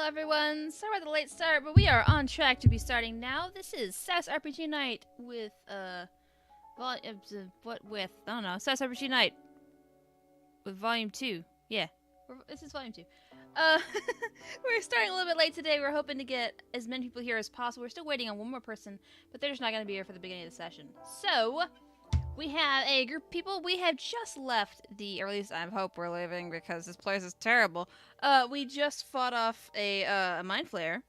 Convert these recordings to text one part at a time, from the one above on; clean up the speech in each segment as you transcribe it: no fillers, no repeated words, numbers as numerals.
everyone. Sorry about the late start, but we are on track to be starting now. This is Sass RPG Night with, what with? I don't know. Sass RPG Night with Volume 2. Yeah, this is Volume 2. We're starting a little bit late today. We're hoping to get as many people here as possible. We're still waiting on one more person, but they're just not going to be here for the beginning of the session. So, we have a group of people. We have just left or at least I hope we're leaving because this place is terrible. We just fought off a mind flare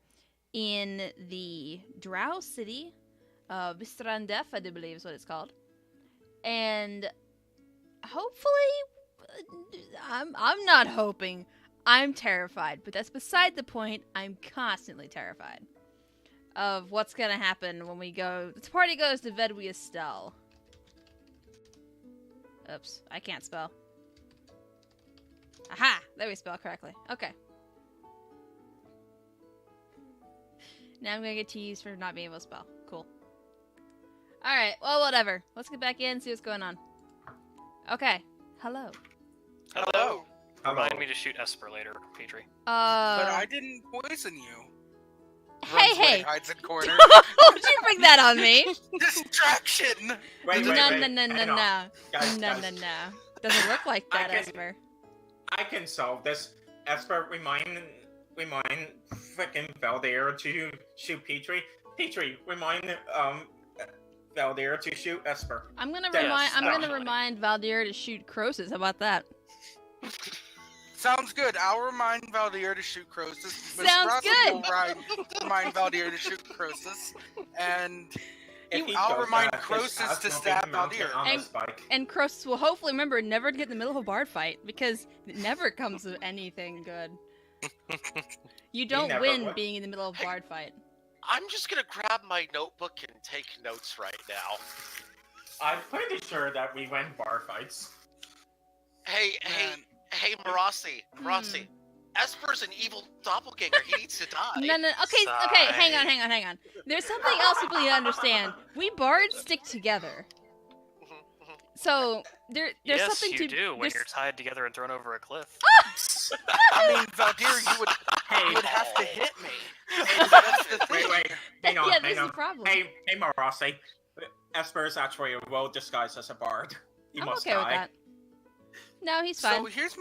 in the Drow city of Bistrandef, I do believe is what it's called. And hopefully, I'm not hoping. I'm terrified, but that's beside the point. I'm constantly terrified of what's going to happen when we go. The party goes to Vedwiestel. Oops, I can't spell. Aha! There we spell correctly. Okay. Now I'm gonna get teased for not being able to spell. Cool. Alright, well, whatever. Let's get back in and see what's going on. Okay. Hello. Hello. Remind me to shoot Esper later, Petrie. But I didn't poison you. Hey! Hides in corner. Don't you bring that on me! Distraction! Wait. No. Guys, No. Doesn't work like that, Esper. I can solve this. Esper, remind frickin' Valdir to shoot Petrie. Petrie, remind Valdir to shoot Esper. I'm gonna Yes, remind Valdir to shoot Croesus. How about that? Sounds good. I'll remind Valdir to shoot Croesus. Sounds good. Will remind Valdir to shoot Croesus. And If he I'll does remind that, his Croesus ass to will be stab mounted Valdir. on a spike. And Croesus will hopefully remember never to get in the middle of a bard fight, because it never comes of anything good. You don't never win would. being in the middle of a bard fight. I'm just gonna grab my notebook and take notes right now. I'm pretty sure that we win bar fights. Hey, Marassi. Esper's an evil doppelganger. He needs to die. No. Okay, hang on. There's something else people need to understand. We bards stick together. So, there's Yes, something to... you do, when you're tied together and thrown over a cliff. I mean, Valdir, you would have to hit me. Wait, hang on. This is the problem. Hey, Marassi. Esper is actually a well disguised as a bard. He I'm must okay die. with that. No, he's fine. So here's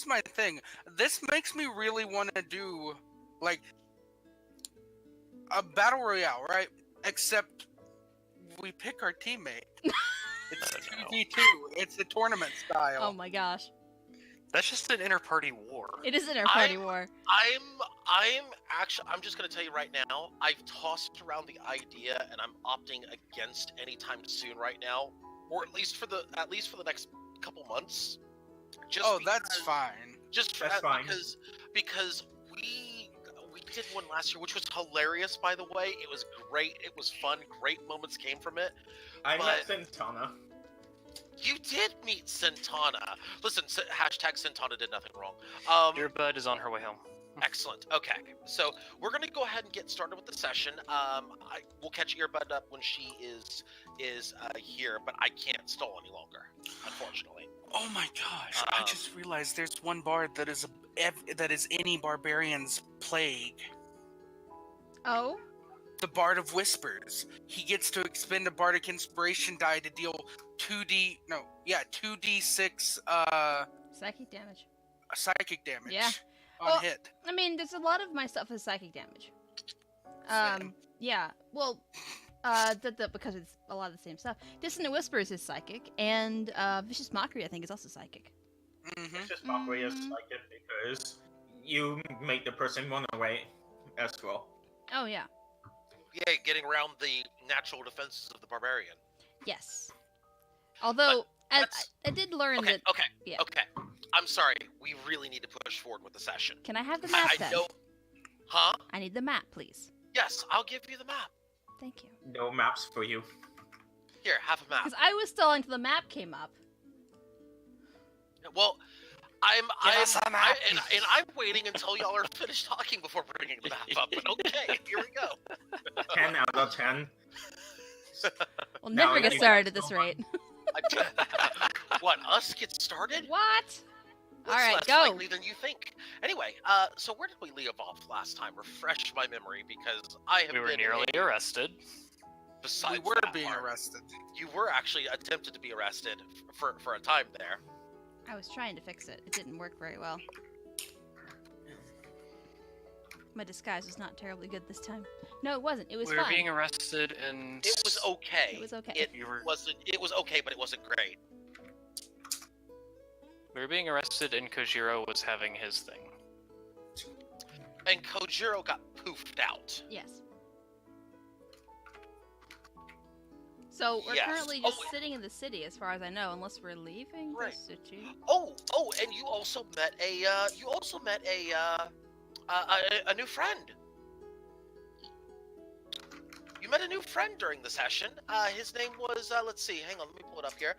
my thing. This makes me really want to do like a battle royale, right? Except we pick our teammate. It's 2v2. It's a tournament style. Oh my gosh. That's just an inter-party war. It is an inter-party war. I'm just gonna tell you right now, I've tossed around the idea and I'm opting against anytime soon right now. Or at least for the next couple months. That's fine. That's fine. Because we did one last year, which was hilarious, by the way. It was great. It was fun. Great moments came from it. I met Santana. You did meet Santana. Listen, hashtag Santana did nothing wrong. Your bud is on her way home. Excellent. Okay, so we're gonna go ahead and get started with the session. We'll catch Earbud up when she is here, but I can't stall any longer, unfortunately. Oh my gosh! I just realized there's one bard that is any barbarian's plague. Oh? The Bard of Whispers. He gets to expend a bardic inspiration die to deal 2d6 Psychic damage. psychic damage. Yeah. On hit. I mean, there's a lot of my stuff is psychic damage. Same. Yeah. Well, because it's a lot of the same stuff. Dissonant Whispers is psychic, and Vicious Mockery, I think, is also psychic. Mm-hmm. Vicious Mockery is like it because you make the person run away as well. Oh, yeah. Yeah, getting around the natural defenses of the barbarian. Yes. Although, I did learn Okay, that... okay, yeah. okay. I'm sorry. We really need to push forward with the session. Can I have the map, I then? know... Huh? I need the map, please. Yes, I'll give you the map. Thank you. No maps for you. Here, have a map. Because I was stalling till the map came up. Well, I'm waiting until y'all are finished talking before bringing the map up. But okay, here we go. 10 out of 10. We'll No, never get you started guys at this don't rate. What, us get started? What? All right, less go. likely than you think. Anyway, so where did we leave off last time? Refresh my memory because I have We were been nearly arrested. Besides We were that being part, arrested. You were actually attempted to be arrested for a time there. I was trying to fix it. It didn't work very well. My disguise was not terribly good this time. No, it wasn't. It was We were fine. being arrested and... It was okay. It was okay. It was okay, but it wasn't great. We were being arrested and Kojiro was having his thing. And Kojiro got poofed out. Yes. So we're Yes. currently Oh, just sitting in the city, as far as I know, unless we're leaving Right. the city. Oh, and you also met a new friend. You met a new friend during the session. His name was let's see. Hang on, let me pull it up here.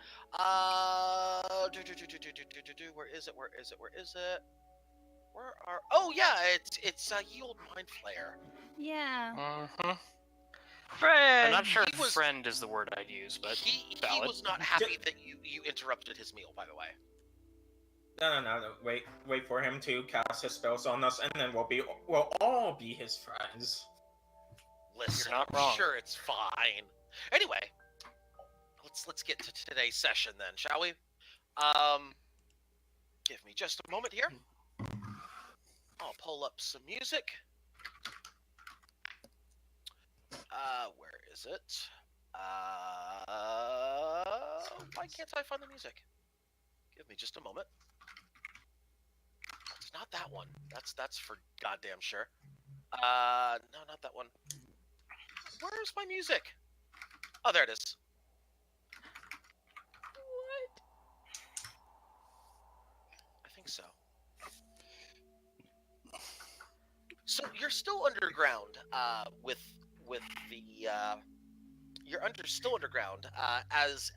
Where is it? Oh yeah, it's Ye Old Mind Flayer. Yeah. Mm-hmm. Friend! I'm not sure He if was- friend is the word I'd use, but He valid. was not happy that you interrupted his meal, by the way. No. Wait for him to cast his spells on us, and then we'll all be his friends. Listen, You're not I'm wrong. sure it's fine. Anyway, let's get to today's session then, shall we? Give me just a moment here. I'll pull up some music. Where is it? Why can't I find the music? Give me just a moment. It's not that one. That's for goddamn sure. No, not that one. Where's my music? Oh, there it is. What? I think so. So you're still underground, with the still underground, as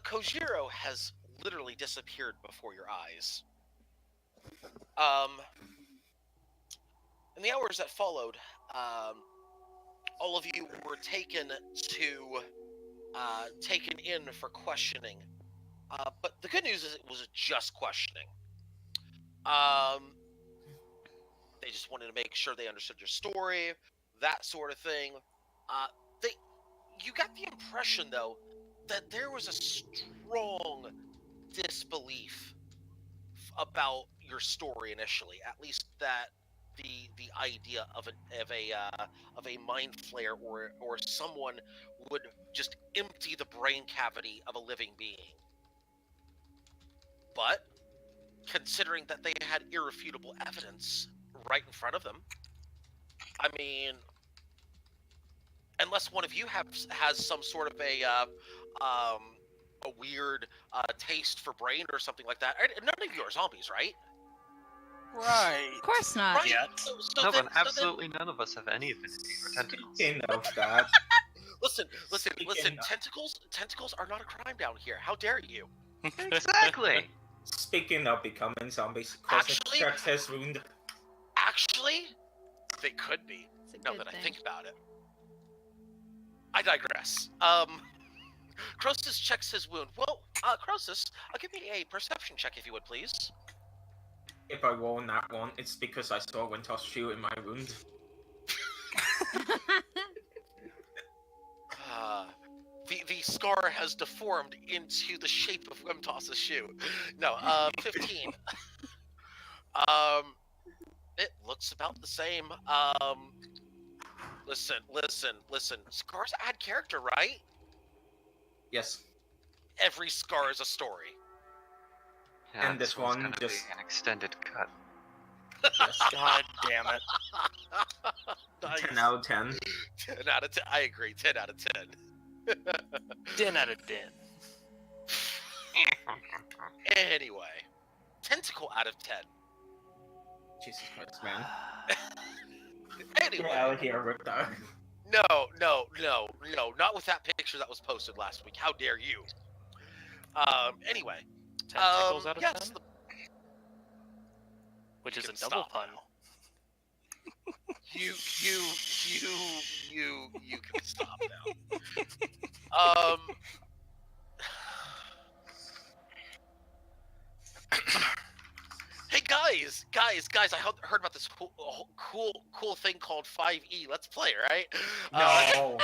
Kojiro has literally disappeared before your eyes. In the hours that followed, all of you were taken in for questioning. But the good news is it was just questioning. They just wanted to make sure they understood your story, that sort of thing. You got the impression though that there was a strong disbelief about your story initially. At least that the idea of a mind flayer or someone would just empty the brain cavity of a living being. But considering that they had irrefutable evidence right in front of them, I mean, unless one of you has some sort of a weird taste for brain or something like that. None of you are zombies, right? Right. Of course not. Right. Yet. So No, then- but absolutely none of us have any affinity for tentacles. Speaking of that, Listen. Speaking of- Tentacles are not a crime down here. How dare you? Exactly! speaking of becoming zombies, Chris Actually- checks his wound. Actually, they could be. It's a Now good that thing. I think about it. I digress. Croesus checks his wound. Well, Croesus, give me a perception check if you would, please. If I roll that one, it's because I saw Wintoss shoe in my wound. The scar has deformed into the shape of Wimtoss's shoe. No, 15. It looks about the same. Listen. Scars add character, right? Yes. Every scar is a story. Yeah, And this one's one gonna just- be an extended cut. Yes. God damn it. Nice. 10 out of 10. 10 out of 10. I agree. 10 out of 10. 10 out of 10. Anyway, tentacle out of 10. Jesus Christ, man. Get Anyway, out of here with that. no, not with that picture that was posted last week. How dare you? Anyway, Tentacles out of yes, 10? Which You is a can double stop pun. now. You can stop now. guys! I heard about this cool thing called 5E. Let's play, right? No.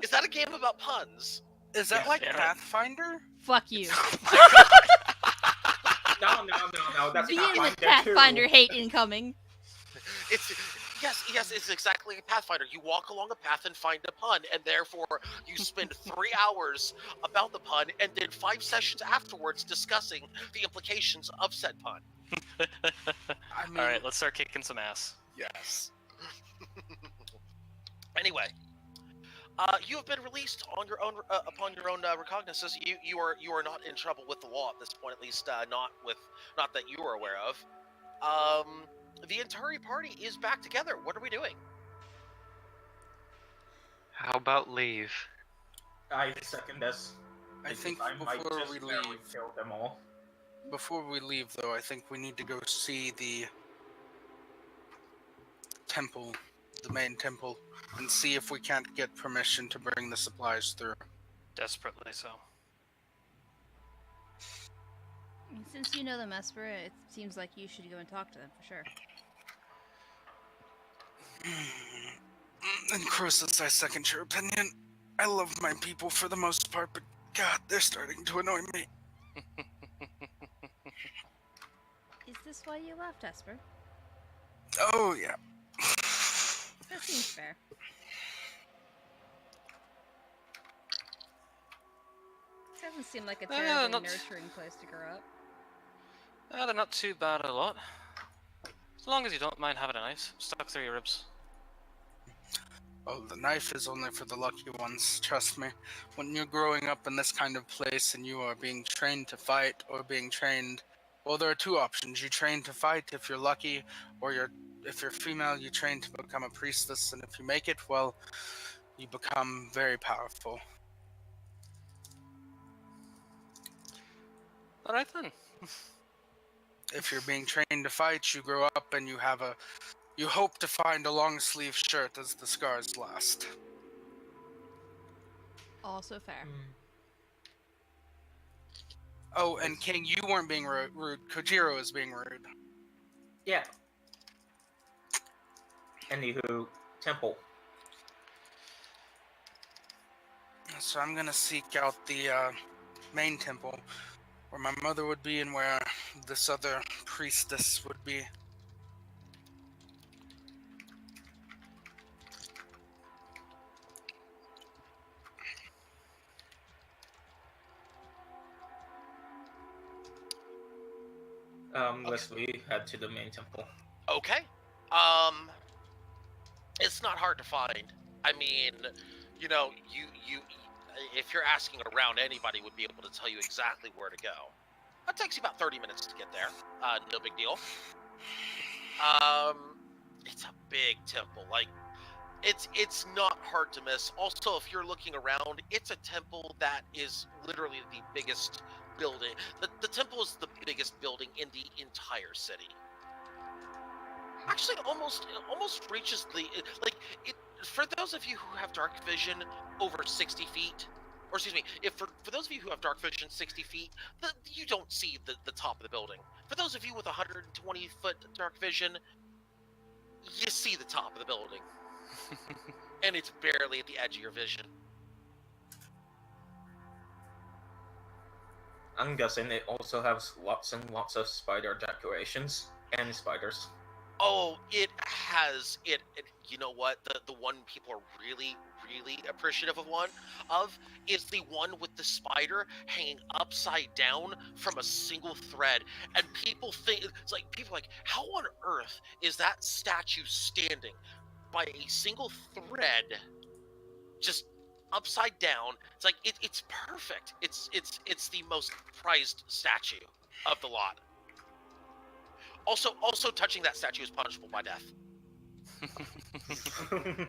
Is that a game about puns? Is that Yes, like damn it. Pathfinder? Fuck you. No. That's Being Pathfinder with Pathfinder 2. hate incoming. It's yes, it's exactly like Pathfinder. You walk along a path and find a pun, and therefore you spend 3 hours about the pun, and then 5 sessions afterwards discussing the implications of said pun. I mean, All right, let's start kicking some ass. yes. Anyway, you have been released on your own upon your own recognizance. You are not in trouble with the law at this point, at least not that you are aware of. The entire party is back together. What are we doing? How about leave? I second this. I think I might before just we barely leave, kill them all. though, I think we need to go see the temple, the main temple, and see if we can't get permission to bring the supplies through. Desperately so. Since you know them, Esper, it seems like you should go and talk to them for sure. And Croesus, I second your opinion. I love my people for the most part, but God, they're starting to annoy me. Is this why you left, Esper? Oh, yeah. That seems fair. This doesn't seem like a terribly not- nurturing place to grow up. They're not too bad a lot. As long as you don't mind having a knife stuck through your ribs. Oh, the knife is only for the lucky ones, trust me. When you're growing up in this kind of place and you are being trained to fight or being trained... Well, there are 2 options. You train to fight if you're lucky, or if you're female, you train to become a priestess, and if you make it, well, you become very powerful. Alright then. If you're being trained to fight, you grow up and you hope to find a long sleeve shirt as the scars last. Also fair. Oh, and King, you weren't being rude. Kojiro is being rude. Yeah. Anywho, temple. So I'm gonna seek out the main temple, where my mother would be and where this other priestess would be. Let's we head to the main temple. Okay. It's not hard to find. I mean, you if you're asking around, anybody would be able to tell you exactly where to go. It takes you about 30 minutes to get there. No big deal. It's a big temple. Like, it's not hard to miss. Also, if you're looking around, it's a temple that is literally the biggest building. The temple is the biggest building in the entire city. Actually, almost reaches the for those of you who have dark vision over 60 feet, or excuse me, if for those of you who have dark vision 60 feet, you don't see the top of the building. For those of you with 120-foot dark vision, you see the top of the building. And it's barely at the edge of your vision. I'm guessing it also has lots and lots of spider decorations and spiders. Oh, it has it. You know what? The one people are really appreciative of is the one with the spider hanging upside down from a single thread, and people think it's like how on earth is that statue standing by a single thread, just upside down? It's like it's perfect. It's the most prized statue of the lot. Also, touching that statue is punishable by death.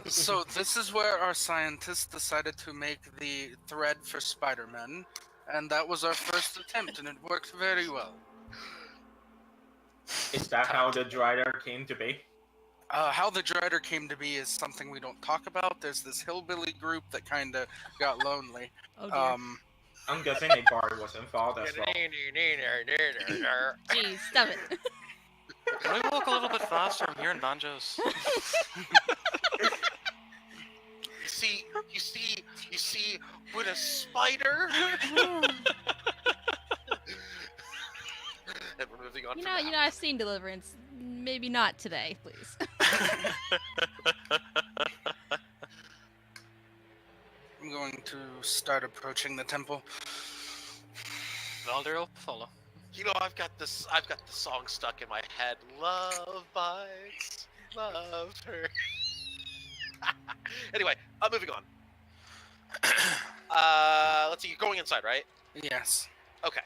So this is where our scientists decided to make the thread for Spider-Man, and that was our first attempt, and it worked very well. Is that how the Drider came to be? How the Drider came to be is something we don't talk about. There's this hillbilly group that kind of got lonely. Oh dear. I'm guessing a bar was involved as well. Jeez, stop it. Can we walk a little bit faster? I'm hearing banjos. You see, with a spider. And we're moving on You from know, that. I've seen Deliverance. Maybe not today, please. I'm going to start approaching the temple. Valdir will follow. You know, I've got the song stuck in my head. Love bites, love her. Anyway, moving on. Let's see. You're going inside, right? Yes. Okay.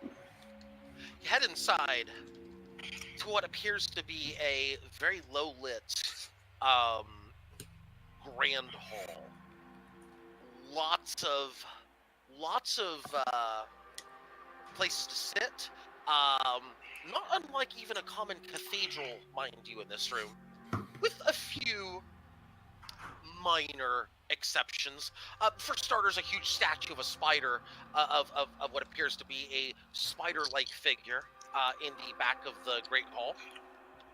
You head inside to what appears to be a very low-lit, grand hall. Lots of places to sit. Not unlike even a common cathedral, mind you, in this room, with a few minor exceptions. For starters, a huge statue of a spider, of what appears to be a spider-like figure in the back of the Great Hall.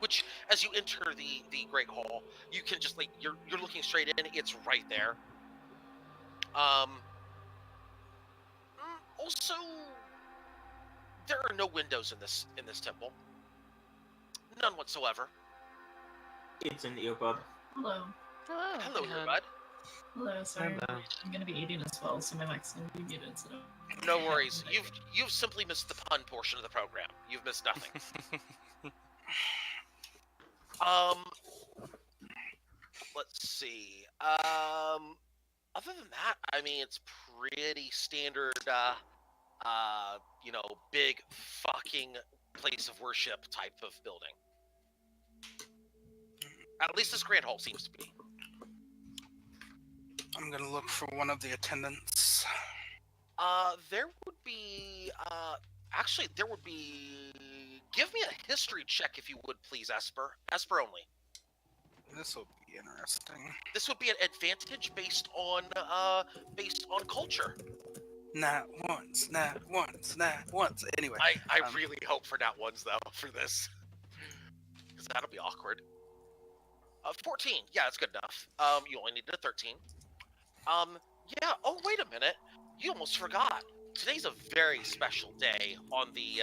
Which, as you enter the Great Hall, you can just you're looking straight in. It's right there. Also, there are no windows in this temple. None whatsoever. It's an earbud. Hello. Hello. Hello, earbud. Hello, sorry. Hello. I'm gonna be eating as well, so my mic's gonna be muted, so... No worries. You've simply missed the pun portion of the program. You've missed nothing. Let's see. Other than that, I mean, it's pretty standard, big fucking place of worship type of building. At least this Grand Hall seems to be. I'm gonna look for one of the attendants. There would be, give me a history check if you would, please, Esper. Esper only. This will be interesting. This would be an advantage based on culture. Not once. Anyway. I really hope for not ones, though, for this. Because that'll be awkward. 14. Yeah, that's good enough. You only needed a 13. Yeah. Oh, wait a minute. You almost forgot. Today's a very special day on the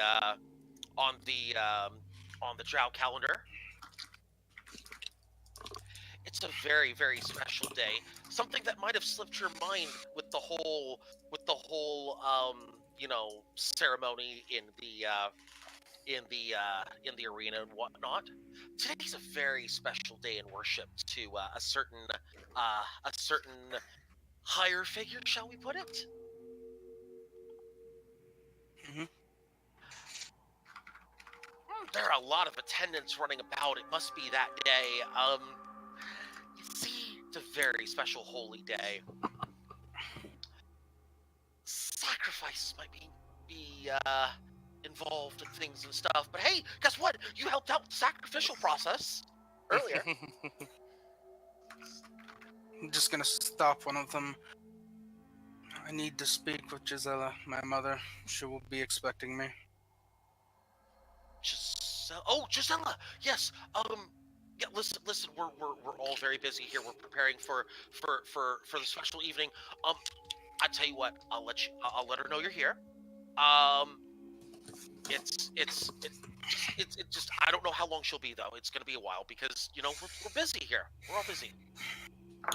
Drow calendar. It's a very, very special day. Something that might have slipped your mind with the whole ceremony in the arena and whatnot. Today's a very special day in worship to a certain higher figure, shall we put it? Mm-hmm. There are a lot of attendants running about. It must be that day. You see, it's a very special holy day. Sacrifices might be involved in things and stuff. But hey, guess what? You helped out with the sacrificial process earlier. I'm just gonna stop one of them. I need to speak with Gisela, my mother. She will be expecting me. Gisela. Yes. Yeah. Listen. We're all very busy here. We're preparing for the special evening. I tell you what. I'll let her know you're here. It's just I don't know how long she'll be though. It's gonna be a while because we're busy here. We're all busy.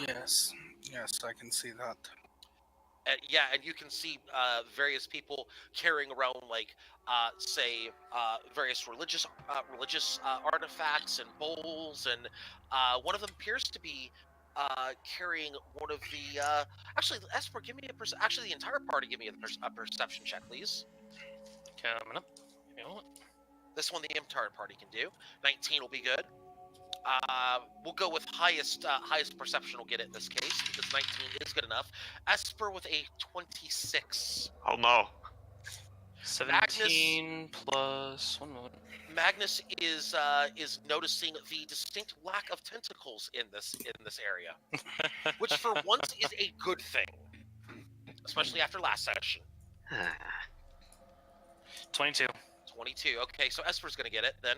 Yes, I can see that. And you can see various people carrying around various religious artifacts and bowls, and one of them appears to be carrying one of the. Actually, Esper, give me actually the entire party, give me a perception check, please. Coming up. Give me a moment. This one the entire party can do. 19 will be good. We'll go with highest perception will get it in this case, because 19 is good enough. Esper with a 26. Oh no. 17 plus 1 moment. Magnus is noticing the distinct lack of tentacles in this area, which for once is a good thing, especially after last session. 22. 22. Okay, so Esper's gonna get it then.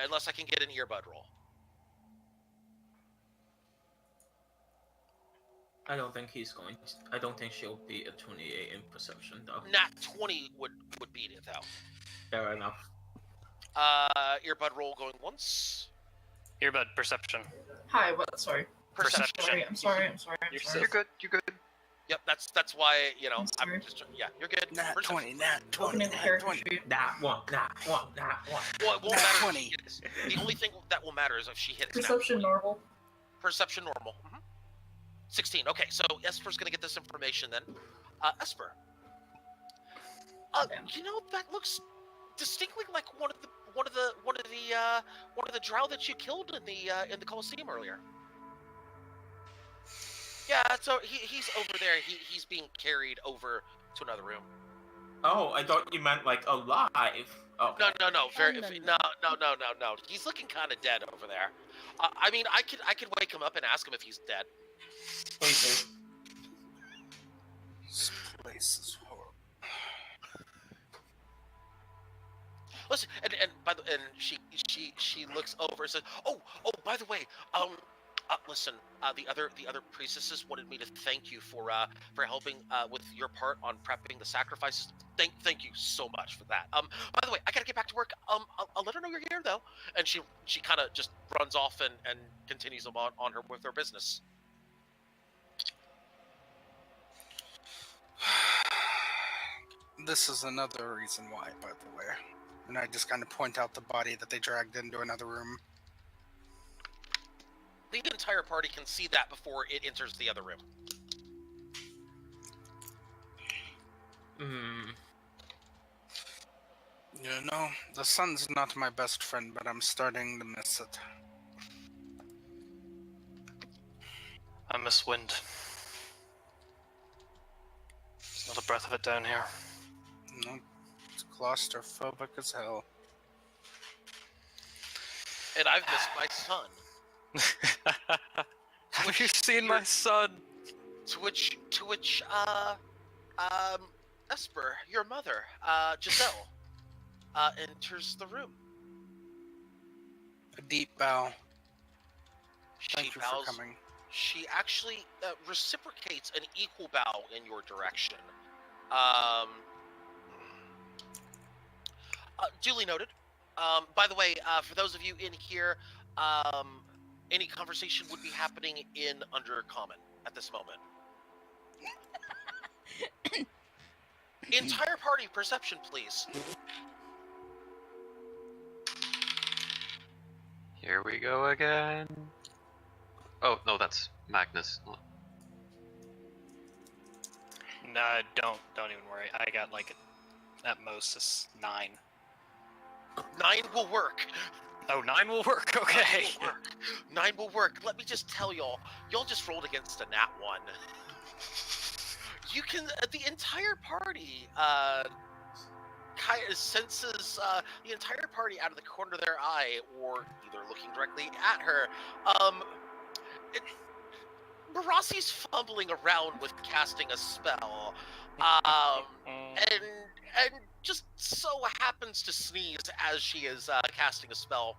Unless I can get an earbud roll. I don't think he's going to, I don't think she'll beat a 28 in perception, though. Nat 20 would beat it though. Fair enough. Earbud roll going once. Earbud perception. Hi, what? Sorry. Perception. I'm sorry. You're good. You're good. Yep, that's why, you know, I'm sorry. I'm just, yeah, you're good. Nat Perception. 20, nat 20, Opening the nat character 20. sheet. That one. Well, it won't Nat matter 20. if she hits. The only thing that will matter is if she hits. Perception nat 20. normal. Perception normal. 16. Okay, so Esper's gonna get this information then. Esper. You know, that looks distinctly like one of the drow that you killed in the Colosseum earlier. Yeah, so he's over there. He's being carried over to another room. Oh, I thought you meant like alive. Oh. No. no. No. He's looking kind of dead over there. I mean, I could wake him up and ask him if he's dead. Please This place is horrible. Listen, and she looks over and says, "Oh, by the way, listen, the other priestesses wanted me to thank you for helping with your part on prepping the sacrifices. Thank you so much for that. By the way, I gotta get back to work. I'll let her know you're here though." And she kind of just runs off and continues on her with her business. This is another reason why, by the way. And I just kind of point out the body that they dragged into another room. The entire party can see that before it enters the other room. You know, the sun's not my best friend, but I'm starting to miss it. I miss wind. There's not a breath of it down here. Nope. It's claustrophobic as hell. And I've missed my son. Have you seen my son? To which, Esper, your mother, Giselle, enters the room. A deep bow. She Thank you bows. for coming. She actually reciprocates an equal bow in your direction. Duly noted. By the way, for those of you in here, any conversation would be happening in Undercommon at this moment. Entire party perception, please. Here we go again. Oh, no, that's Magnus. No, don't even worry. I got like at most a 9. 9 will work. Oh, 9 will work. Okay. 9 will work. 9 will work. Let me just tell y'all just rolled against a nat 1. You can the entire party kind of senses the entire party out of the corner of their eye, or either looking directly at her. Marassi's fumbling around with casting a spell, and just so happens to sneeze as she is casting a spell,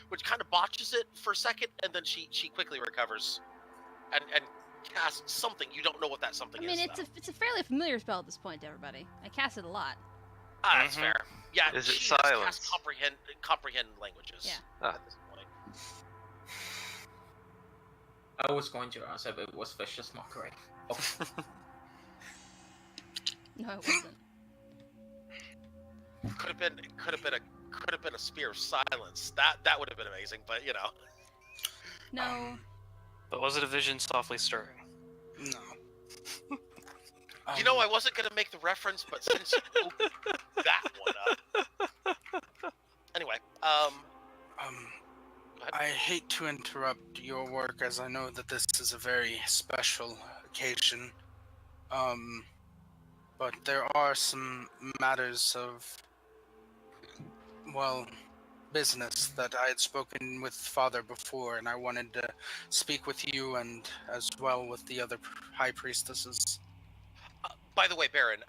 which kind of botches it for a second, and then she quickly recovers and casts something. You don't know what that something is. I mean, it's a fairly familiar spell at this point, everybody. I cast it a lot. That's fair. Yeah, Is it she has silence? cast comprehend languages. Yeah. At this point. I was going to ask if it was vicious mockery. Oh. No, it wasn't. Could have been a spear of silence. That would have been amazing, but you know. No. But was it a vision softly stirring? No. You know, I wasn't gonna make the reference, but since you opened that one up. Anyway, I hate to interrupt your work, as I know that this is a very special occasion. But there are some matters of, well, business that I had spoken with Father before, and I wanted to speak with you and as well with the other high priestesses. by the way, Baron,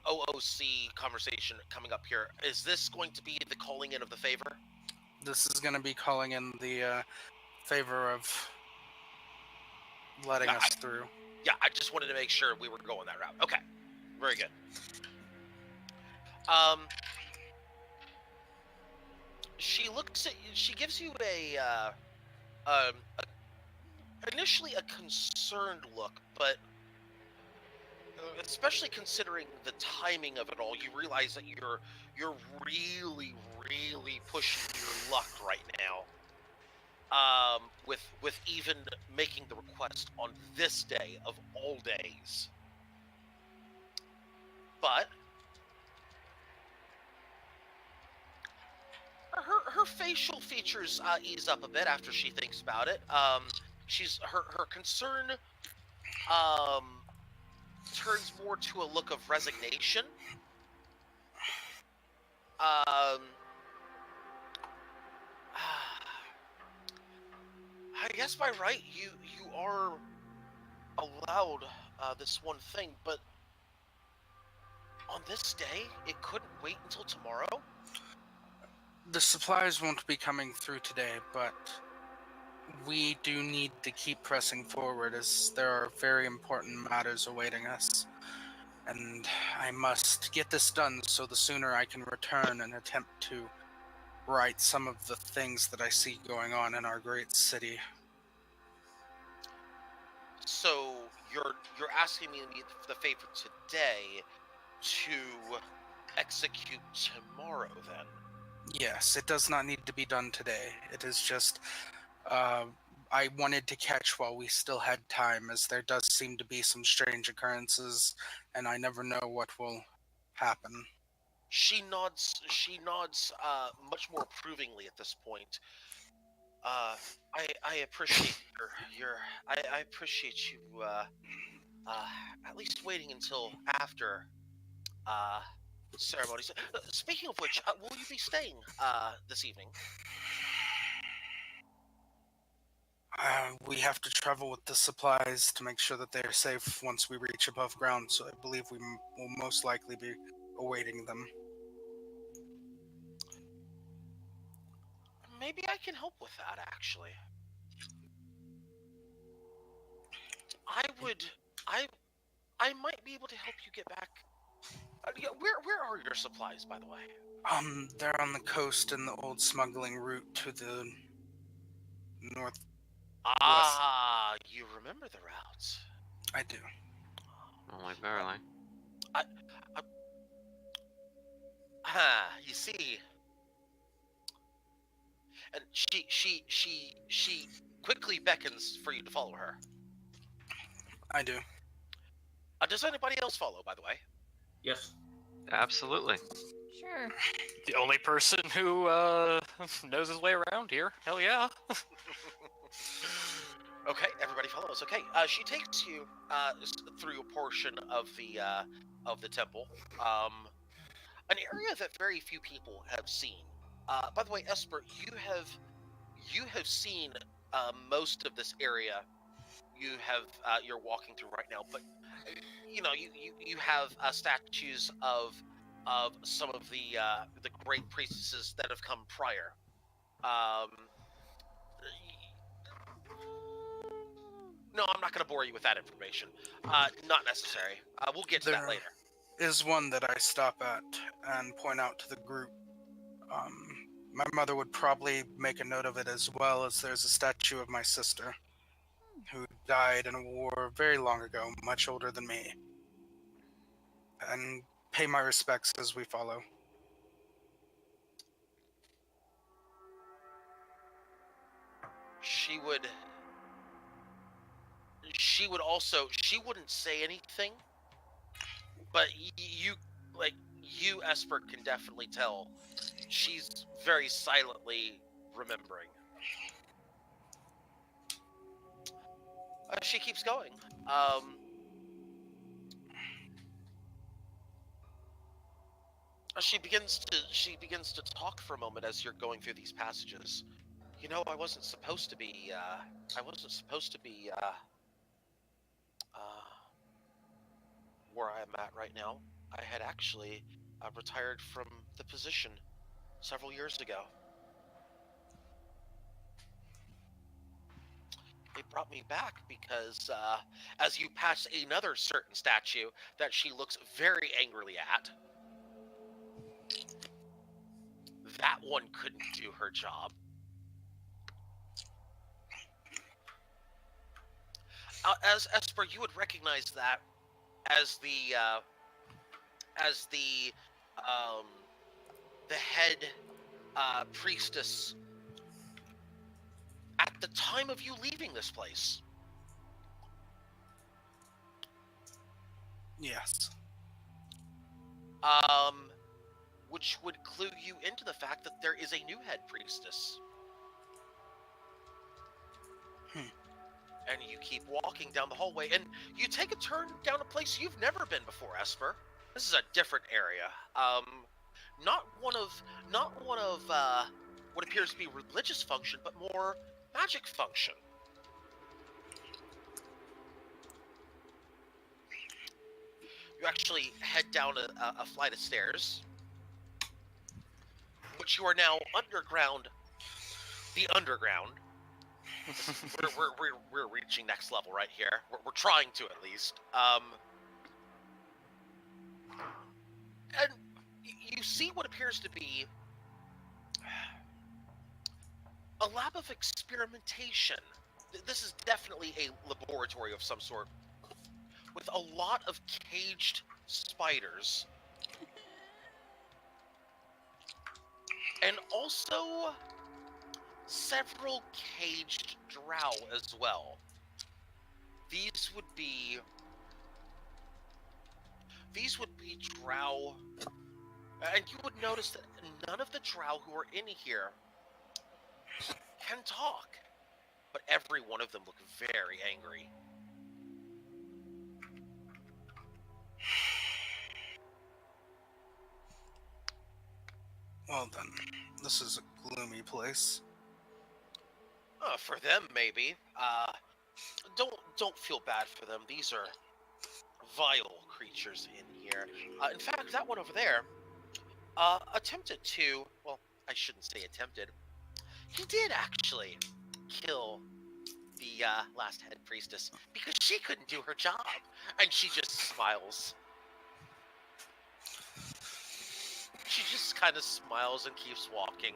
OOC conversation coming up here. Is this going to be the calling in of the favor? This is going to be calling in the favor of letting Yeah, us through. Yeah, I just wanted to make sure we were going that route. Okay, very good. She looks at you. She gives you initially a concerned look, but especially considering the timing of it all, you realize that you're really pushing your luck right now. With even making the request on this day of all days. But her facial features ease up a bit after she thinks about it. Her concern turns more to a look of resignation. I guess by right you are allowed this one thing, but on this day it couldn't wait until tomorrow. The supplies won't be coming through today, but we do need to keep pressing forward as there are very important matters awaiting us. And I must get this done so the sooner I can return and attempt to right some of the things that I see going on in our great city. So you're asking me the favor today to execute tomorrow, then? Yes, it does not need to be done today. It is just, I wanted to catch while we still had time, as there does seem to be some strange occurrences, and I never know what will happen. She nods much more approvingly at this point. I appreciate I appreciate you at least waiting until after ceremonies. Speaking of which, will you be staying this evening? We have to travel with the supplies to make sure that they are safe once we reach above ground, so I believe we will most likely be awaiting them. Maybe I can help with that, actually. I might be able to help you get back. Where are your supplies, by the way? They're on the coast in the old smuggling route to the north. Ah, you remember the routes. I do. Only barely. You see. And she quickly beckons for you to follow her. I do. Does anybody else follow, by the way? Yes. Absolutely. Sure. The only person who knows his way around here. Hell yeah. Okay, everybody follows. Okay, she takes you through a portion of the temple, an area that very few people have seen. By the way, Esper, you have seen most of this area. You're walking through right now, but you have statues of some of the great priestesses that have come prior. No, I'm not going to bore you with that information. Not necessary. We'll get to that There later. is one that I stop at and point out to the group. My mother would probably make a note of it, as well as there's a statue of my sister, who died in a war very long ago, much older than me. And pay my respects as we follow. She wouldn't say anything, but you, Esper, can definitely tell she's very silently remembering. She keeps going. She begins to talk for a moment as you're going through these passages. I wasn't supposed to be where I am at right now. I had actually retired from the position several years ago. They brought me back because, as you pass another certain statue that she looks very angrily at, that one couldn't do her job. As Esper, you would recognize that as um, the head priestess at the time of you leaving this place. Yes. Which would clue you into the fact that there is a new head priestess. And you keep walking down the hallway, and you take a turn down a place you've never been before, Esper. This is a different area. Not one of what appears to be religious function, but more magic function. You actually head down a flight of stairs, but you are now underground. The underground. we're reaching next level right here. We're trying to, at least. And you see what appears to be a lab of experimentation. This is definitely a laboratory of some sort, with a lot of caged spiders. And also several caged drow as well. These would be drow, and you would notice that none of the drow who are in here can talk, but every one of them look very angry. Well then, this is a gloomy place. For them, maybe. Don't feel bad for them. These are vile creatures in here. In fact, that one over there attempted to. Well, I shouldn't say attempted. He did actually kill the last head priestess because she couldn't do her job, and she just smiles. She just kind of smiles and keeps walking.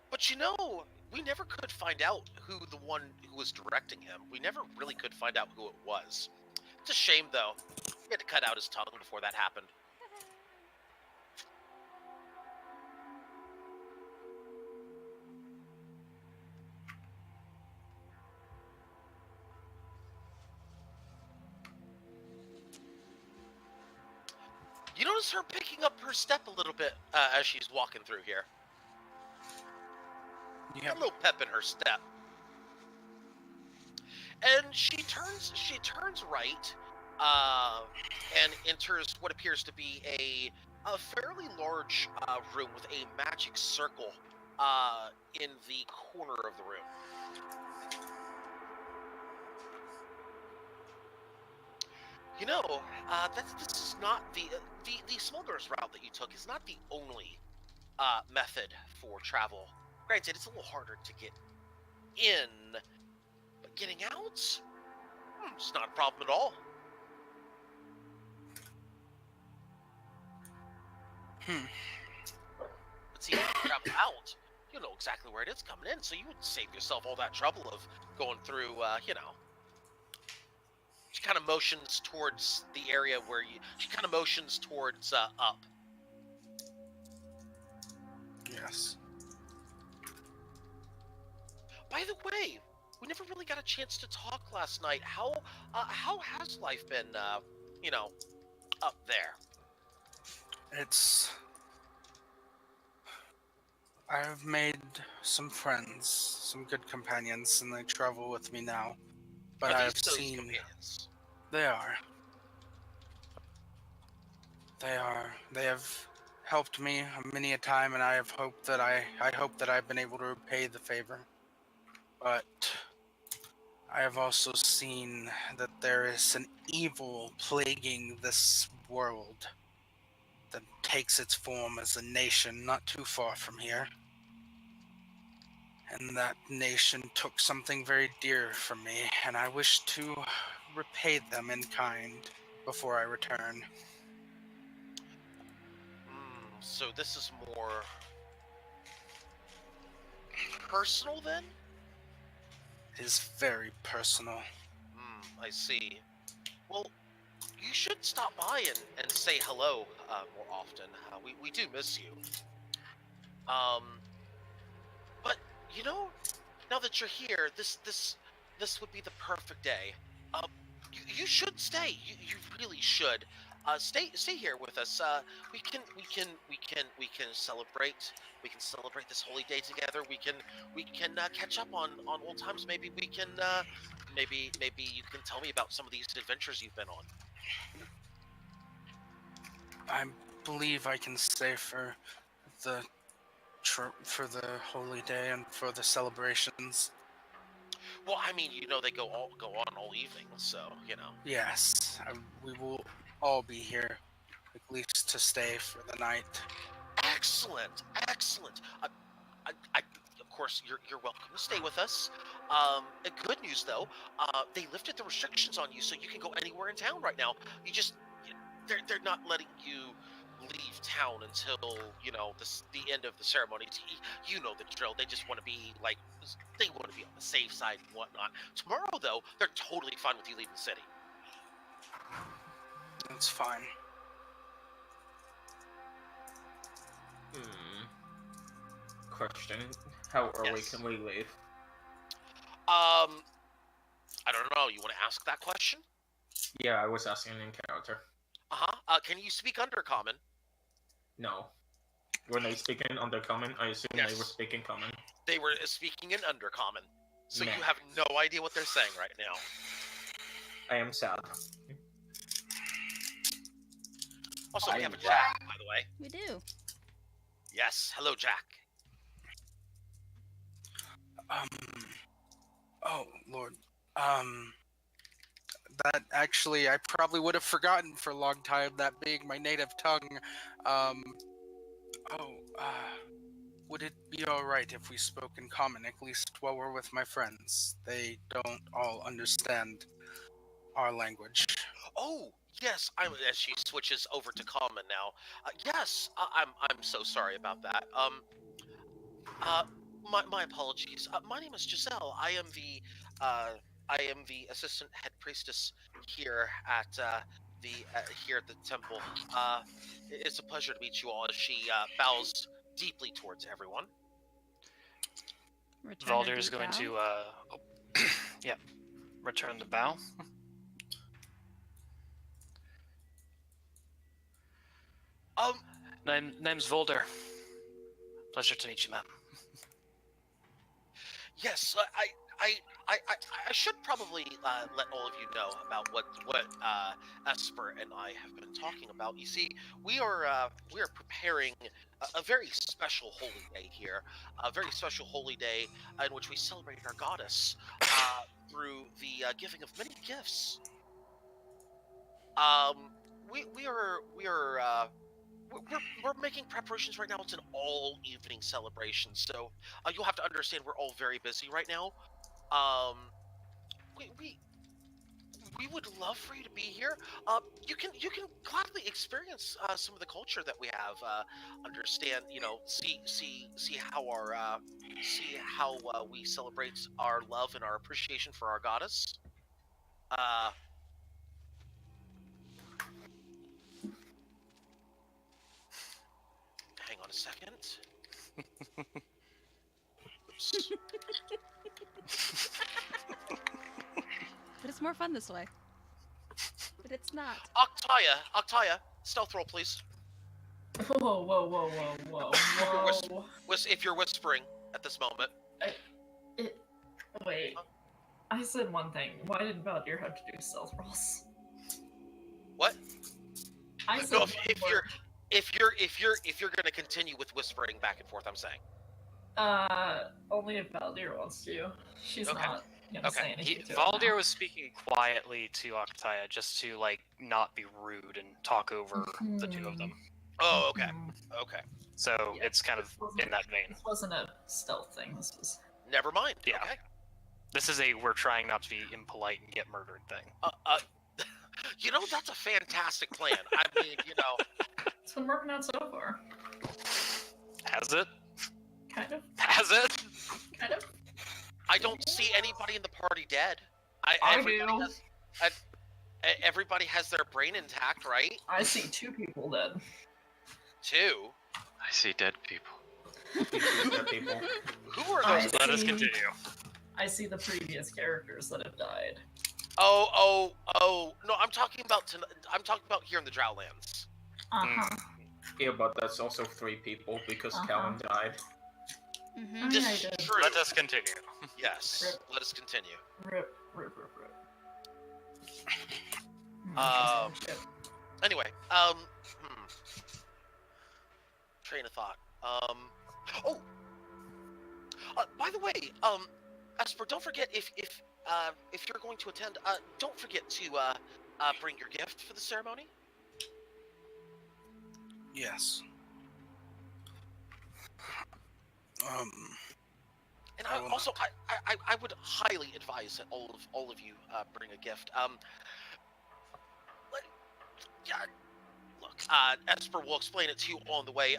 But you know, we never could find out who the one who was directing him. We never really could find out who it was. It's a shame, though. We had to cut out his tongue before that happened. You notice her picking up her step a little bit as she's walking through here. Yep. A little pep in her step. And she turns right and enters what appears to be a fairly large room with a magic circle in the corner of the room. You know, this is not the Smolder's route that you took is not the only method for travel. Granted, it's a little harder to get in, but getting out, it's not a problem at all. But see, if you travel out, you know exactly where it is coming in, so you would save yourself all that trouble of going through, you know. She kind of motions towards the area where she kind of motions towards up. Yes. By the way, we never really got a chance to talk last night. How has life been, you know, up there? I've made some friends, some good companions, and they travel with me now. But Are I've these those seen companions? they are. They have helped me many a time, and I hope that I've been able to repay the favor. But I have also seen that there is an evil plaguing this world that takes its form as a nation not too far from here. And that nation took something very dear from me, and I wish to repay them in kind before I return. So this is more personal then? It is very personal. I see. Well, you should stop by and say hello more often. We do miss you. But you know, now that you're here, this would be the perfect day. You should stay. You really should. Stay here with us. We can celebrate. We can celebrate this holy day together. We can catch up on old times. Maybe we can maybe you can tell me about some of these adventures you've been on. I believe I can stay for the for the holy day and for the celebrations. Well, I mean, they go on all evening, so Yes, we will all be here, at least to stay for the night. Excellent, excellent. Of course, you're welcome to stay with us. Good news though, they lifted the restrictions on you, so you can go anywhere in town right now. They're not letting you leave town until the end of the ceremony. You know the drill. They just want to be they want to be on the safe side and whatnot. Tomorrow though, they're totally fine with you leaving the city. That's fine. Question: how early Yes. can we leave? I don't know. You want to ask that question? Yeah, I was asking in character. Can you speak Undercommon? No. Were they speaking Undercommon? I assume Yes. they were speaking Common. They were speaking in Undercommon, so Meh. you have no idea what they're saying right now. I am sad. Also, I we have am a Jack, by the way. We do. Yes, hello, Jack. Oh, Lord. That actually, I probably would have forgotten for a long time, that being my native tongue. Would it be alright if we spoke in common, at least while we're with my friends? They don't all understand our language. Oh, yes. As she switches over to Common now. Yes, I'm so sorry about that. My apologies. My name is Giselle. I am the assistant head priestess here at here at the temple. It's a pleasure to meet you all. As she bows deeply towards everyone. Return her Valder is deep going bow. to, return the bow. Name's Volder. Pleasure to meet you, ma'am. Yes, I should probably let all of you know about what Esper and I have been talking about. You see, we are preparing a very special holy day here, a very special holy day in which we celebrate our goddess through the giving of many gifts. We're making preparations right now. It's an all evening celebration, so you'll have to understand we're all very busy right now. We would love for you to be here. You can gladly experience some of the culture that we have. Understand, see how we celebrate our love and our appreciation for our goddess. Hang on a second. Oops. But it's more fun this way. But it's not. Octaya, stealth roll, please. Whoa. If you're whispering at this moment. Wait. I said one thing. Why did Valdir have to do stealth rolls? What? I said No, one word. if you're gonna continue with whispering back and forth, I'm saying. Only if Valdir wants to. She's Okay. not gonna Okay. say anything to it Valdir now. was speaking quietly to Akataya just to like not be rude and talk over the two of them. Oh, okay. Mhm. Okay. So Yeah, it's kind of this wasn't- in that vein. This wasn't a stealth thing. This was. Never mind. Yeah. Okay. This is a we're trying not to be impolite and get murdered thing. You know, that's a fantastic plan. I mean, you know, It's been working out so far. Has it? Kind of. Has it? Kind of. I don't see anybody in the party dead. I Everybody do. everybody has their brain intact, right? I see 2 people dead. 2. I see dead people. Dead people. Who are I those? Let us see- continue. I see the previous characters that have died. Oh. No, I'm talking about here in the Drowlands. Uh-huh. Yeah, but that's also 3 people because Uh-huh. Callan died. Mm-hmm. Oh, This yeah, I is did. true. Let us continue. Yes. Rip. Let us continue. Rip. Shit. Anyway, train of thought. By the way, Esper, don't forget if you're going to attend, don't forget to bring your gift for the ceremony. Yes. And I will also, I would highly advise that all of you bring a gift. Yeah, look, Esper will explain it to you on the way.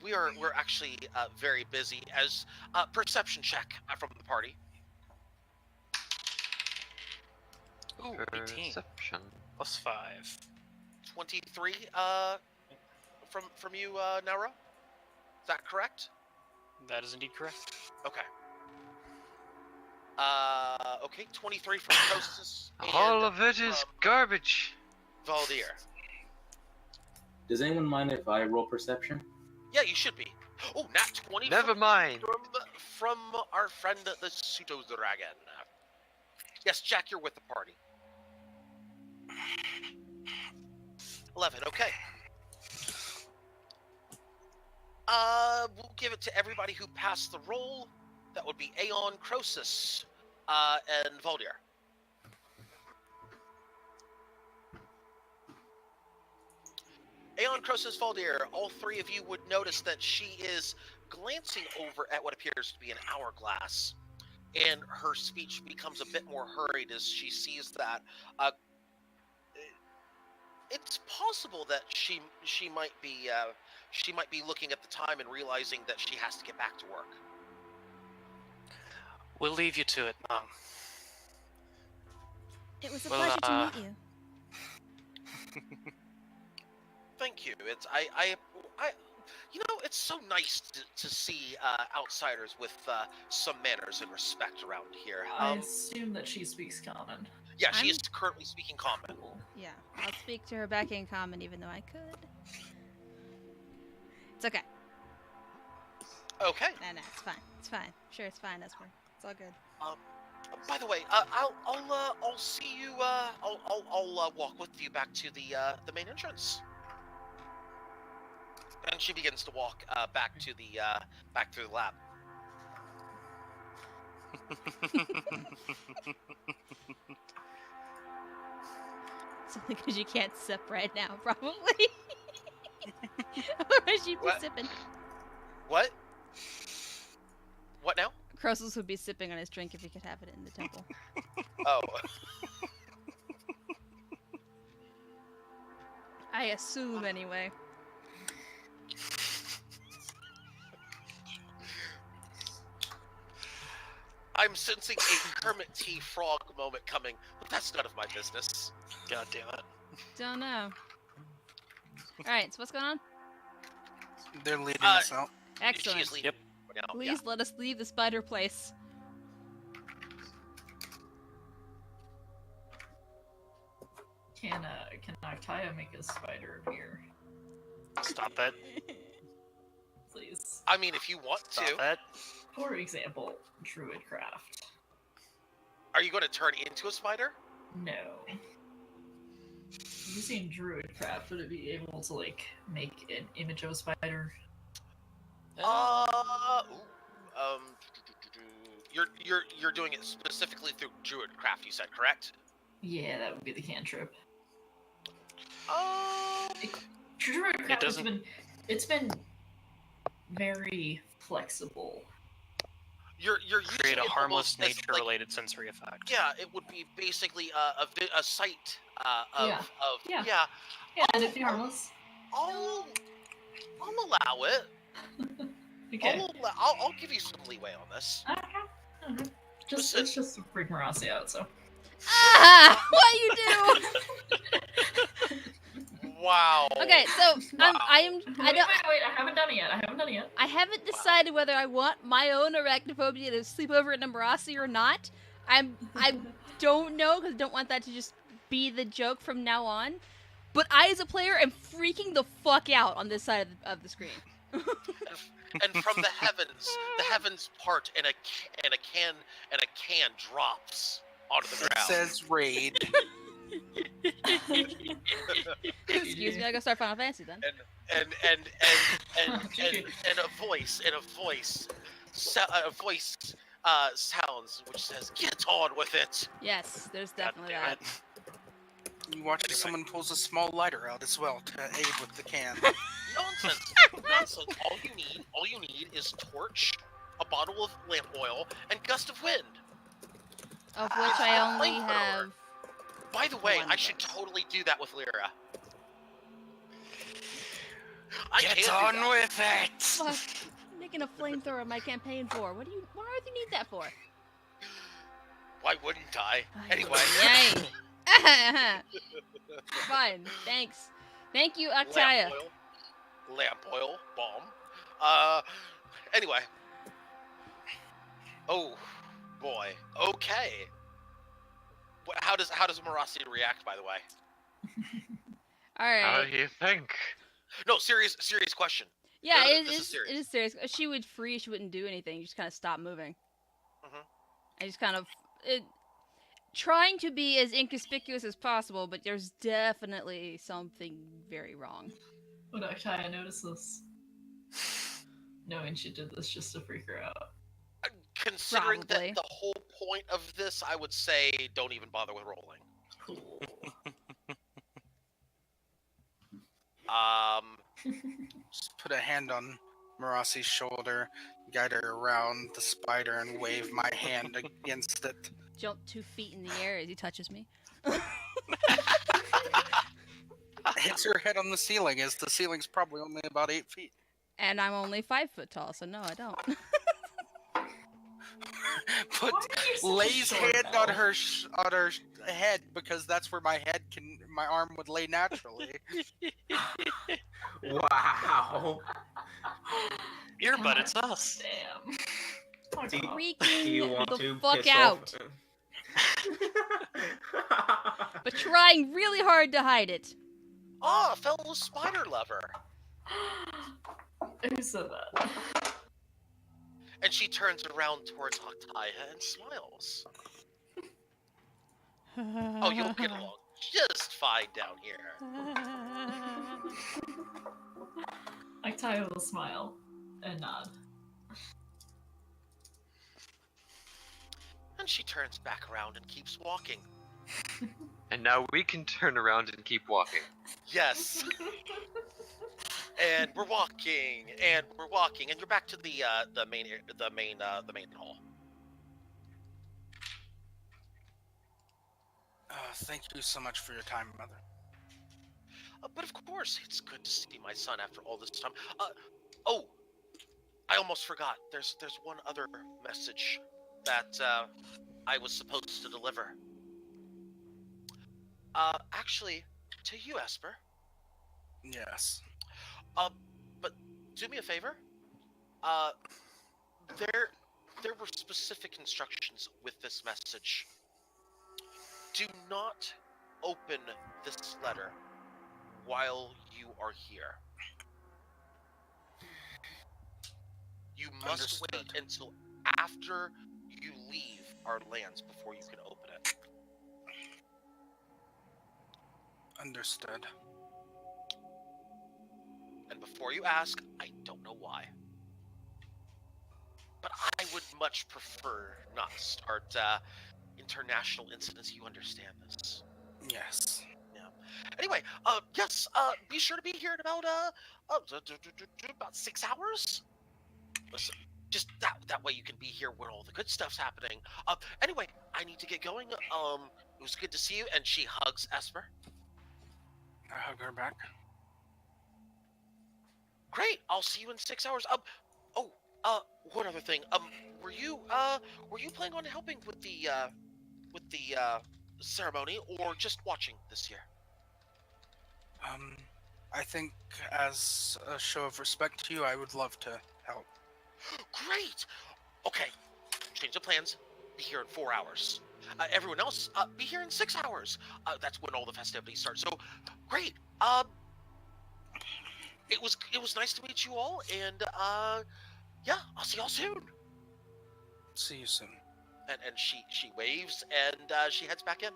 We're actually very busy. As perception check from the party. Ooh, 18 Perception. plus 5. 23 from you, Nauro? Is that correct? That is indeed correct. Okay. Okay, 23 from Kostas. All of it is garbage. Valdir. Does anyone mind if I roll perception? Yeah, you should be. Oh, nat 20 Never mind. from our friend the Pseudo Dragon. Yes, Jack, you're with the party. 11, okay. We'll give it to everybody who passed the roll. That would be Aeon, Croesus, and Valdir. Aeon, Croesus, Valdir, all 3 of you would notice that she is glancing over at what appears to be an hourglass, and her speech becomes a bit more hurried as she sees that it's possible that she might be looking at the time and realizing that she has to get back to work. We'll leave you to it, Mom. It was a Well, pleasure to meet you. Thank you. It's I you know, it's so nice to see outsiders with some manners and respect around here. I assume that she speaks common. Yeah, she is currently speaking common. Cool. Yeah, I'll speak to her back in common, even though I could. It's okay. Okay. No, it's fine. It's fine. Sure, it's fine, Esper. It's all good. By the way, I'll see you. I'll walk with you back to the main entrance. And she begins to walk back to the back through the lab. Simply because you can't sip right now, probably. Otherwise, you'd be What? sipping. What? What now? Croesus would be sipping on his drink if he could have it in the temple. Oh. I assume, anyway. I'm sensing a Kermit T. Frog moment coming, but that's none of my business. God damn it. Don't know. Alright, so what's going on? They're leading us out. She Excellent. is leaving Yep. now. Please let us leave the spider place. Can Akaya make a spider here, Stop it. please? I mean, if you want Stop to. it. For example, Druidcraft. Are you going to turn into a spider? No. Using Druidcraft, would it be able to like make an image of a spider? You're doing it specifically through Druidcraft, you said, correct? Yeah, that would be the cantrip. Um, Druidcraft has doesn't- it's been very flexible. you're Create using a it harmless almost as, like, nature-related sensory effect. yeah, it would be basically a sight Yeah. of Yeah. yeah. Yeah, Oh, it'd be harmless. I'll allow it. Okay. I'll give you some leeway on this. Okay. Just Listen. it's just to freak Marassi out, so. Ah! What you do? Wow. Okay, so Wow. I Wait, don't. wait, I haven't done it yet. I haven't decided whether I want my own arachnophobia to sleep over at Numberossi or not. I don't know because I don't want that to just be the joke from now on. But I, as a player, am freaking the fuck out on this side of the screen. And from the heavens part, and a can drops onto the It ground. says raid. Excuse me, I gotta start Final Fantasy then. and a voice sounds which says, "Get on with it." Yes, there's God definitely damn that. it. You watch as someone pulls a small lighter out as well to aid with the can. Nonsense. All you need is torch, a bottle of lamp oil, and gust of wind. Of which I only Flamethrower. have. By the way, One I of should those. totally do that with Lyra. I Get can on do that. with it! Fuck. Making a flamethrower in my campaign for. What on earth do you need that for? Why wouldn't I? Anyway, Yay. Fine. Thanks. Thank you, Actaya. lamp oil, bomb. Anyway. Oh, boy. Okay. How does Marassi react, by the way? How Alright. do you think? No, serious question. Yeah, This is serious. it is serious. She would freeze, she wouldn't do anything. You just kind of stop moving. Mhm. I just kind of trying to be as inconspicuous as possible, but there's definitely something very wrong. Would Octaya notice this? Knowing she did this just to freak her out. Considering Probably. that the whole point of this, I would say don't even bother with rolling. Cool. Just put a hand on Marassi's shoulder, guide her around the spider, and wave my hand against it. Jump 2 feet in the air as he touches me. Hits her head on the ceiling, as the ceiling's probably only about 8 feet. And I'm only 5 foot tall, so no, I don't. Put Why are you such a lays short hand elf? on her head because that's where my arm would lay naturally. Wow. Earbud, it's us. Damn. Oh, Do you- God. Do you Freaking want the to fuck piss out. off? But trying really hard to hide it. Ah, fellow spider lover. Who said that? And she turns around towards Octaya and smiles. Oh, you'll get along just fine down here. Octaya will smile and nod. And she turns back around and keeps walking. And now we can turn around and keep walking. Yes. And we're walking, and you're back to the main hall. Thank you so much for your time, Mother. But of course, it's good to see my son after all this time. Oh, I almost forgot. There's one other message that I was supposed to deliver. Actually, to you, Esper. Yes. But do me a favor. There were specific instructions with this message. Do not open this letter while you are here. You must wait Understood. until after you leave our lands before you can open it. Understood. And before you ask, I don't know why. but I would much prefer not to start international incidents. You understand this? Yes. Anyway, yes, be sure to be here in about about 6 hours. Listen, just that way you can be here when all the good stuff's happening. Anyway, I need to get going. It was good to see you. And she hugs Esper. I hug her back. Great, I'll see you in 6 hours. One other thing. Were you planning on helping with the ceremony or just watching this year? I think as a show of respect to you, I would love to help. Great. Okay, change of plans. Be here in 4 hours. Everyone else, be here in 6 hours. That's when all the festivities start. So, great. It was nice to meet you all, and yeah, I'll see y'all soon. See you soon. And she waves, and she heads back in.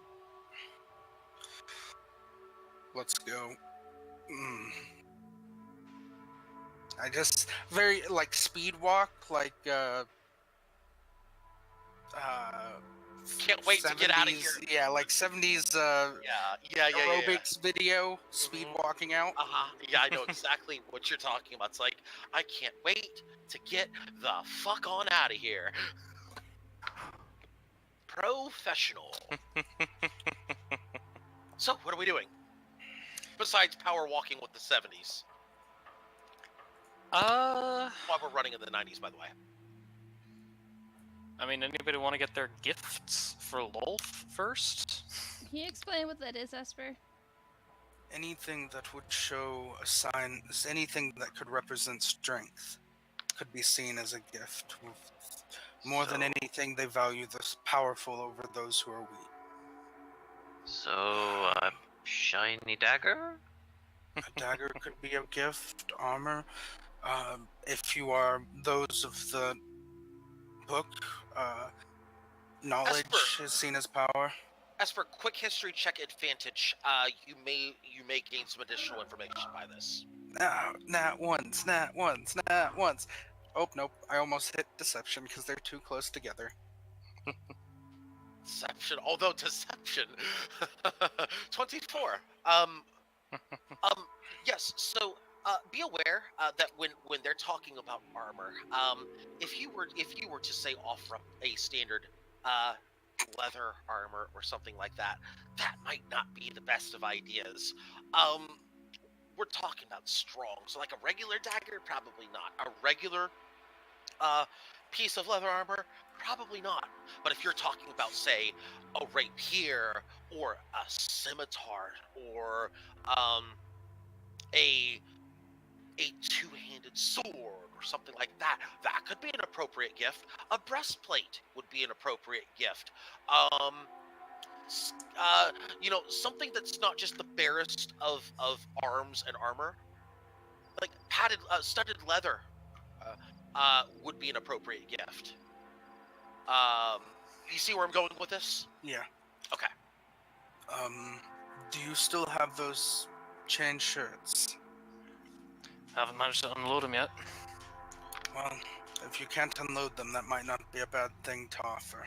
Let's go. I just very like speed walk, like Can't wait to get out of here. Yeah, like 70s Yeah. aerobics video, speed walking out. Yeah, I know exactly what you're talking about. It's like, I can't wait to get the fuck on out of here. Professional. So, what are we doing? Besides power walking with the 70s. While we're running in the 90s, by the way. I mean, anybody want to get their gifts for Lolf first? Can you explain what that is, Esper? Anything that would show a sign, anything that could represent strength, could be seen as a gift. More than anything, they value the powerful over those who are weak. So, a shiny dagger? A dagger could be a gift, armor. If you are those of the book, knowledge Esper. is seen as power. Esper, quick history check advantage. You may gain some additional information by this. Not once. Oh, nope. I almost hit deception because they're too close together. Deception, although deception. 24. Yes, so be aware that when they're talking about armor, if you were to say offer up a standard leather armor or something like that, that might not be the best of ideas. We're talking about strong, so like a regular dagger, probably not. A regular piece of leather armor, probably not. But if you're talking about, say, a rapier or a scimitar or a two-handed sword or something like that, that could be an appropriate gift. A breastplate would be an appropriate gift. Something that's not just the barest of arms and armor, like padded, studded leather, would be an appropriate gift. You see where I'm going with this? Yeah. Okay. Do you still have those chain shirts? Haven't managed to unload them yet. Well, if you can't unload them, that might not be a bad thing to offer.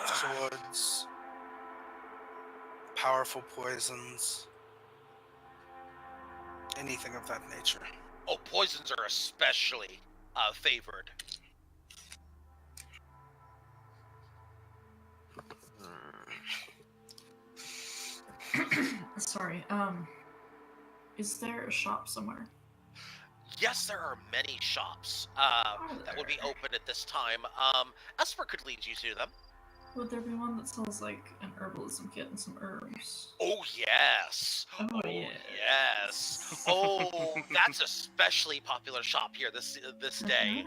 Swords, powerful poisons, anything of that nature. Oh, poisons are especially favored. Sorry, is there a shop somewhere? Yes, there are many shops that would be open at this time. Esper could lead you to them. Would there be one that sells like an herbalism kit and some herbs? Oh yes. Oh yeah. Yes. Oh, that's a especially popular shop here this day.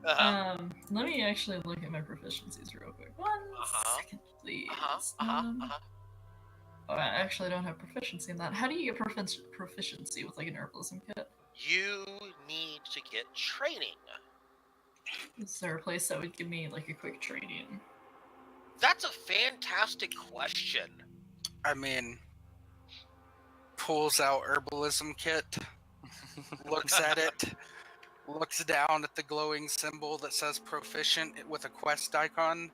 Let me actually look at my proficiencies real quick. One second, please. Oh, I actually don't have proficiency in that. How do you get proficiency with like an herbalism kit? You need to get training. Is there a place that would give me like a quick training? That's a fantastic question. I mean, pulls out herbalism kit, looks at it, looks down at the glowing symbol that says proficient with a quest icon.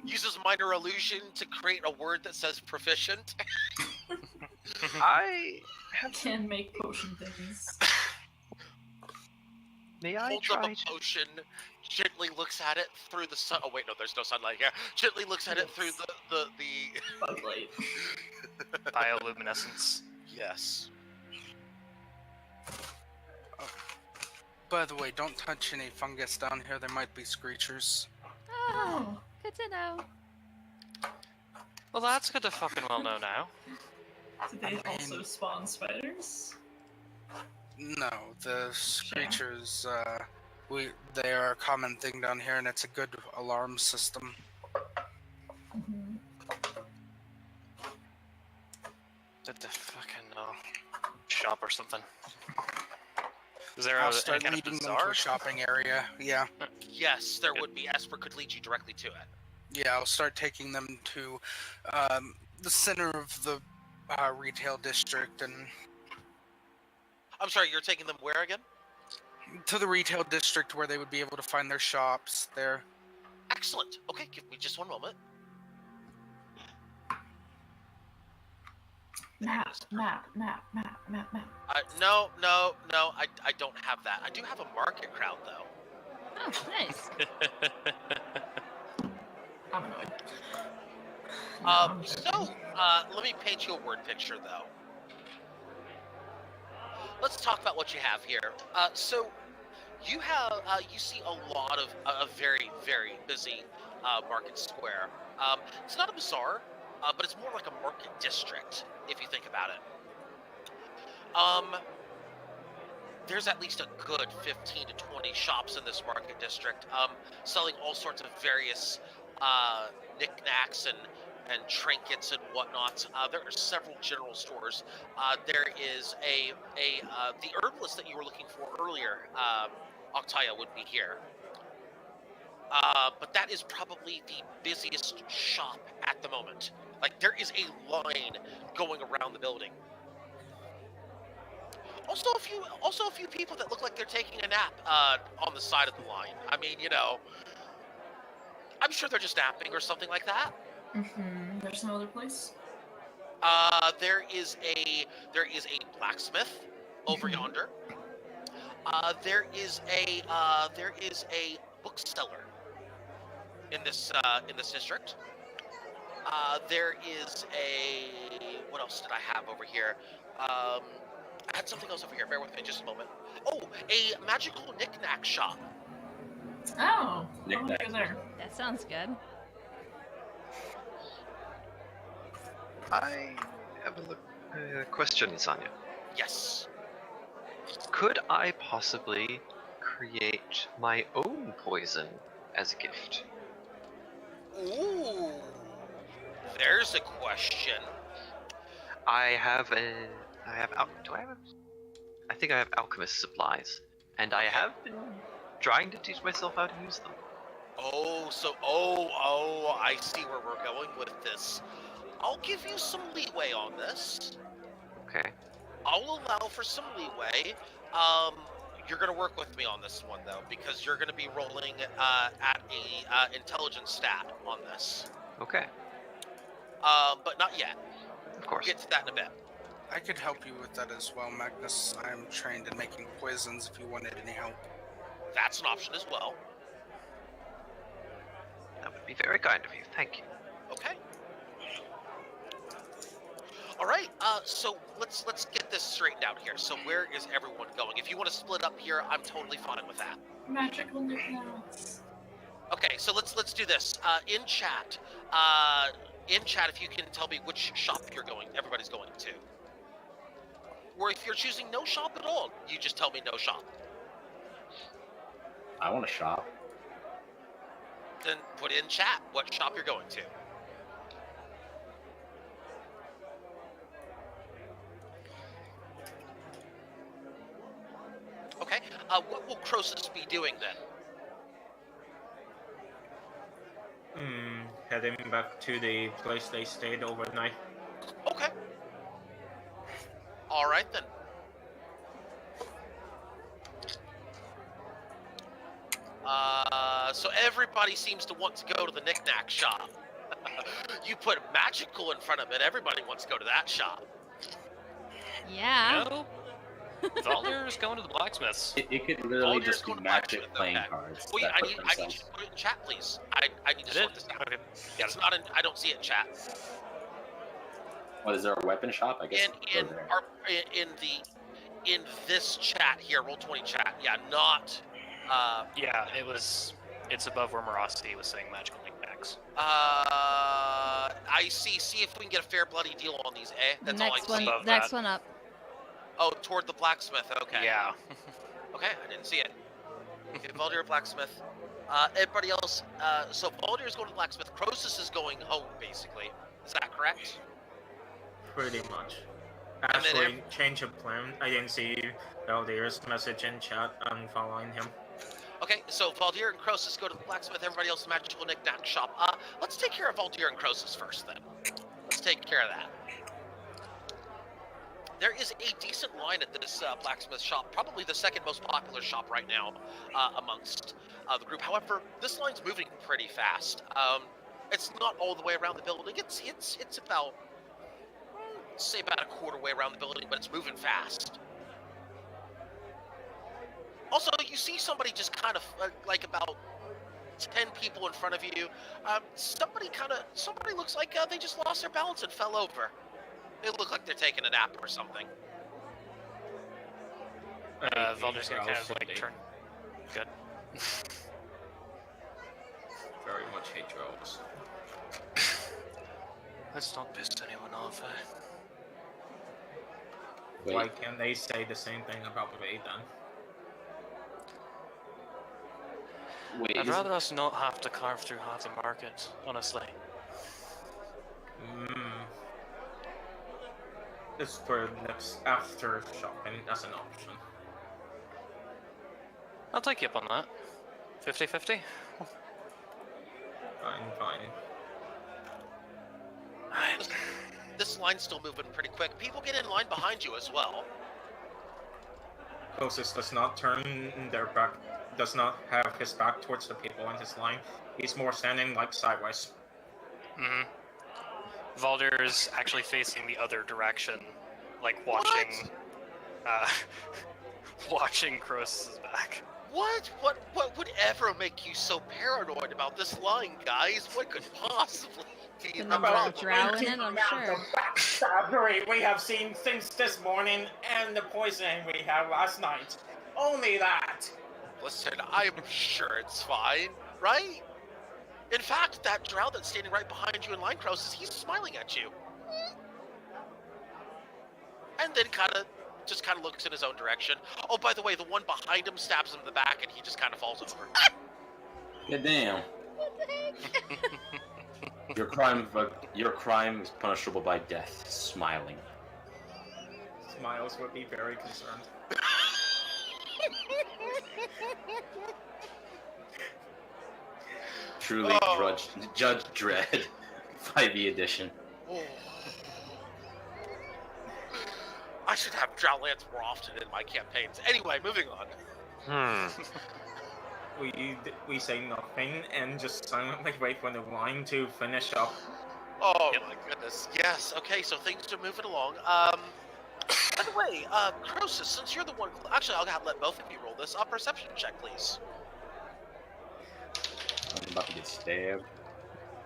Uses minor illusion to create a word that says proficient. I have. Can make potion things. May I Holds up try? a potion, gently looks at it through the sun. Oh wait, no, there's no sunlight here. Gently looks at it through the. Bug light. Bioluminescence. Yes. By the way, don't touch any fungus down here. There might be screechers. Oh, good to know. Well, that's good to fucking well know now. Do they also spawn spiders? No, the screechers. They are a common thing down here, and it's a good alarm system. Mm-hmm. Did the fucking shop or something? Is there I'll a start kind of leading them to bazaar? a shopping area. Yeah. Yes, there would be. Esper could lead you directly to it. Yeah, I'll start taking them to the center of the retail district and I'm sorry, you're taking them where again? to the retail district where they would be able to find their shops there. Excellent. Okay, give me just one moment. Map. No, I don't have that. I do have a market crowd though. Oh, nice. I'm annoyed. Let me paint you a word picture though. Let's talk about what you have here. So you have, you see a lot of a very, very busy market square. It's not a bazaar, but it's more like a market district if you think about it. There's at least a good 15 to 20 shops in this market district, selling all sorts of various knickknacks and trinkets and whatnot. There are several general stores. There is the herbalist that you were looking for earlier, Octaya, would be here. But that is probably the busiest shop at the moment. Like, there is a line going around the building. Also a few people that look like they're taking a nap on the side of the line. I mean, you know, I'm sure they're just napping or something like that. Mm-hmm. There's no other place? There is a blacksmith over yonder. There is a bookseller in this district. There is what else did I have over here? I had something else over here. Bear with me just a moment. Oh, a magical knick-knack shop. Oh, I'll go there. That sounds good. I have a question, Sanya. Yes. Could I possibly create my own poison as a gift? Ooh. There's a question. I think I have alchemist supplies, and I have been trying to teach myself how to use them. I see where we're going with this. I'll give you some leeway on this. Okay. I'll allow for some leeway. You're gonna work with me on this one though, because you're gonna be rolling at a intelligence stat on this. Okay. But not yet. Of course. We'll get to that in a bit. I could help you with that as well, Magnus. I am trained in making poisons if you wanted any help. That's an option as well. That would be very kind of you. Thank you. Okay. All right. So let's get this straightened out here. So where is everyone going? If you want to split up here, I'm totally fine with that. Magical knickknacks. Okay. So let's do this. In chat, if you can tell me which shop everybody's going to. Or if you're choosing no shop at all, you just tell me no shop. I want to shop. Then put in chat what shop you're going to. Okay. What will Croesus be doing then? heading back to the place they stayed overnight. Okay. All right then. So everybody seems to want to go to the knick-knack shop. You put magical in front of it, everybody wants to go to that shop. Yeah. No. Valdir's going to the blacksmiths. It could literally Volunteers just go be to magic blacksmith, playing okay. cards. Wait, that I put need you themselves- to put it in chat, please. I need to It sort is? this out. Okay. It's not in. I don't see it in chat. What is there a weapon shop? I guess. In in this chat here, Roll20 chat. Yeah, not. Yeah, it's above where Morosity was saying magical knickknacks. I see. See if we can get a fair bloody deal on these, eh? That's all I Next see. one. Above Next that. one up. Oh, toward the blacksmith. Okay. Yeah. Okay, I didn't see it. Okay, Valdir blacksmith. Everybody else. So Valdir is going to the blacksmith. Croesus is going home, basically. Is that correct? Pretty much. And then Actually, change of plan. I didn't see Valdir's message in chat. I'm following him. Okay, so Valdir and Croesus go to the blacksmith. Everybody else in the magical knick-knack shop. Let's take care of Valdir and Croesus first, then. Let's take care of that. There is a decent line at this blacksmith shop, probably the second most popular shop right now amongst the group. However, this line's moving pretty fast. It's not all the way around the building. It's about, say, about a quarter way around the building, but it's moving fast. Also, you see somebody just kind of like about 10 people in front of you. Somebody looks like they just lost their balance and fell over. They look like they're taking a nap or something. Valdir's gonna kind of like turn. Good. Very much hate drones. Let's not piss anyone off. Wait, Why can't they say the same thing about Ray then? wait. I'd rather us not have to carve through half the market, honestly. This for next after shopping as an option. I'll take you up on that. 50-50? Fine. This line's still moving pretty quick. People get in line behind you as well. Closest does not turn their back, does not have his back towards the people in his line. He's more standing like sideways. Mm-hmm. Valdir's actually facing the other direction, like watching, watching Croesus's back. What would ever make you so paranoid about this line, guys? What could possibly be The the number of problem? drow in it, I'm sure. Backstabbery we have seen since this morning and the poisoning we had last night. Only that. Listen, I'm sure it's fine, right? In fact, that drow that's standing right behind you in line, Croesus, he's smiling at you. And then just kind of looks in his own direction. Oh, by the way, the one behind him stabs him in the back and he just kind of falls over. God damn. Your crime is punishable by death. Smiling. Smiles would be very concerned. Truly, Oh. Judge Dredd, 5e edition. Oh. I should have drow lands more often in my campaigns. Anyway, moving on. We say nothing and just silently wait for the line to finish up. Oh my goodness. Yes. Okay. So things are moving along. By the way, Croesus, since you're the one, actually, I'll let both of you roll this. Perception check, please. I'm about to get stabbed.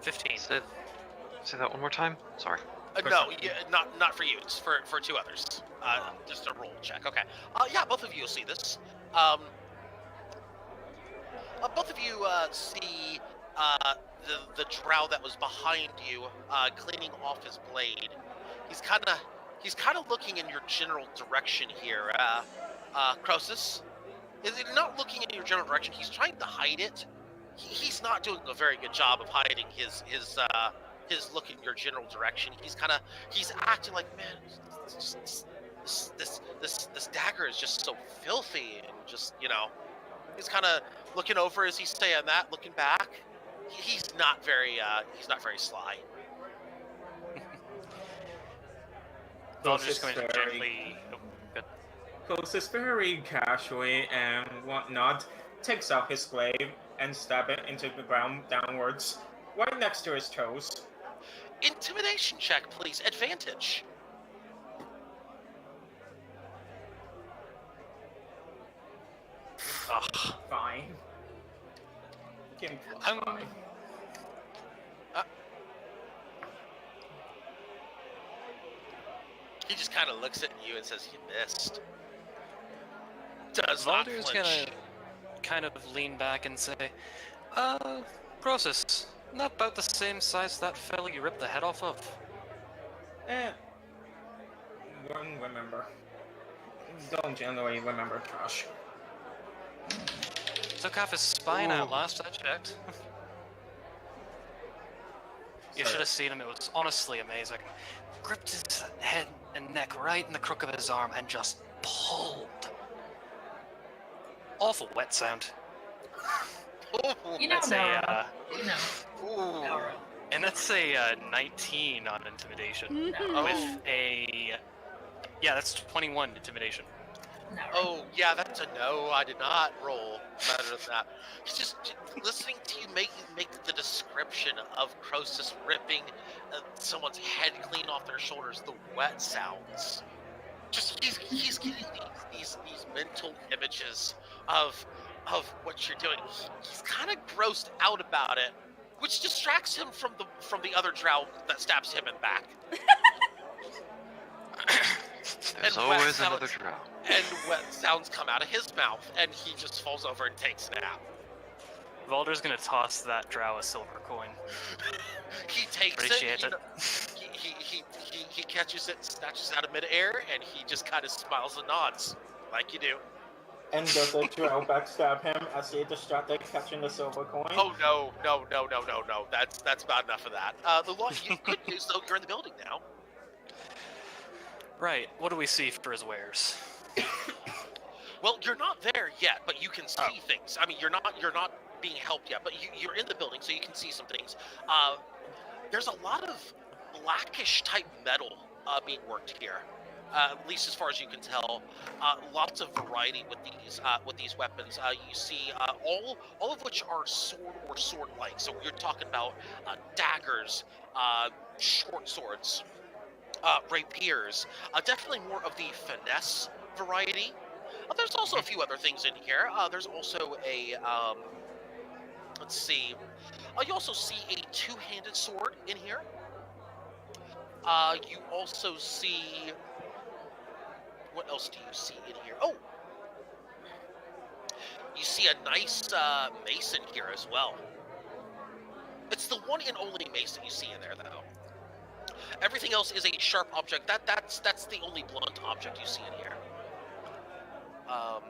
15. Say that one more time. Sorry. No, not for you. It's for two others. Just a roll check. Okay. Yeah, both of you will see this. Both of you see the drow that was behind you cleaning off his blade. He's kind of looking in your general direction here. Croesus is not looking in your general direction. He's trying to hide it. He's not doing a very good job of hiding his look in your general direction. He's acting like, man, this dagger is just so filthy, and just, you know, he's kind of looking over as he's saying that, looking back. he's not very sly. Valder's going to very- gently. Oh, good. Closes very casually and whatnot, takes out his glaive and stab it into the ground downwards, right next to his toes. Intimidation check, please. Advantage. Ugh. Fine. Give him I'm- +5. He just kind of looks at you and says, "You missed." Does not Valder's flinch. gonna kind of lean back and say, Process, not about the same size as that fellow you ripped the head off of. Won't remember. Don't generally remember trash. Took off his spine out Ooh. last I checked. You Sorry. should have seen him, it was honestly amazing. Gripped his head and neck right in the crook of his arm and just pulled. Awful wet sound. You know, That's Nora. a, You know, Ooh. Nora. and that's a 19 on intimidation. Nora. With a, yeah, that's 21 intimidation. Nora. Oh, yeah, that's a no. I did not roll better than that. It's just listening to you make the description of Croesus ripping someone's head clean off their shoulders, the wet sounds. Just he's getting these mental images of what you're doing. He's kind of grossed out about it, which distracts him from the other drow that stabs him in the back. There's And wet always sounds- another drow. And wet sounds come out of his mouth, and he just falls over and takes a nap. Valder's gonna toss that drow a silver coin. He takes Appreciate it. it. He catches it, snatches it out of midair, and he just kind of smiles and nods, like you do. And does the drow backstab him as he distracted catching the silver coin? Oh no! That's about enough of that. The good news though, you're in the building now. Right, what do we see for his wares? Well, you're not there yet, but you can see things. I mean, you're not being helped yet, but you're in the building, so you can see some things. There's a lot of blackish type metal being worked here, at least as far as you can tell. Lots of variety with these weapons. You see all of which are sword or sword-like. So you're talking about daggers, short swords, rapiers. Definitely more of the finesse variety. There's also a few other things in here. There's also a let's see. You also see a two-handed sword in here. You also see. What else do you see in here? Oh, you see a nice mace in here as well. It's the one and only mace that you see in there, though. Everything else is a sharp object. That's the only blunt object you see in here. All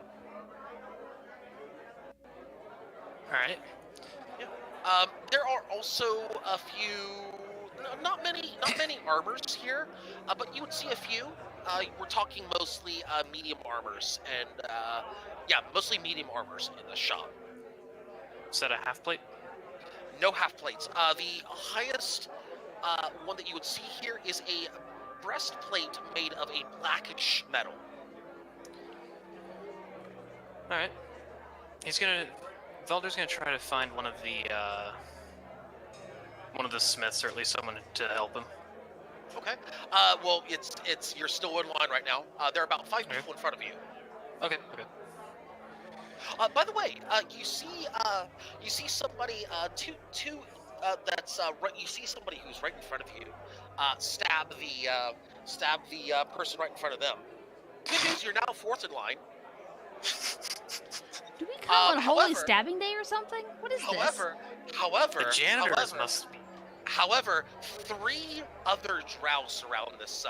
right. There are also a few, not many armors here, but you would see a few. We're talking mostly medium armors, and mostly medium armors in the shop. Is that a half plate? No half plates. The highest one that you would see here is a breastplate made of a blackish metal. All right. Valder's gonna try to find one of the smiths, or at least someone to help him. Okay. Well, it's you're still in line right now. There are about 5 people in front of you. Okay. By the way, you see somebody right. You see somebody who's right in front of you. Stab the person right in front of them. Good news, you're now fourth in line. Do we come on Holy however- Stabbing Day or something? What is However, The janitors however, must be. However, 3 other drow surround this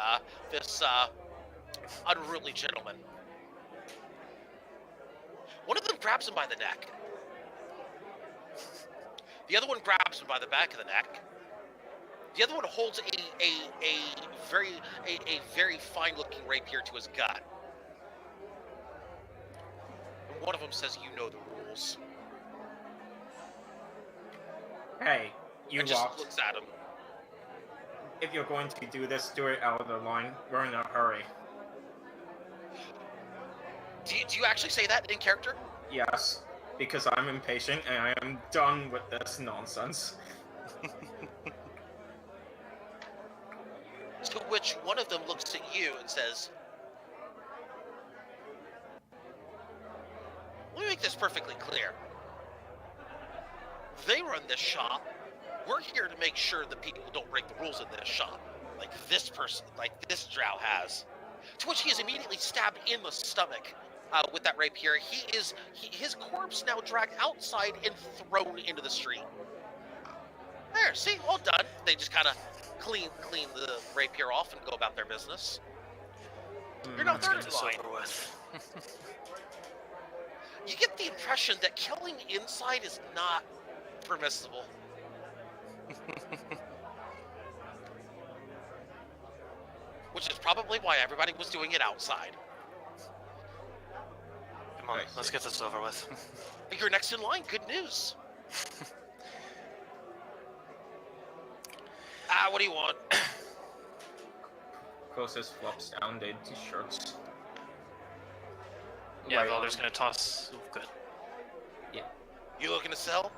unruly gentleman. One of them grabs him by the neck. The other one grabs him by the back of the neck. The other one holds a very fine-looking rapier to his gut. And one of them says, "You know the rules." Hey, you and just lost. looks at him. If you're going to do this, do it out of the line. We're in a hurry. Do you actually say that in character? Yes, because I'm impatient and I am done with this nonsense. To which one of them looks at you and says, let me make this perfectly clear. They run this shop. We're here to make sure that people don't break the rules in this shop. Like this person, like this drow has. To which he is immediately stabbed in the stomach with that rapier. His corpse now dragged outside and thrown into the street. There, see, all done. They just kind of clean the rapier off and go about their business. You're not Let's third get in this line. over with. You get the impression that killing inside is not permissible. Which is probably why everybody was doing it outside. Come on, let's get this over with. You're next in line. Good news. What do you want? Closest flops down, they t-shirts. Yeah, Right Valder's on. gonna toss. Oh, good. You looking to sell?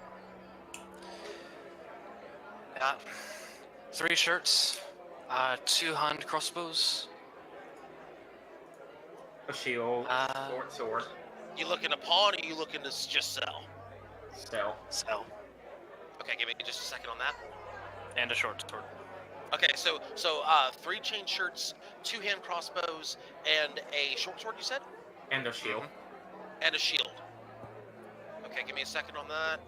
Yeah. 3 shirts, 2 hand crossbows. A shield, sword. You looking to pawn, or you looking to just sell? Sell. Sell. Okay, give me just a second on that. And a short sword. Okay, so 3 chain shirts, 2 hand crossbows, and a short sword. You said? And a shield. And a shield. Okay, give me a second on that.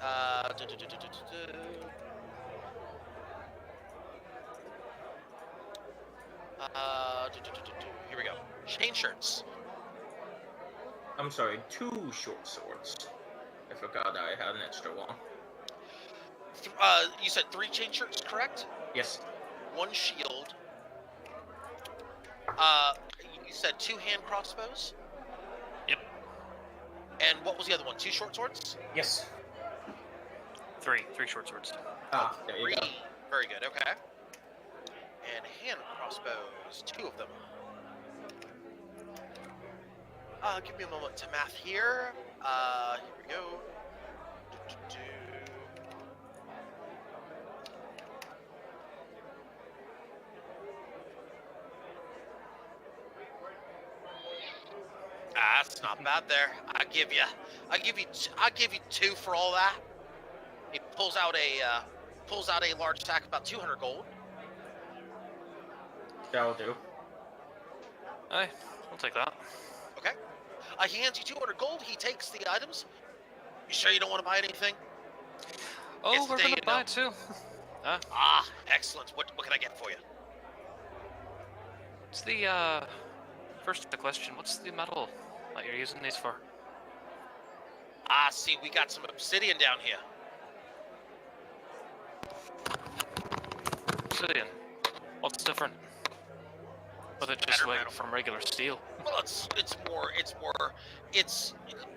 Here we go. Chain shirts. I'm sorry, 2 short swords. I forgot I had an extra one. You said 3 chain shirts, correct? Yes. 1 shield. You said 2 hand crossbows? Yep. And what was the other one? 2 short swords? Yes. 3 short swords. Ah, there you 3. go. Very good, okay. And hand crossbows, 2 of them. Give me a moment to math here. Here we go. That's not bad there. I give you 2 for all that. He pulls out a large sack, about 200 gold. That'll do. Aye, I'll take that. Okay. He hands you 200 gold. He takes the items. You sure you don't want to buy anything? Oh, It's we're the day gonna you buy know. it too. Excellent. What can I get for you? What's the first the question? What's the metal that you're using these for? See, we got some obsidian down here. Obsidian. What's different? But it just Better like metal. from regular steel. Well,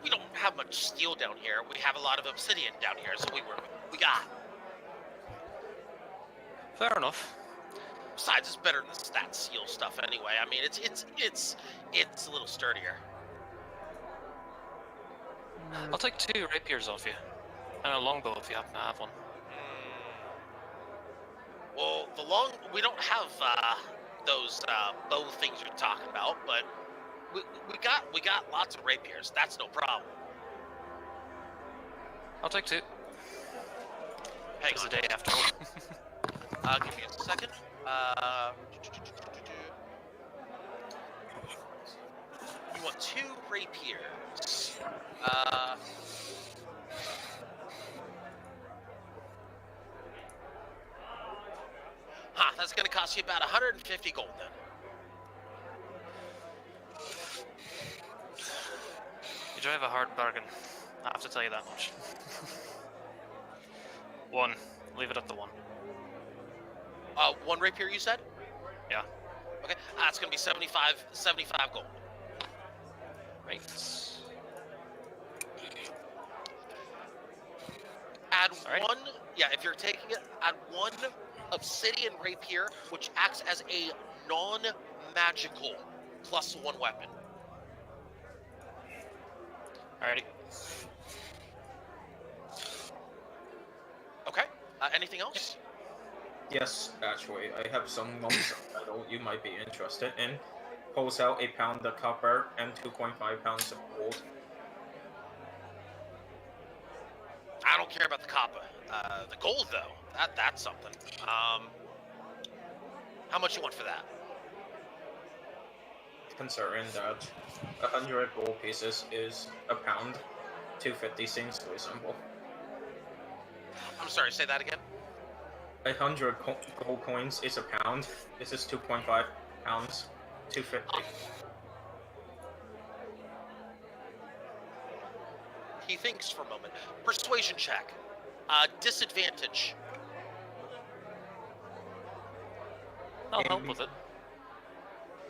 we don't have much steel down here. We have a lot of obsidian down here, so we got. Fair enough. Besides, it's better than that steel stuff anyway. I mean, it's a little sturdier. I'll take 2 rapiers off you. And a longbow if you happen to have one. Well, we don't have those bow things you're talking about, but we got lots of rapiers. That's no problem. I'll take 2. Hang It's on. the day after. Give me a second. You want 2 rapiers. That's gonna cost you about 150 gold then. You drive a hard bargain. I have to tell you that much. 1. Leave it at the 1. 1 rapier, you said? Yeah. Okay, that's gonna be 75 gold. Right. Add Sorry? one. Yeah, if you're taking it, add one obsidian rapier, which acts as a non-magical +1 weapon. Alrighty. Okay. Anything else? Yes, actually, I have some moments of metal you might be interested in. Pulls out a pound of copper and 2.5 pounds of gold. I don't care about the copper. The gold, though, that's something. How much you want for that? Considering that 100 gold pieces is a pound, 250 seems reasonable. I'm sorry, say that again. 100 gold coins is a pound. This is 2.5 pounds, 250. He thinks for a moment. Persuasion check. Disadvantage. I'll help with it.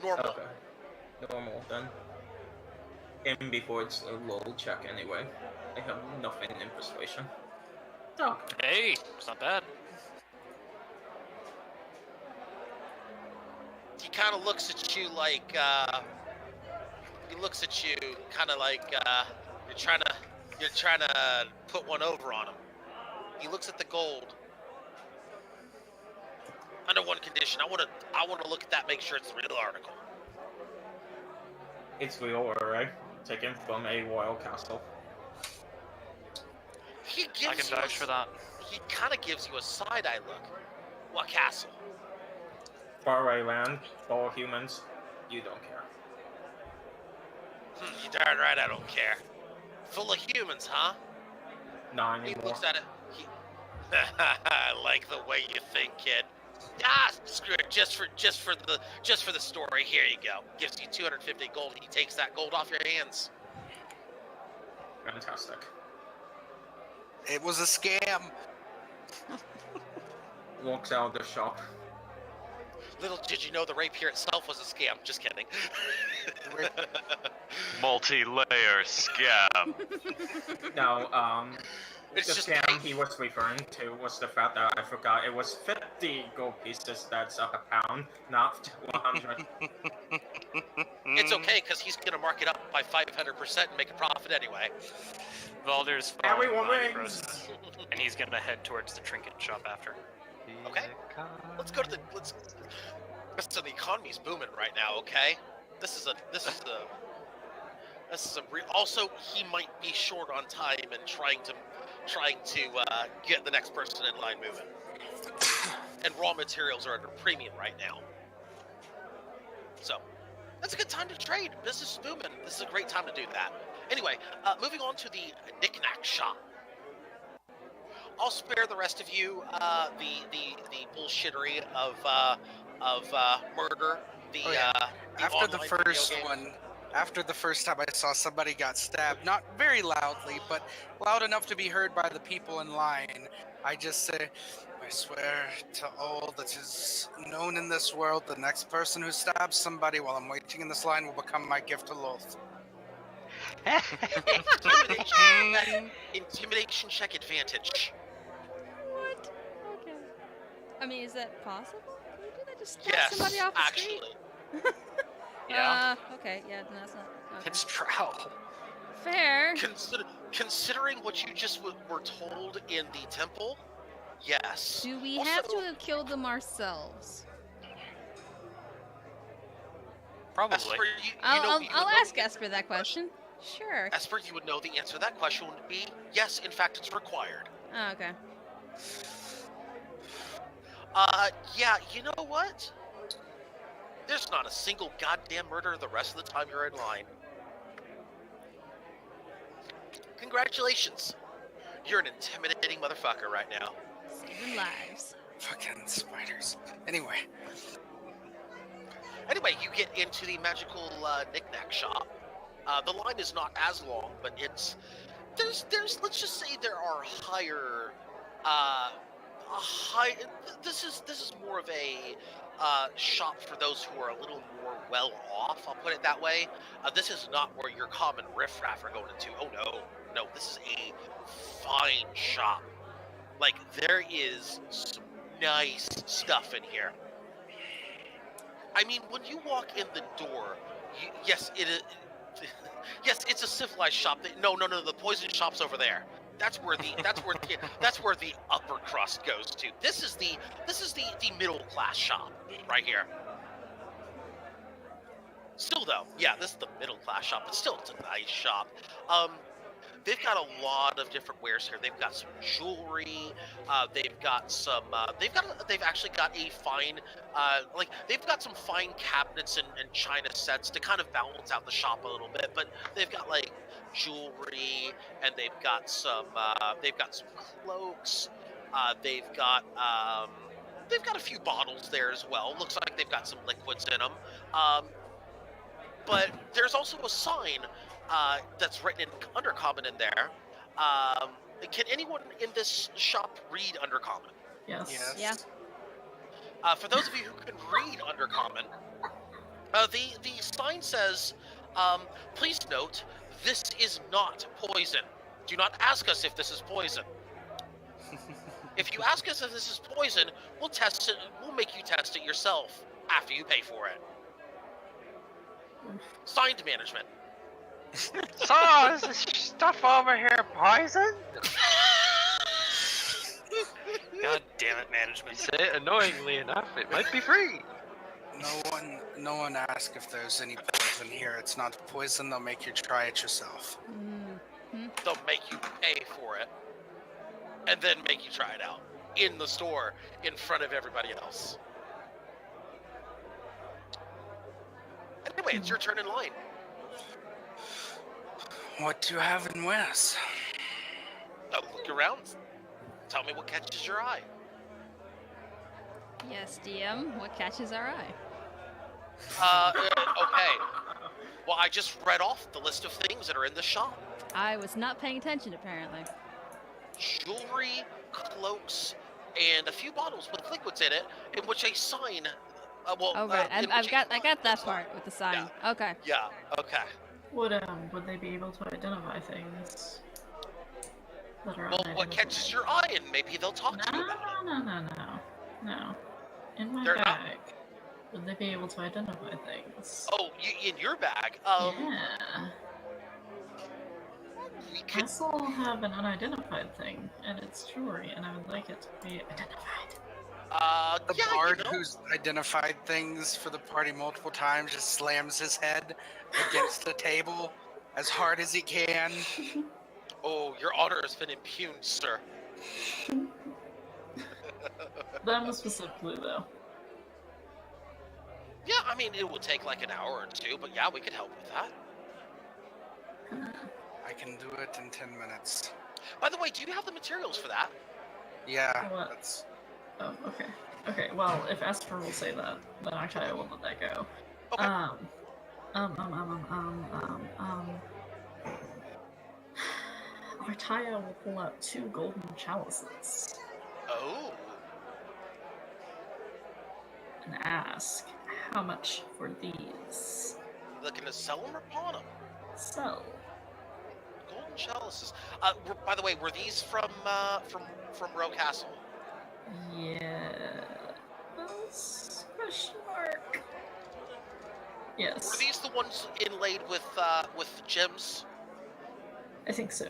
Normal. Okay. Normal then. And before it's a low check anyway. I have nothing in persuasion. Oh. Hey, it's not bad. He kind of looks at you like, he looks at you kind of like, you're trying to put one over on him. He looks at the gold. Under one condition, I want to look at that, make sure it's a real article. It's real, alright? Taken from a royal castle. He gives I can you vouch for that. He kind of gives you a side-eye look. What castle? Faraway land, full of humans. You don't care. You darn right I don't care. Full of humans, huh? Not He anymore. looks at it. I like the way you think, kid. Ah, screw it. Just for the story. Here you go. Gives you 250 gold. He takes that gold off your hands. Fantastic. It was a scam. Walks out of the shop. Little did you know the rapier itself was a scam. Just kidding. Multi-layer scam. Now, It's the just scam he was referring to was the fact that I forgot it was 50 gold pieces that's a pound, not 100. It's okay because he's gonna mark it up by 500% and make a profit anyway. Valdir's following Everyone my wins! process, and he's gonna head towards the trinket shop after. Okay. Let's go to the So the economy's booming right now. Okay. This is a real. Also, he might be short on time and trying to get the next person in line moving. And raw materials are under premium right now. So that's a good time to trade. Business is booming. This is a great time to do that. Anyway, moving on to the knick-knack shop. I'll spare the rest of you the bullshittery of murder. After the online first video game. one, after the first time I saw somebody got stabbed, not very loudly, but loud enough to be heard by the people in line, I just say, I swear to all that is known in this world, the next person who stabs somebody while I'm waiting in this line will become my gift to Loth. Intimidation check advantage. What? Okay. I mean, is that possible? Can we do that? Just stab Yes, somebody off the actually. street? Yeah. Okay. Yeah, no, that's not. Okay. It's Drow. Fair. Considering what you just were told in the temple, yes. Do we Also- have to have killed them ourselves? Probably. Esper, you know- I'll you would I'll know ask the Esper that question. Sure. Esper, you would know the answer to that question would be yes. In fact, it's required. Oh, okay. Yeah. You know what? There's not a single goddamn murder the rest of the time you're in line. Congratulations. You're an intimidating motherfucker right now. Saving lives. Fucking spiders. Anyway, Anyway, you get into the magical knick-knack shop. The line is not as long, but there's let's just say there are higher this is more of a shop for those who are a little more well off, I'll put it that way. This is not where your common riffraff are going into. Oh no, this is a fine shop. Like, there is some nice stuff in here. I mean, when you walk in the door, yes, it is. Yes, it's a civilized shop. No, the poison shop's over there. That's where the upper crust goes to. This is the middle class shop right here. Still though, yeah, this is the middle class shop, but still it's a nice shop. They've got a lot of different wares here. They've got some jewelry. They've got some. They've actually got a fine. They've got some fine cabinets and china sets to kind of balance out the shop a little bit. But they've got like jewelry, and they've got some. They've got some cloaks. They've got. They've got a few bottles there as well. Looks like they've got some liquids in them. But there's also a sign that's written in Undercommon in there. Can anyone in this shop read Undercommon? Yes. Yeah. For those of you who can read Undercommon, the sign says, please note, this is not poison. Do not ask us if this is poison. If you ask us if this is poison, we'll test it. We'll make you test it yourself after you pay for it. Signed, management. So, is this stuff over here poison? God damn it, management. You say it annoyingly enough, it might be free. No one asked if there's any poison here. It's not poison. They'll make you try it yourself. They'll make you pay for it, and then make you try it out in the store in front of everybody else. Anyway, it's your turn in line. What do you have in Wes? Now look around. Tell me what catches your eye. Yes, DM. What catches our eye? Okay. Well, I just read off the list of things that are in the shop. I was not paying attention, apparently. Jewelry, cloaks, and a few bottles with liquids in it, in which a sign. Oh right, I got that part with the sign. Yeah. Okay. Yeah. Okay. Would they be able to identify things that are Well, what catches your eye, and maybe they'll talk to you about it. No. In my They're bag, not. would they be able to identify things? Oh, in your bag. Yeah. We I could. still have an unidentified thing, and it's jewelry, and I would like it to be identified. The Yeah, bard you know. who's identified things for the party multiple times just slams his head against the table as hard as he can. Oh, your honor has been impugned, sir. Them specifically, though. Yeah, I mean, it would take like an hour or two, but yeah, we could help with that. I can do it in 10 minutes. By the way, do you have the materials for that? Yeah, What? that's... Oh, okay. Okay, well, if Esper will say that, then actually I will let that go. Okay. Artaya will pull out 2 golden chalices Oh. and ask, how much for these? Looking to sell them or pawn them? So, Golden chalices. By the way, were these from Row Castle? yes? Question mark. Yes, Were these the ones inlaid with gems? I think so.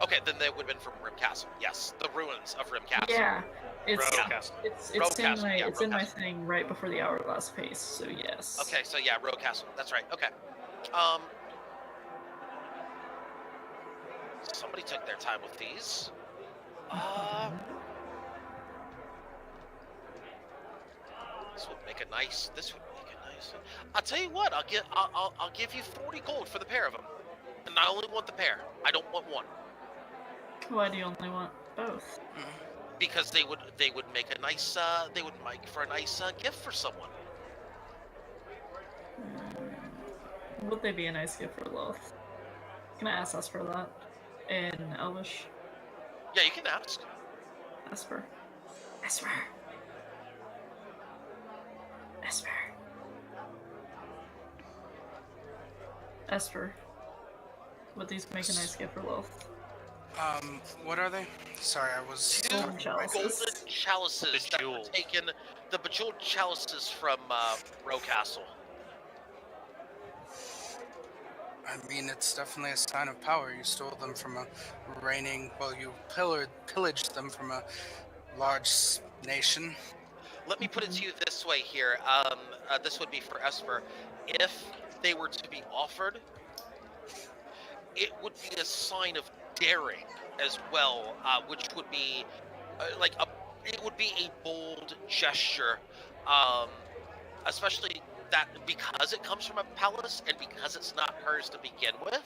Okay, then they would have been from Rim Castle. Yes, the ruins of Rim Castle. Yeah, it's Row Castle. it's Row in Castle, my yeah, it's Row in my Castle. thing right before the hourglass pace. So yes. Okay, so yeah, Row Castle. That's right. Okay. Somebody took their time with these. This would make a nice. I'll tell you what. I'll give you 40 gold for the pair of them, and I only want the pair. I don't want one Why do you only want both? because they would make a nice. They would make for a nice gift for someone. Would they be a nice gift for Loth? Can I ask us for that? In Elvish? Yeah, you can ask. Esper. Esper. Esper. Esper. Would these make a nice gift for Loth? What are they? Sorry, I was Two Golden chalices. golden chalices that were Bejeweled. taken, the bejeweled chalices from Row Castle. I mean, it's definitely a sign of power. You stole them from a reigning, well, you pillaged them from a large nation. Let me put it to you this way here. This would be for Esper. If they were to be offered, it would be a sign of daring as well, which would be it would be a bold gesture, especially that because it comes from a palace and because it's not hers to begin with.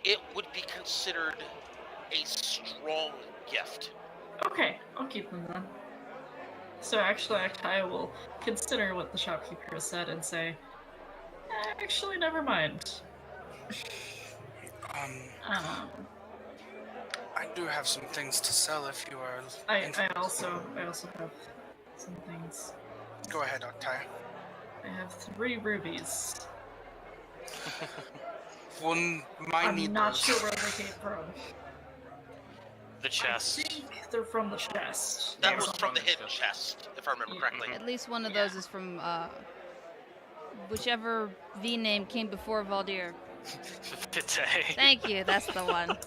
It would be considered a strong gift. Okay, I'll keep them then. So actually, I will consider what the shopkeeper has said and say, actually, never mind. I do have some things to sell if you are. I also have some things. Go ahead, Octai. I have 3 rubies. One, my I'm not sure where they came from. The I chest. think they're from the chest. That Or was something. from the hidden chest, if I remember correctly. At least one of those is from whichever V name came before Valdir. Thank you, that's the one.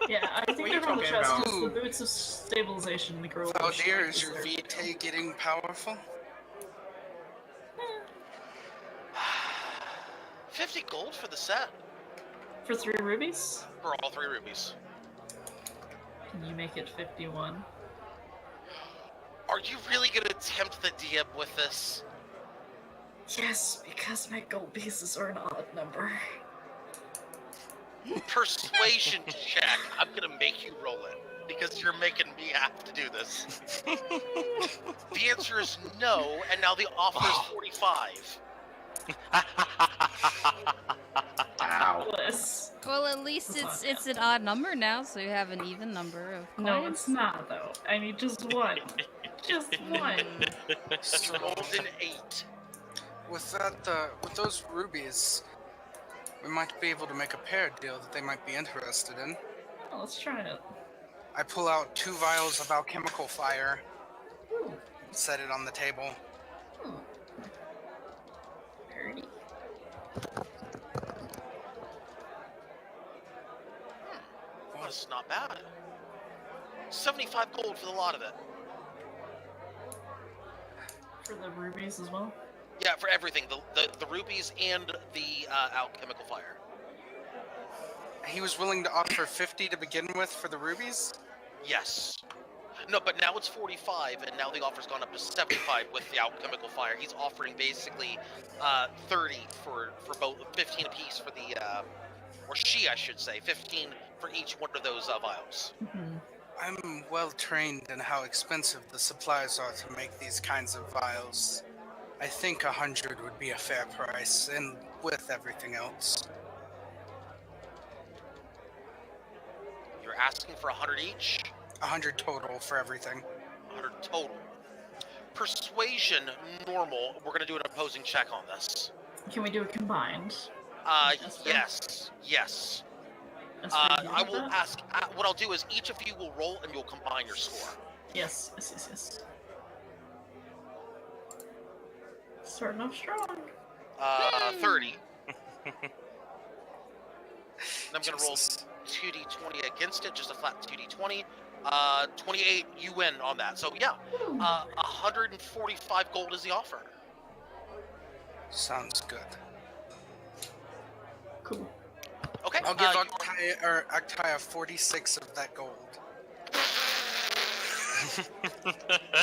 Yeah, I think What are they're you from the talking chest. about? It's the boots of stabilization. The girl. Oh dear, is your vitae getting powerful? 50 gold for the set, For 3 rubies? for all 3 rubies. Can you make it 51? Are you really gonna tempt the DM with this? Yes, because my gold pieces are an odd number. Persuasion check. I'm gonna make you roll it because you're making me have to do this. The answer is no, and now the offer is 45. Ow. Bliss. Well, at least it's an odd number now, so you have an even number of coins. No, it's not though. I need just one. Just one. So, Rolled an 8. with that, with those rubies, we might be able to make a pair deal that they might be interested in. Oh, let's try it. I pull out 2 vials of alchemical fire, Ooh. set it on the table. Ooh. Pretty. Oh, this is not bad. 75 gold for the lot of it. For the rubies as well? Yeah, for everything. The rubies and the alchemical fire. He was willing to offer 50 to begin with for the rubies? Yes. No, but now it's 45, and now the offer's gone up to 75 with the alchemical fire. He's offering basically 30 for both, 15 apiece for the, or she, I should say, 15 for each one of those vials. Mm-hmm. I'm well trained in how expensive the supplies are to make these kinds of vials. I think 100 would be a fair price, and with everything else. You're asking for 100 each? 100 total for everything. 100 total. Persuasion, normal. We're going to do an opposing check on this. Can we do it combined? Yes. Yes. That's what you I do will with that? ask, what I'll do is each of you will roll and you'll combine your score. Yes. Starting off strong. 30. And I'm going to roll Jesus. 2d20 against it, just a flat 2d20. 28, you win on that. So yeah, 145 gold is the offer. Sounds good. Cool. Okay. I'll give Octaya 46 of that gold.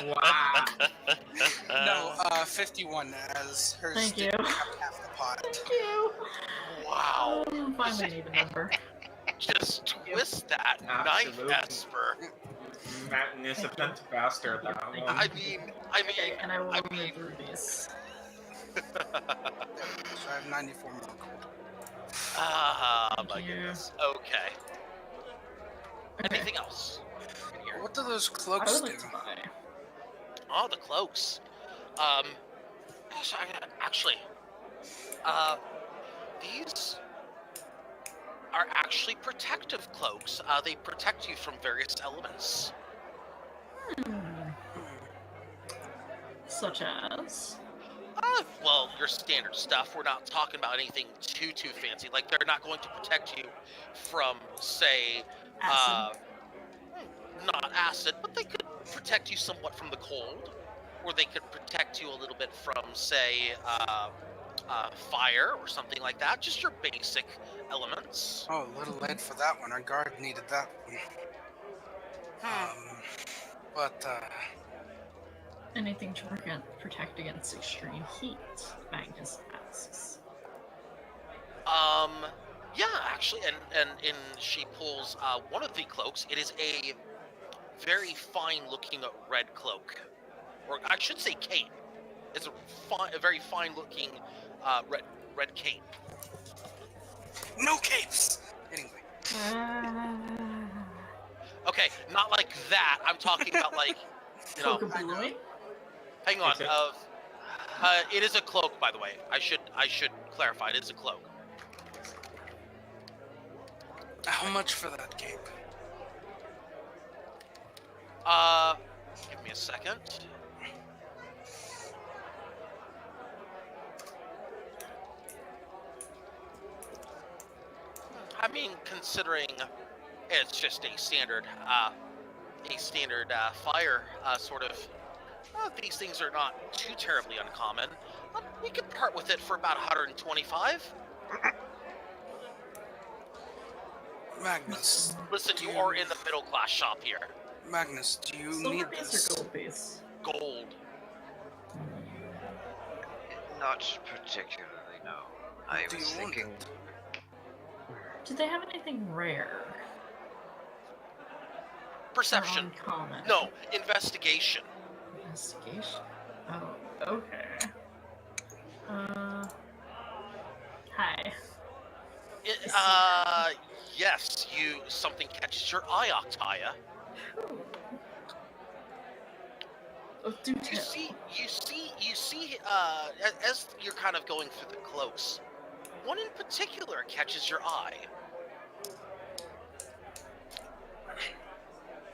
Wow. No, 51 as hers Thank did you. half the pot. Thank you. Wow. Finally an even number. Just twist that Absolutely. knife, Esper. Magnificent bastard, that one. I mean, And I will remove rubies. So I have 94 more gold. my Thank you. goodness. Okay. Okay. Anything else? In here? What do those I cloaks would do? like to buy. Oh, the cloaks. Actually, these. are actually protective cloaks. They protect you from various elements. Such as? Well, your standard stuff. We're not talking about anything too fancy. Like, they're not going to protect you from, say, Acid. not acid, but they could protect you somewhat from the cold, or they could protect you a little bit from, say, fire or something like that. Just your basic elements. Oh, a little late for that one. Our guard needed that one. But Anything to protect against extreme heat, Magnus asks. Yeah, actually, and she pulls one of the cloaks. It is a very fine-looking red cloak, or I should say cape. It's a very fine-looking red cape. no capes. Anyway, Okay, not like that. I'm talking about like, you know. Cloak of billowing? Hang on. Is it? It is a cloak, by the way. I should clarify. It is a cloak. how much for that cape? Give me a second. I mean, considering it's just a standard fire sort of. These things are not too terribly uncommon. We could part with it for about 125. Magnus, Listen, you are in the middle class shop here. Magnus, do you Silver need piece this? or gold piece? Gold. Not particularly, no. I Do was you want thinking. it? Do they have anything rare? Perception. Or uncommon? No, investigation. Investigation. Oh, okay. Hi. Yes, something catches your eye, Octaya. Oh, do You tell. see, as you're kind of going through the cloaks, one in particular catches your eye.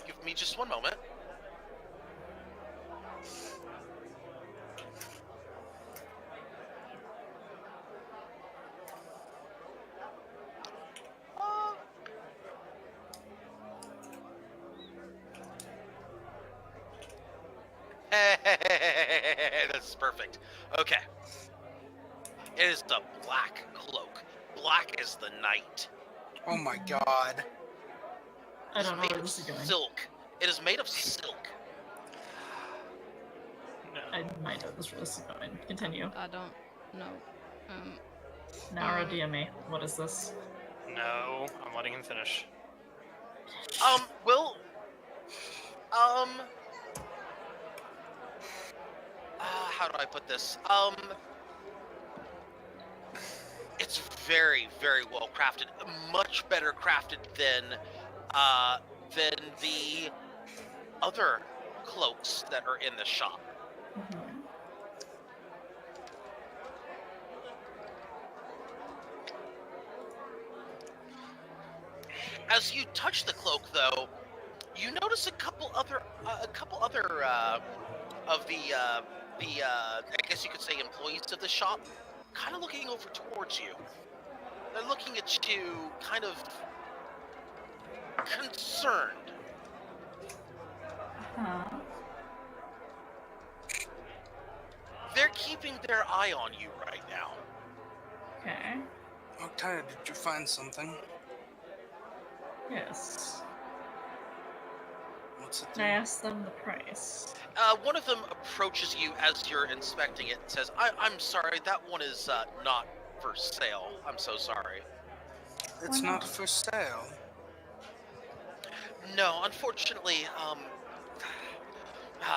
Give me just one moment. That's perfect. Okay. It is the black cloak. Black as the night. Oh my god. I don't know Made where of this is going. silk. It is made of silk. I might know where this is going. Continue. I don't know. Nara DMA. What is this? No, I'm letting him finish. Well, how do I put this? It's very, very well crafted. Much better crafted than the other cloaks that are in the shop. Mm-hmm. As you touch the cloak, though, you notice a couple other of the I guess you could say employees of the shop, kind of looking over towards you. They're looking at you, kind of concerned. Huh. They're keeping their eye on you right now. Okay. Octavia, did you find something? Yes. What's it And I do? asked them the price. One of them approaches you as you're inspecting it and says, I'm sorry, that one is not for sale. I'm so sorry. It's Why not not? for sale. No, unfortunately,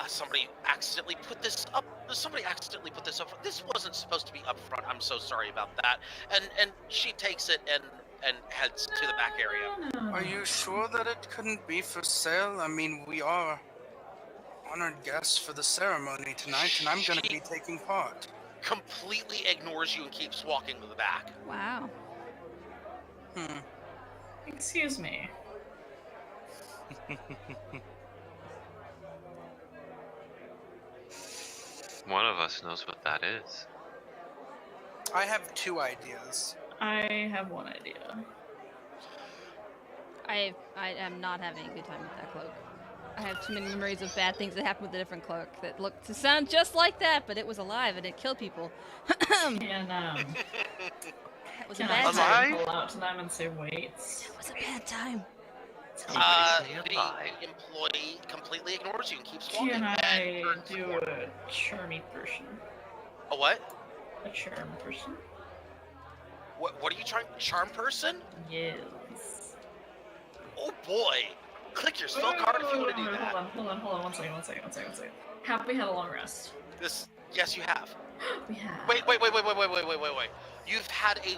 somebody accidentally put this up. This wasn't supposed to be up front. I'm so sorry about that. And she takes it and heads to the back area. Are you sure that it couldn't be for sale? I mean, we are honored guests for the ceremony tonight, and I'm going to be taking part. Completely ignores you and keeps walking to the back. Wow. Excuse me. One of us knows what that is. I have 2 ideas. I have one idea. I am not having a good time with that cloak. I have too many memories of bad things that happened with a different cloak that looked to sound just like that, but it was alive and it killed people. Can That was a can bad I time. call out to them and say, wait? That was a bad time. The employee completely ignores you and keeps walking. Can and I turns do forward. a charmy person? A what? A charm person? What are you trying? Charm person? Yes. Oh boy! Click your spell card if you want to do that. Hold on, one second. Have we had a long rest? Yes, you have. We have. Wait. You've had the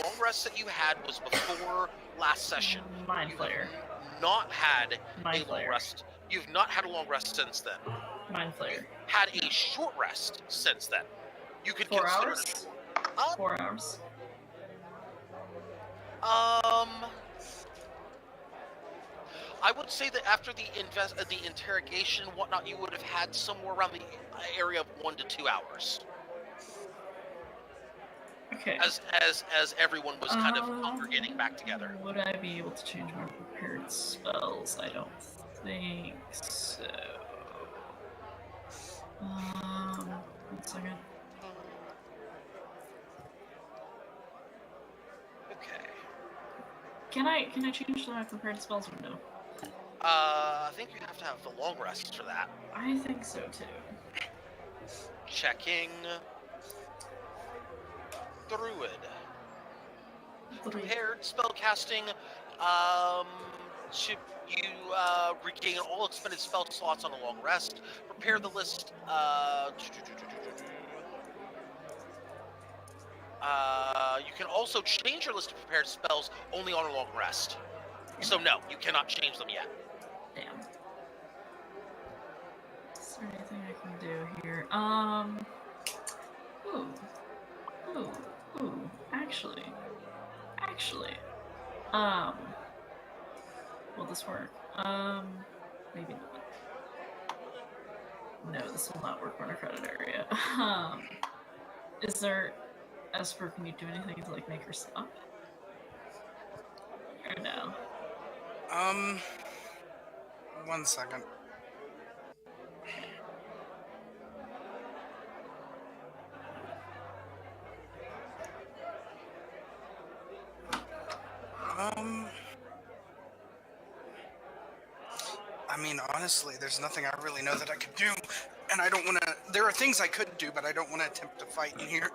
long rest that you had was before last session. Mind Flayer. Not had Mind a long Flayer. rest. You've not had a long rest since then. Mind Flayer. Had a short rest since then. You could 4 consider. hours? 4 hours. I would say that after the interrogation and whatnot, you would have had somewhere around the area of 1 to 2 hours. Okay. As everyone was kind of congregating back together. Would I be able to change my prepared spells? I don't think so. One second. Okay. Can I change my prepared spells or no? I think you have to have the long rest for that. I think so too. Checking. Druid. Prepared spellcasting. You regain all expended spell slots on a long rest. Prepare the list. You can also change your list of prepared spells only on a long rest. So no, you cannot change them yet. Damn. Is there anything I can do here? Ooh. Actually. Will this work? Maybe not. No, this will not work on a credit area. Is there... Esper, can you do anything to, like, make her stop? Or no? 1 second. I mean, honestly, there's nothing I really know that I could do, and I don't want to. There are things I could do, but I don't want to attempt to fight in here.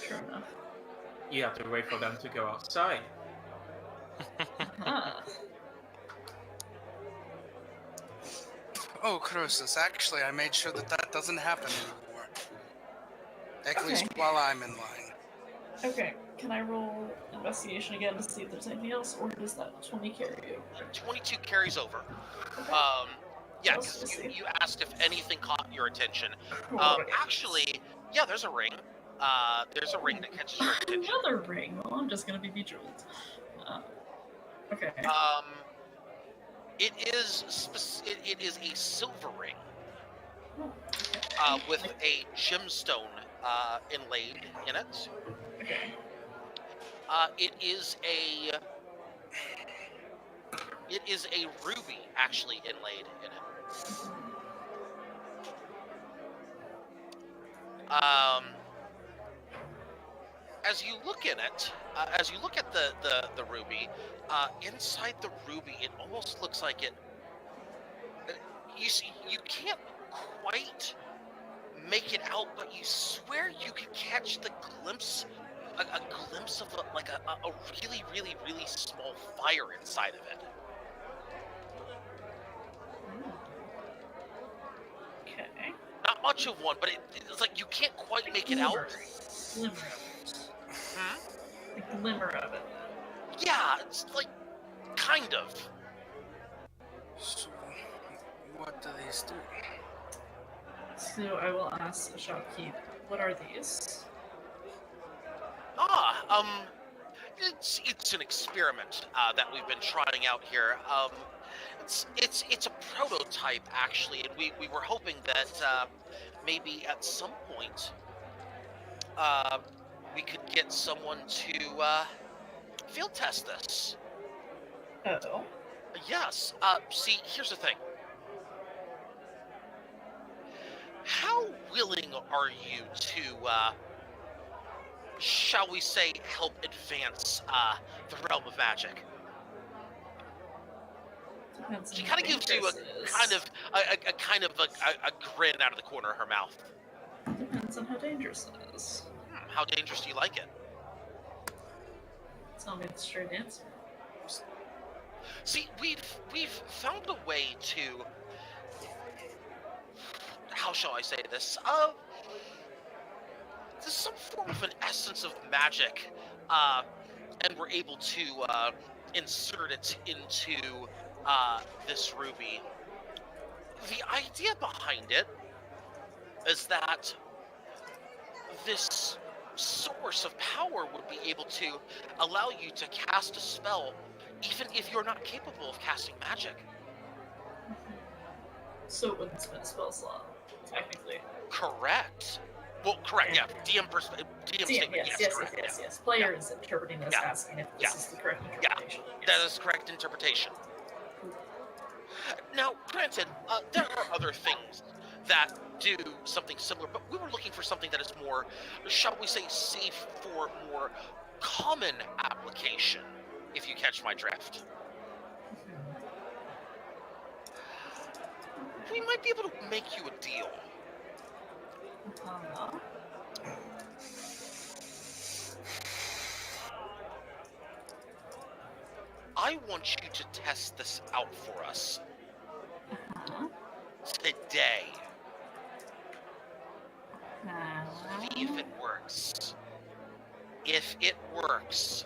True enough. You have to wait for them to go outside. Oh, Croesus, actually, I made sure that doesn't happen anymore. At least while I'm in line. Okay, can I roll investigation again to see if there's anything else, or does that 20 carry you? 22 carries over. Okay. Yeah, because you asked if anything caught your attention. Actually, yeah, there's a ring. There's a ring that catches your attention. Another ring? Well, I'm just gonna be bejeweled. Okay. It is a silver ring. With a gemstone inlaid in it. Okay. It is a ruby actually inlaid in it. As you look in it, as you look at the ruby, inside the ruby, it almost looks like it. You see, you can't quite make it out, but you swear you can catch the glimpse, a glimpse of a really, really, really small fire inside of it. Okay. Not much of one, but it's like you can't quite make it out. Glimmer of it. The glimmer of it. Yeah, it's like kind of. So, what do these do? So I will ask the shopkeep, what are these? it's an experiment that we've been trying out here. It's a prototype actually, and we were hoping that maybe at some point we could get someone to field test this. Oh. Yes. See, here's the thing. How willing are you to, shall we say, help advance the realm of magic? Depends on She how kind of gives you dangerous it is. a kind of a grin out of the corner of her mouth. Depends on how dangerous it is. How dangerous do you like it? Tell me the straight answer. See, we've found a way to, how shall I say this? There's some form of an essence of magic, and we're able to insert it into this ruby. The idea behind it is that this source of power would be able to allow you to cast a spell even if you're not capable of casting magic. So it wouldn't spend a spell slot, technically. Correct. Well, correct, yeah. DM statement, yes, correct. Yes. Player is interpreting this, asking if this is the correct interpretation. That is correct interpretation. Now, granted, there are other things that do something similar, but we were looking for something that is more, shall we say, safe for more common application, if you catch my drift. We might be able to make you a deal. I want you to test this out for us. Today. See if it works. If it works,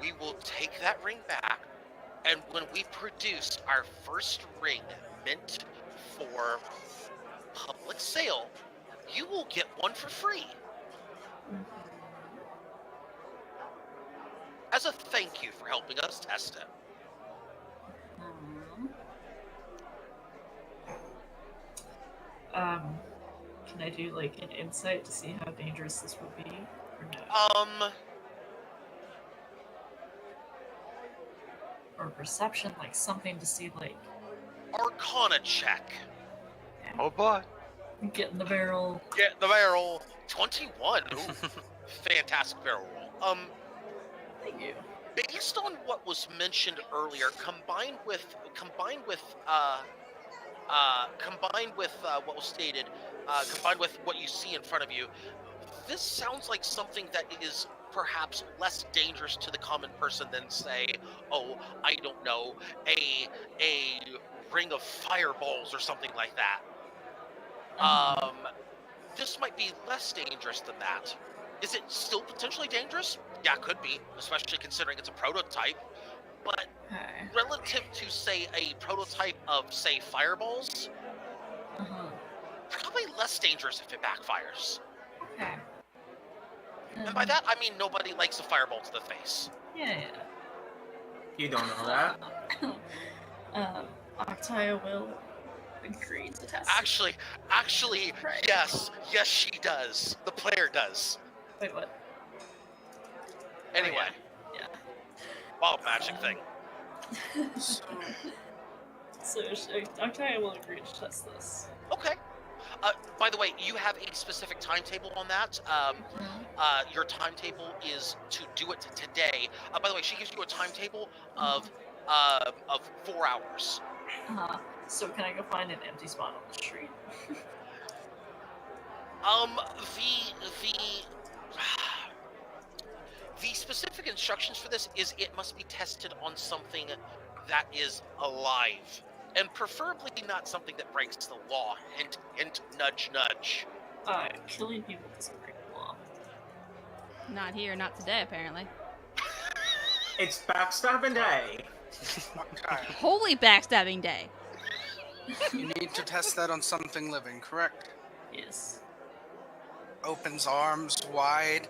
we will take that ring back, and when we produce our first ring meant for public sale, you will get one for free. As a thank you for helping us test it. Can I do like an insight to see how dangerous this will be, or no? Or perception, like something to see, like Arcana check. Oh boy. Get in the barrel. Get the barrel. 21. Ooh, fantastic barrel roll. Thank you. Based on what was mentioned earlier, combined with what was stated, combined with what you see in front of you, this sounds like something that is perhaps less dangerous to the common person than, say, oh, I don't know, a ring of fireballs or something like that. This might be less dangerous than that. Is it still potentially dangerous? Yeah, it could be, especially considering it's a prototype. But relative to, say, a prototype of, say, fireballs, probably less dangerous if it backfires. Okay. And by that, I mean nobody likes a fireball to the face. Yeah. You don't know that? Octaya will agree to test. Actually, Right. yes, she does. The player does. Wait, what? Anyway. Yeah. Wild magic thing. So Octaya will agree to test this. Okay. By the way, you have a specific timetable on that. Your timetable is to do it today. By the way, she gives you a timetable of 4 hours. So can I go find an empty spot on the street? The specific instructions for this is it must be tested on something that is alive. And preferably not something that breaks the law. Hint, hint, nudge, nudge. Killing people doesn't break the law. Not here, not today, apparently. It's backstabbing day. Holy backstabbing day. You need to test that on something living, correct? Yes. Opens arms wide.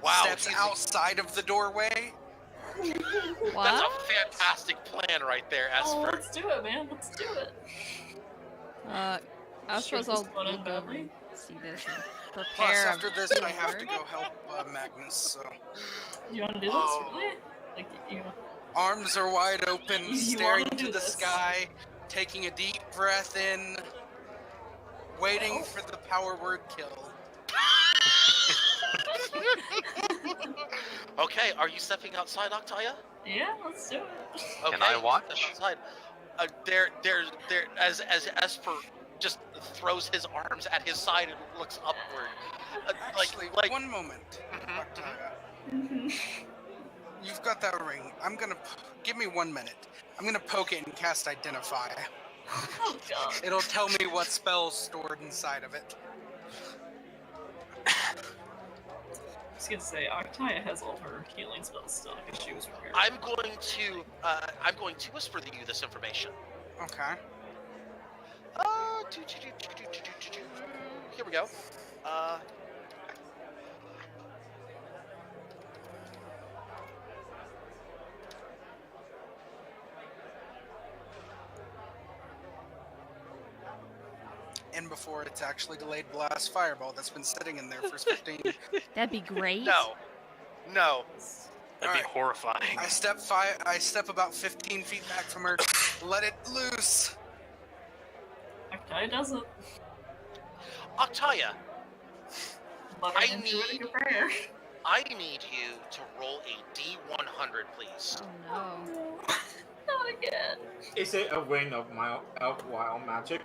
Wow, steps outside of the doorway. What? That's a fantastic plan right there, Oh, Esper. let's do it, man. Let's do it. I suppose Sure, I'll this one look over badly. and see this and Plus, prepare. after this, I have to go help Magnus. So You want to do this, Oh. really? Like, you arms are wide open, You staring wanna to do the this? sky, taking a deep breath in, waiting Well. for the power word kill. Okay, are you stepping outside, Octaya? Yeah, let's do it. Okay, I you watch? step outside. As Esper just throws his arms at his side and looks upward. Actually, like, one moment, Mhm, Octavia. Mhm. You've got that ring. Give me 1 minute. I'm gonna poke it and cast Identify. Oh god. It'll tell me what spell's stored inside of it. I was gonna say, Octaya has all her healing spells still because she was prepared. I'm going to whisper you this information. Okay. Here we go. And before it's actually delayed blast fireball that's been sitting in there for 15. That'd be great. No. That'd be Alright. horrifying. I step about 15 feet back from her. Let it loose. Octaya doesn't. Octaya, Let I her into it need- and prepare. I need you to roll a D100, please. Oh no. Not again. Is it a ring of wild magic?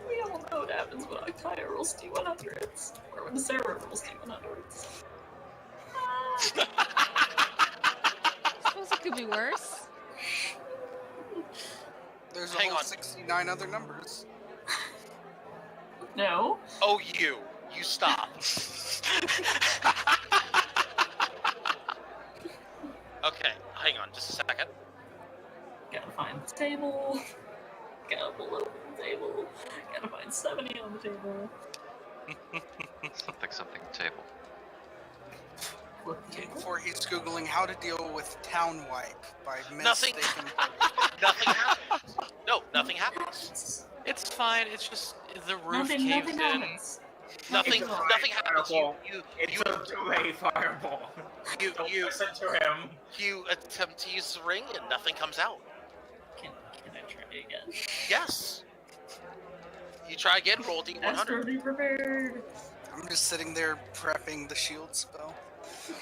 We all know what happens when Octaya rolls D100s. Or when Sarah rolls D100s. I suppose it could be worse. There's a Hang whole on. 69 other numbers. No. Oh, you stop. Okay, hang on just a second. Gotta find the table. Gotta pull open the table. Gotta find 70 on the table. Something table. Flip the table. Before he's googling how to deal with town wipe by Nothing. mistaken. Nothing happens. No, nothing happens. It's fine. It's just the roof Nothing caves in. happens. Nothing It's a happens. fireball. You It's a delay fireball. Don't you listen to him. you attempt to use the ring and nothing comes out. Can I try again? Yes. You try again. Roll Esther, D100. be prepared. I'm just sitting there prepping the shield spell.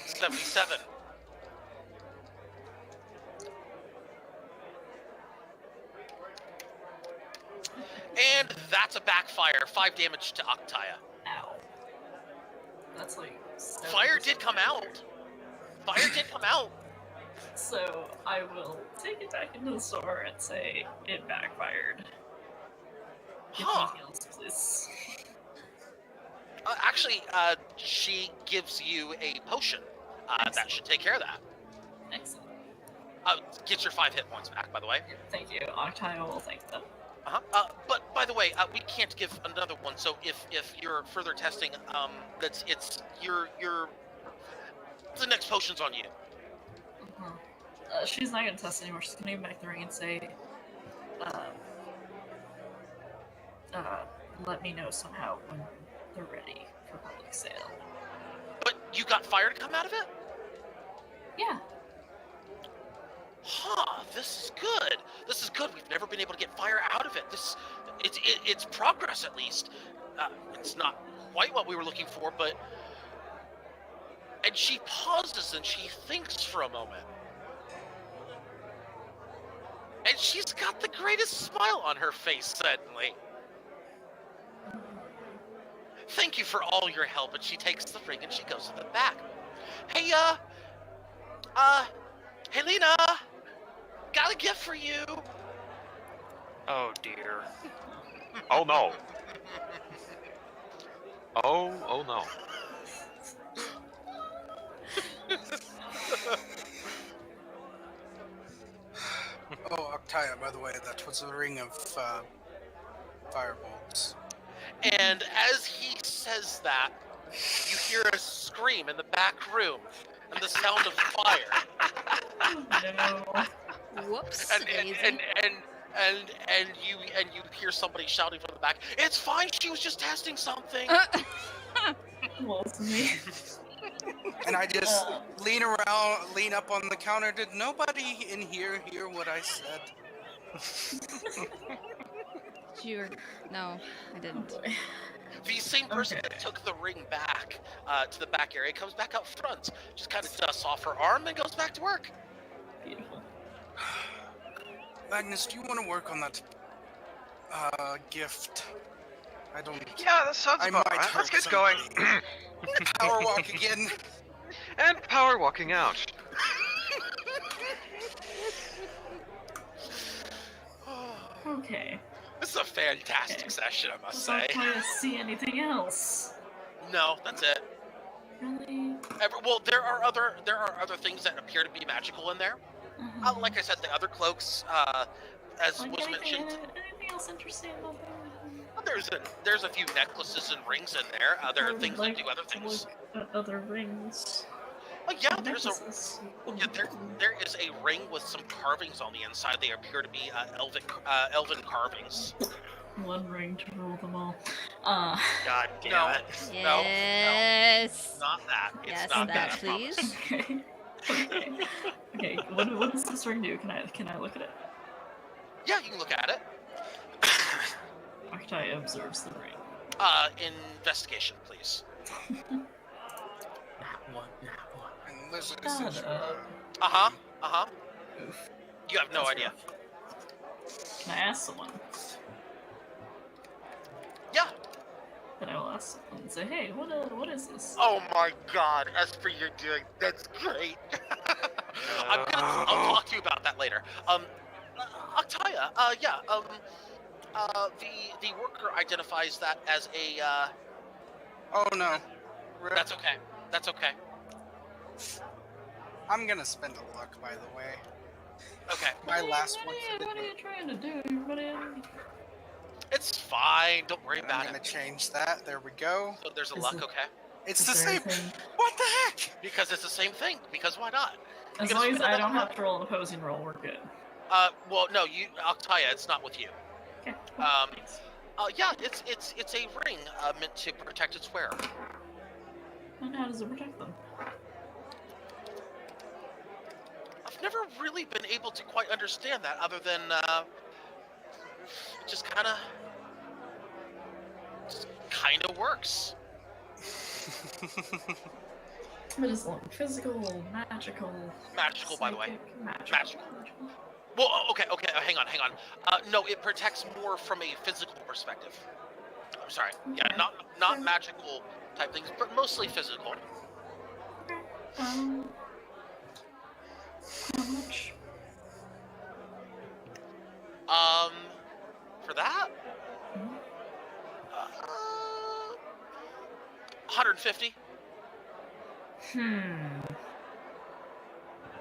77. And that's a backfire. 5 damage to Octaya. Ow. That's like. 7%. Fire did come out. Fire did come out. So I will take it back into the store and say it backfired. Give Huh. me heals, please. Actually, she gives you a potion. That should take care of that. Excellent. Get your 5 hit points back, by the way. Thank you. Octaya will thank them. But by the way, we can't give another one. So if you're further testing, it's the next potion's on you. She's not gonna test anymore. She's gonna give back the ring and say, let me know somehow when they're ready for public sale. But you got fire to come out of it? Yeah. Huh, this is good. This is good. We've never been able to get fire out of it. It's progress at least. It's not quite what we were looking for, but... And she pauses and she thinks for a moment. And she's got the greatest smile on her face suddenly. Thank you for all your help. And she takes the ring and she goes to the back. Hey, hey, Lena. Got a gift for you. Oh dear. Oh no. Oh no. Oh, Octaya, by the way, that was a ring of firebolts. And as he says that, You hear a scream in the back room, and the sound of fire. No. Whoops. And Daisy. and you hear somebody shouting from the back. It's fine. She was just testing something. Wolves me. And I just lean up on the counter. Did nobody in here hear what I said? Sure. No, I Oh didn't. boy. The same person Okay. that took the ring back to the back area comes back out front, just kind of dusts off her arm and goes back to work. Beautiful. Magnus, do you want to work on that gift? I don't. Yeah, that sounds I about might right. Let's hurt get going. Power walk again. And power walking out. Okay. This is a fantastic Okay. session, I must Does say. Arctia see anything else? No, that's it. Really? Well, there are other things that appear to be magical in there. Like I said, the other cloaks, as Like was mentioned, anything else interesting about them? there's a few necklaces and rings in there. I There are would things like that do other to things. look at other rings. Oh yeah, And there's a necklaces. there is a ring with some carvings on the inside. They appear to be elven carvings. One ring to rule them all. God damn No. it. Yes. Not that. It's Yes, not that, that. I promise. please. Okay. Okay. Okay. What does this ring do? Can I look at it? Yeah, you can look at it. Arctia observes the ring. Investigation, please. And Lizard Shut says, Uh huh. Oof. You have no That's idea. rough. Can I ask someone? Yeah. Then I will ask someone and say, hey, what is this? Oh my God, Esper, you're doing that's great. I'll talk to you about that later. Octaya, the worker identifies that as a. "Oh no, That's okay. That's okay. I'm gonna spend a luck, by the way. Okay. My last one for the What are you trying to do? It's fine. Don't worry I'm about gonna it. change that. There we go. So there's a Is luck, it- okay? It's Is the there same. anything- What the heck? Because it's the same thing. Because why not? As You're long gonna as spend I another don't luck. have to roll an opposing roll, we're good. Well, no, Octaya, it's not with you. Okay. Cool. Um, Thanks. Yeah, it's a ring meant to protect its wearer. And how does it protect them? I've never really been able to quite understand that, other than it just kind of works. It is long. Physical, magical. Magical, by the way. Magical. Magical. Well, okay, hang on. No, it protects more from a physical perspective. I'm sorry. Yeah, Okay. not magical type things, but mostly physical. Okay. How much? For that, Mhm. 150.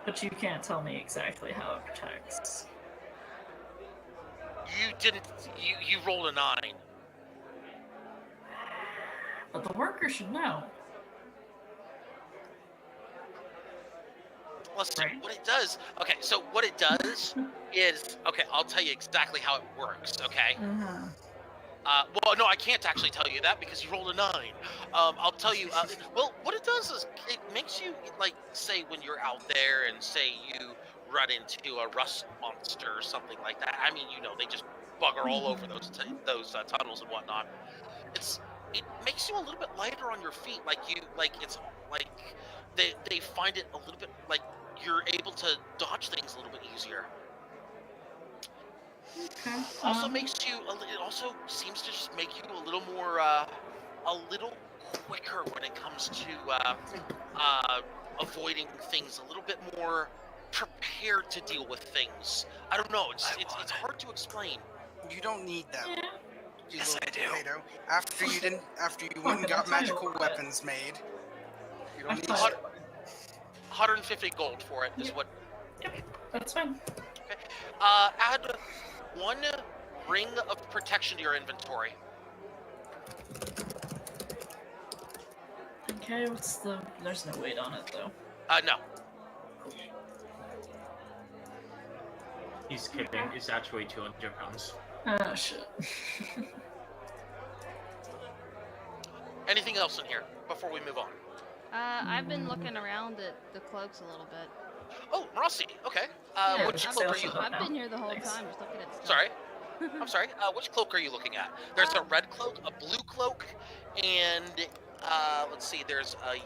But you can't tell me exactly how it protects. You didn't. You rolled a 9. But the worker should know. Listen, Right. what it does. Okay, so what it does is I'll tell you exactly how it works. Okay. Well, no, I can't actually tell you that because you rolled a 9. I'll tell you. Well, what it does is it makes you like say when you're out there and say you run into a rust monster or something like that. I mean, they just bugger all over those tunnels and whatnot. It makes you a little bit lighter on your feet. It's like they find it a little bit like you're able to dodge things a little bit easier. Okay. Also it also seems to just make you a little more a little quicker when it comes to avoiding things, a little bit more prepared to deal with things. I don't know, it's hard to explain. You don't need that. Yeah. You Yes, little I do. potato. After you went and got magical weapons made. You don't need I thought- that. 150 gold for it is what. That's fine. Add 1 ring of protection to your inventory. Okay, what's the... There's no weight on it, though. No. He's kidding. It's actually 200 pounds. Oh, shit. Anything else in here before we move on? I've been looking around at the cloaks a little bit. Oh, Rossi. Okay. Yeah, Which I'll cloak are say you? also- I've been here the whole Thanks. time just looking at stuff. Sorry. I'm sorry. Which cloak are you looking at? There's a red cloak, a blue cloak, and let's see. There's a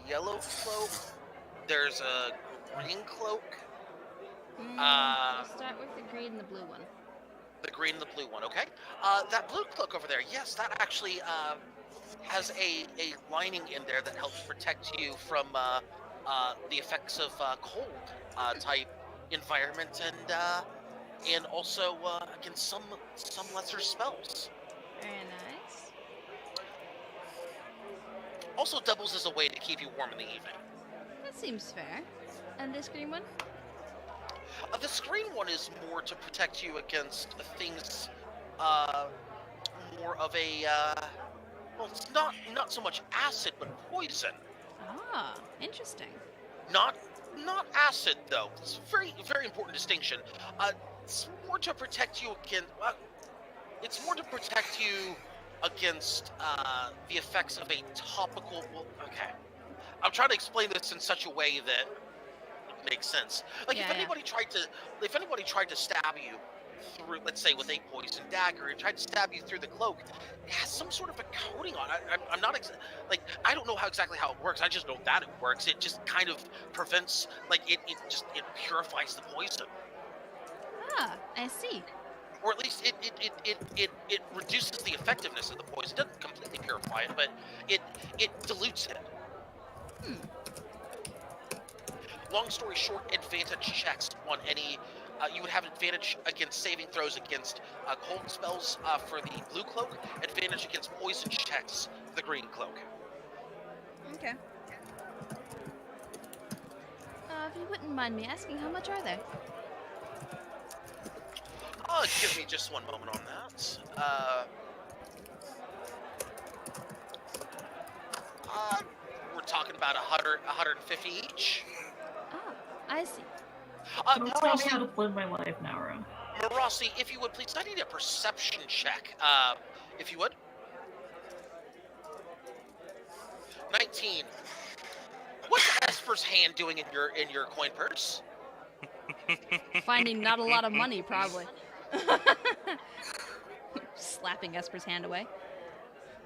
yellow cloak. There's a green cloak. I'll start with the green and the blue one. The green and the blue one. Okay. That blue cloak over there. Yes, that actually has a lining in there that helps protect you from the effects of cold type environment and also against some lesser spells. Very nice. Also doubles as a way to keep you warm in the evening. That seems fair. And this green one? The screen one is more to protect you against things more of a well, it's not so much acid but poison. Ah, interesting. Not acid though. It's a very very important distinction. It's more to protect you against. It's more to protect you against the effects of a topical. Well, okay. I'm trying to explain this in such a way that it makes sense. Like if anybody tried to stab you through, let's say with a poison dagger, and tried to stab you through the cloak, it has some sort of a coating on it. I'm not I don't know exactly how it works. I just know that it works. It just kind of prevents, like it purifies the poison. Ah, I see. Or at least it reduces the effectiveness of the poison. It doesn't completely purify it, but it dilutes it. Long story short, advantage checks on any. You would have advantage against saving throws against cold spells for the blue cloak. Advantage against poison checks for the green cloak. Okay. If you wouldn't mind me asking, how much are they? Give me just one moment on that. We're talking about 150 each. Oh, I see. Don't tell me how to live my life now, Ron. Marossi, if you would please, I need a perception check. If you would. 19. What's Esper's hand doing in your coin purse? Finding not a lot of money, probably. Slapping Esper's hand away.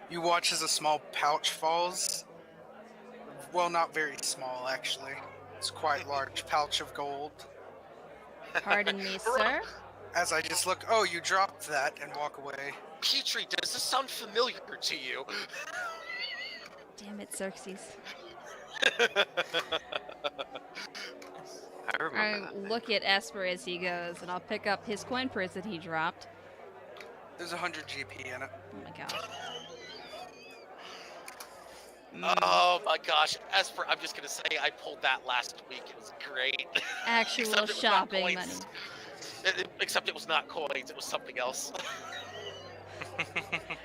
You watch as a small pouch falls. Well, not very small, actually. It's quite large pouch of gold. Pardon me, sir. As I just look, oh, you dropped that, and walk away. Petrie, does this sound familiar to you? Damn it, Xerxes. I remember I look at Esper as he goes, and I'll pick up his coin purse that he dropped. There's 100 GP in it. Oh my gosh. Oh my gosh, Esper, I'm just gonna say I pulled that last week. It was great. Actual Except it was not shopping money. coins. Except it was not coins, it was something else.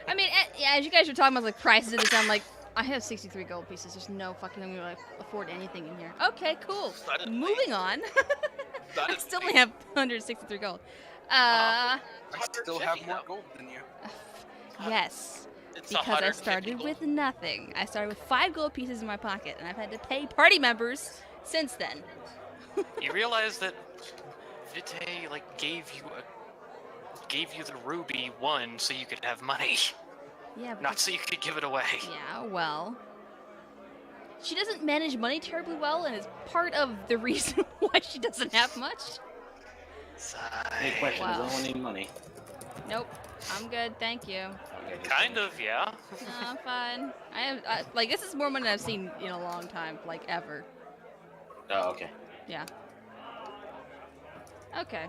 I mean, as you guys are talking about like prices of this, I'm like, I have 63 gold pieces. There's no fucking way I'm gonna afford anything in here. Okay, cool. Moving on. I still only have 163 gold. I still have more gold than you. Yes. It's Because I 150 started gold. with nothing. I started with 5 gold pieces in my pocket, and I've had to pay party members since then. You realize that Vitae gave you the ruby one so you could have money, Yeah, but not so you could give it away. yeah, well. She doesn't manage money terribly well, and is part of the reason why she doesn't have much. Hey, question. Wow. Does anyone need money? Nope. I'm good, thank you. Kind of, yeah. No, I'm fine. This is more money than I've seen in a long time, like ever. Oh, okay. Yeah. Okay.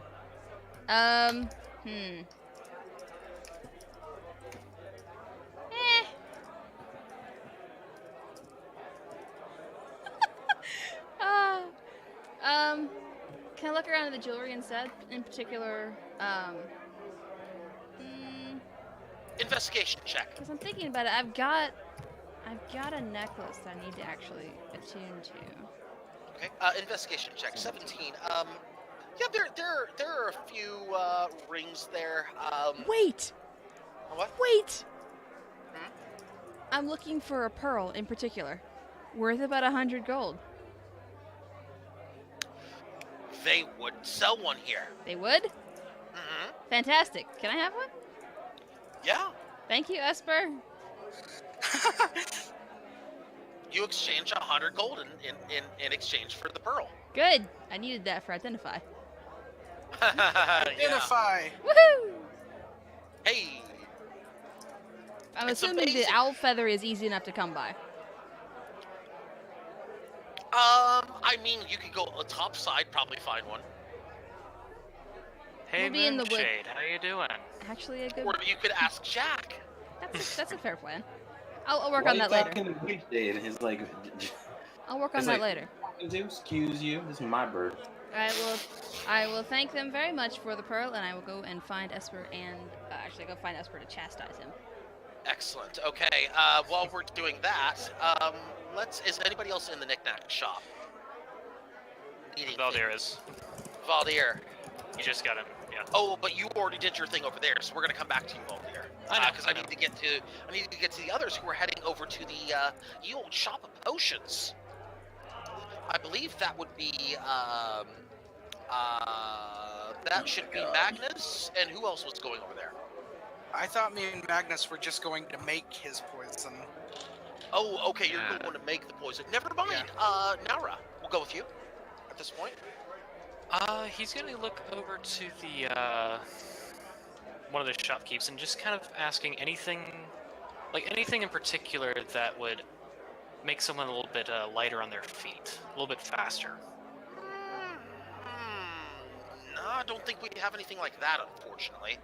Can I look around at the jewelry instead? In particular, Investigation check. because I'm thinking about it, I've got I've got a necklace that I need to actually attune to. Okay. Investigation check 17. Yeah, there are a few rings there. Wait! What? Wait! Hmm? I'm looking for a pearl in particular. Worth about 100 gold. They would sell one here. They would? Mm-hmm. Fantastic. Can I have one? Yeah. Thank you, Esper. You exchange 100 gold in exchange for the pearl. Good. I needed that for Identify. Yeah. Identify. Woohoo! Hey. I'm It's assuming the amazing. owl feather is easy enough to come by. I mean, you could go top side, probably find one. Hey, We'll be in the wood. Moonshade, how you doing? Actually, a good. Or you could ask Jack. That's a fair plan. I'll work Why on are you that later. talking to me today? And he's like, I'll work on it's that like- later. excuse you, this is my bird. I will thank them very much for the pearl, and I will go and find Esper and actually go find Esper to chastise him. Excellent. Okay. While we're doing that, is anybody else in the knickknack shop? Valdir is. Valdir. You just got him. Yeah. Oh, but you already did your thing over there, so we're gonna come back to you, Valdir. I know, Because I I need to get to the others who are heading over to the old shop of potions. I believe that would be that should be Magnus, and who else was going over there? I thought me and Magnus were just going to make his poison. Oh, okay, you're Yeah. going to make the poison. Never mind. Nara, we'll go with you at this point. He's gonna look over to the one of the shopkeepers and just kind of asking anything in particular that would make someone a little bit lighter on their feet, a little bit faster. No, I don't think we have anything like that, unfortunately.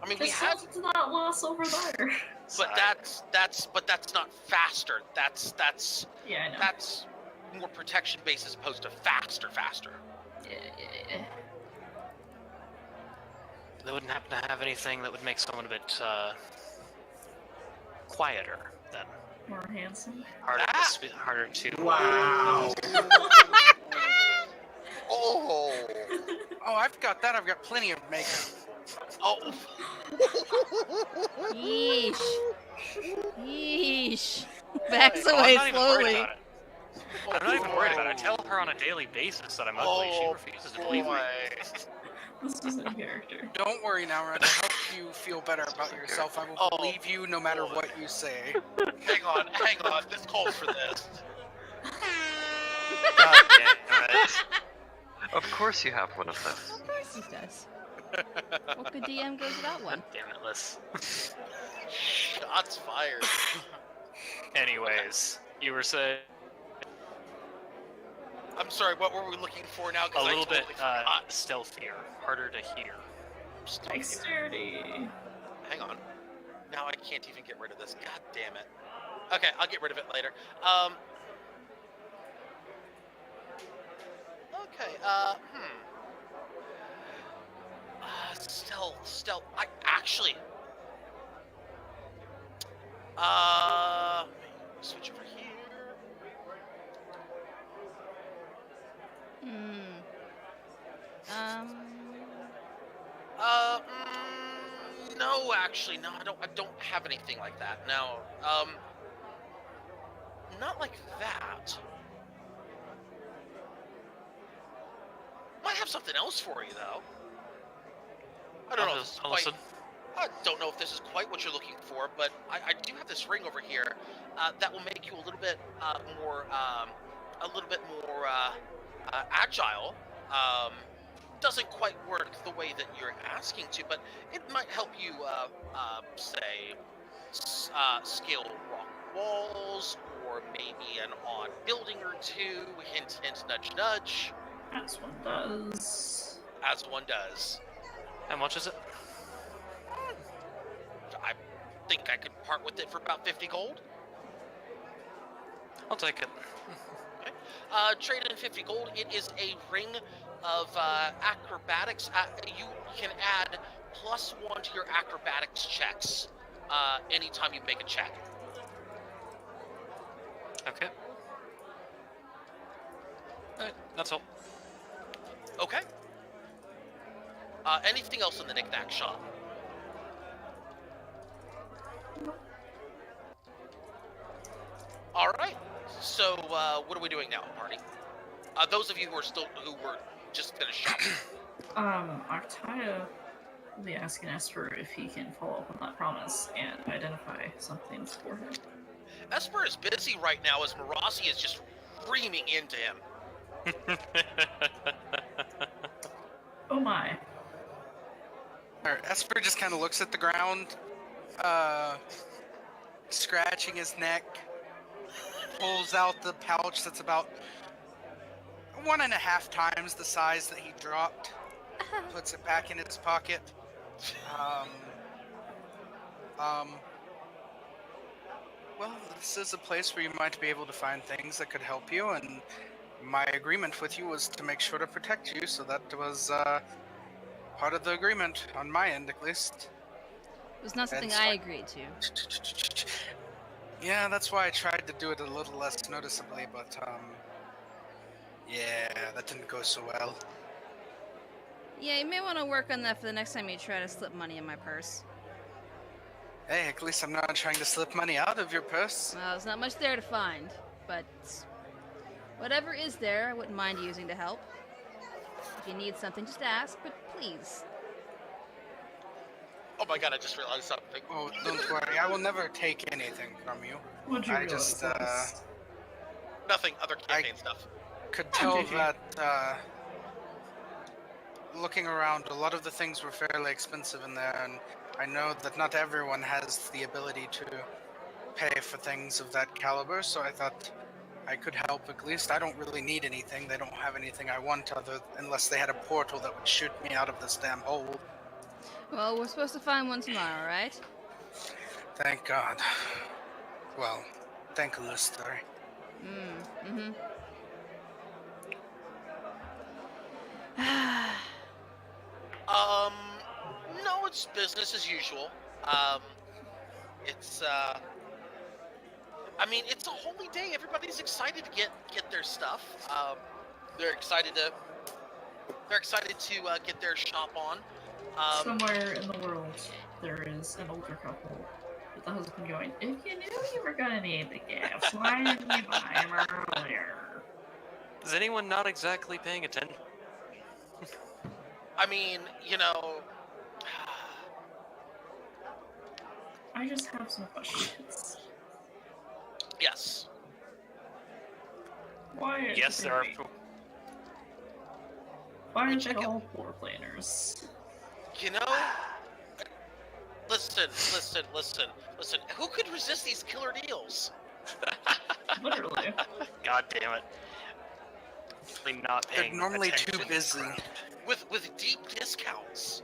I mean, we This have, sounds not loss over there. but that's not faster. That's Yeah, I know. that's more protection based as opposed to faster. Yeah. They wouldn't happen to have anything that would make someone a bit quieter then. More handsome. Harder to. Wow. Oh, Oh, I've got that. I've got plenty of makeup. oh. Yeesh. Yeesh. Backs Oh, I'm away not even worried slowly. about it. I'm not even worried about it. I tell her on a daily basis that I'm ugly. She refuses to believe me. This is in character. Don't worry, Nara. To help you feel better about yourself, I will believe you no matter what you say. Hang on. This calls for this. God damn it. Of course you have one of those. Of course he does. What good DM goes without one? Damn it, Liz. Shots fired. Anyways, you were saying I'm sorry. What were we looking for now? 'Cause a I little bit totally forgot. stealthier, harder to hear. Dexterity. Hang on. Now I can't even get rid of this. God damn it. Okay, I'll get rid of it later. Okay, stealth. I actually. Switch over here. No, actually, no. I don't have anything like that. No, not like that. Might have something else for you though. I don't know. If this is I'll quite, listen. I don't know if this is quite what you're looking for, but I do have this ring over here that will make you a little bit more agile. Doesn't quite work the way that you're asking to, but it might help you, scale rock walls, or maybe an odd building or two. Hint, hint, nudge, nudge. As one does. As one does. How much is it? I think I could part with it for about 50 gold. I'll take it. Okay. Trade in 50 gold. It is a ring of acrobatics. You can add +1 to your acrobatics checks anytime you make a check. Okay. Alright, that's all. Okay. Anything else in the knick-knack shop? All right. So, what are we doing now, party? Those of you who were just finished shopping. Artaya will be asking Esper if he can follow up on that promise and identify some things for him. Esper is busy right now as Marasi is just screaming into him. Oh my. Alright, Esper just kind of looks at the ground, scratching his neck, pulls out the pouch that's about 1.5 times the size that he dropped, puts it back in his pocket. Well, this is a place where you might be able to find things that could help you, and my agreement with you was to make sure to protect you, so that was part of the agreement, on my end at least. It was not something I agreed to. Yeah, that's why I tried to do it a little less noticeably, but yeah, that didn't go so well. Yeah, you may want to work on that for the next time you try to slip money in my purse. Hey, at least I'm not trying to slip money out of your purse. Well, there's not much there to find, but whatever is there, I wouldn't mind using to help. If you need something, just ask, but please. Oh my god, I just realized something. Oh, don't worry, I will never take anything from you. What'd you realize? Sass? Nothing, other campaign stuff. Could tell that, looking around, a lot of the things were fairly expensive in there, and I know that not everyone has the ability to pay for things of that caliber, so I thought I could help at least. I don't really need anything. They don't have anything I want unless they had a portal that would shoot me out of this damn hole. Well, we're supposed to find one tomorrow, right? Thank God. Well, thank Lister. Mm-hmm. No, it's business as usual. It's I mean, it's a holy day. Everybody's excited to get their stuff. They're excited to get their shop on. Somewhere in the world, there is an older couple with the husband going, if you knew you were gonna need the gifts, why didn't you buy them earlier? Is anyone not exactly paying attention? I mean, you know... I just have some questions. Yes. Why? Yes, there are. Why aren't they all floor planers? You know, listen. Who could resist these killer deals? Literally. God damn it. They're not paying. They're normally too attention. busy. With deep discounts.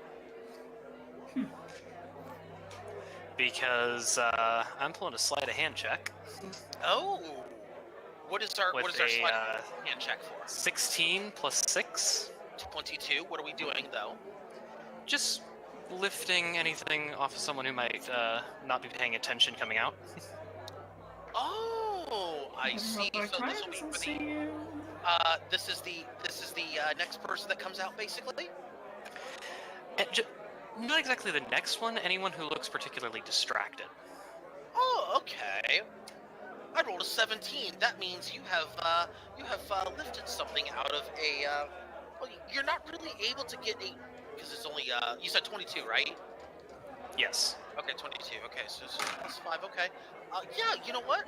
Because I'm pulling a sleight of hand check. Oh, what is our With sleight of hand check for? 16 plus 6. 22. What are we doing though? Just lifting anything off of someone who might not be paying attention coming out. Oh, I see. So this will be for the. This is the next person that comes out, basically. Not exactly the next one. Anyone who looks particularly distracted. Oh, okay. I rolled a 17. That means you have lifted something out of a. Well, you're not really able to get a, because it's only you said 22, right? Yes. Okay, 22. Okay, so plus 5. Okay. Yeah, you know what?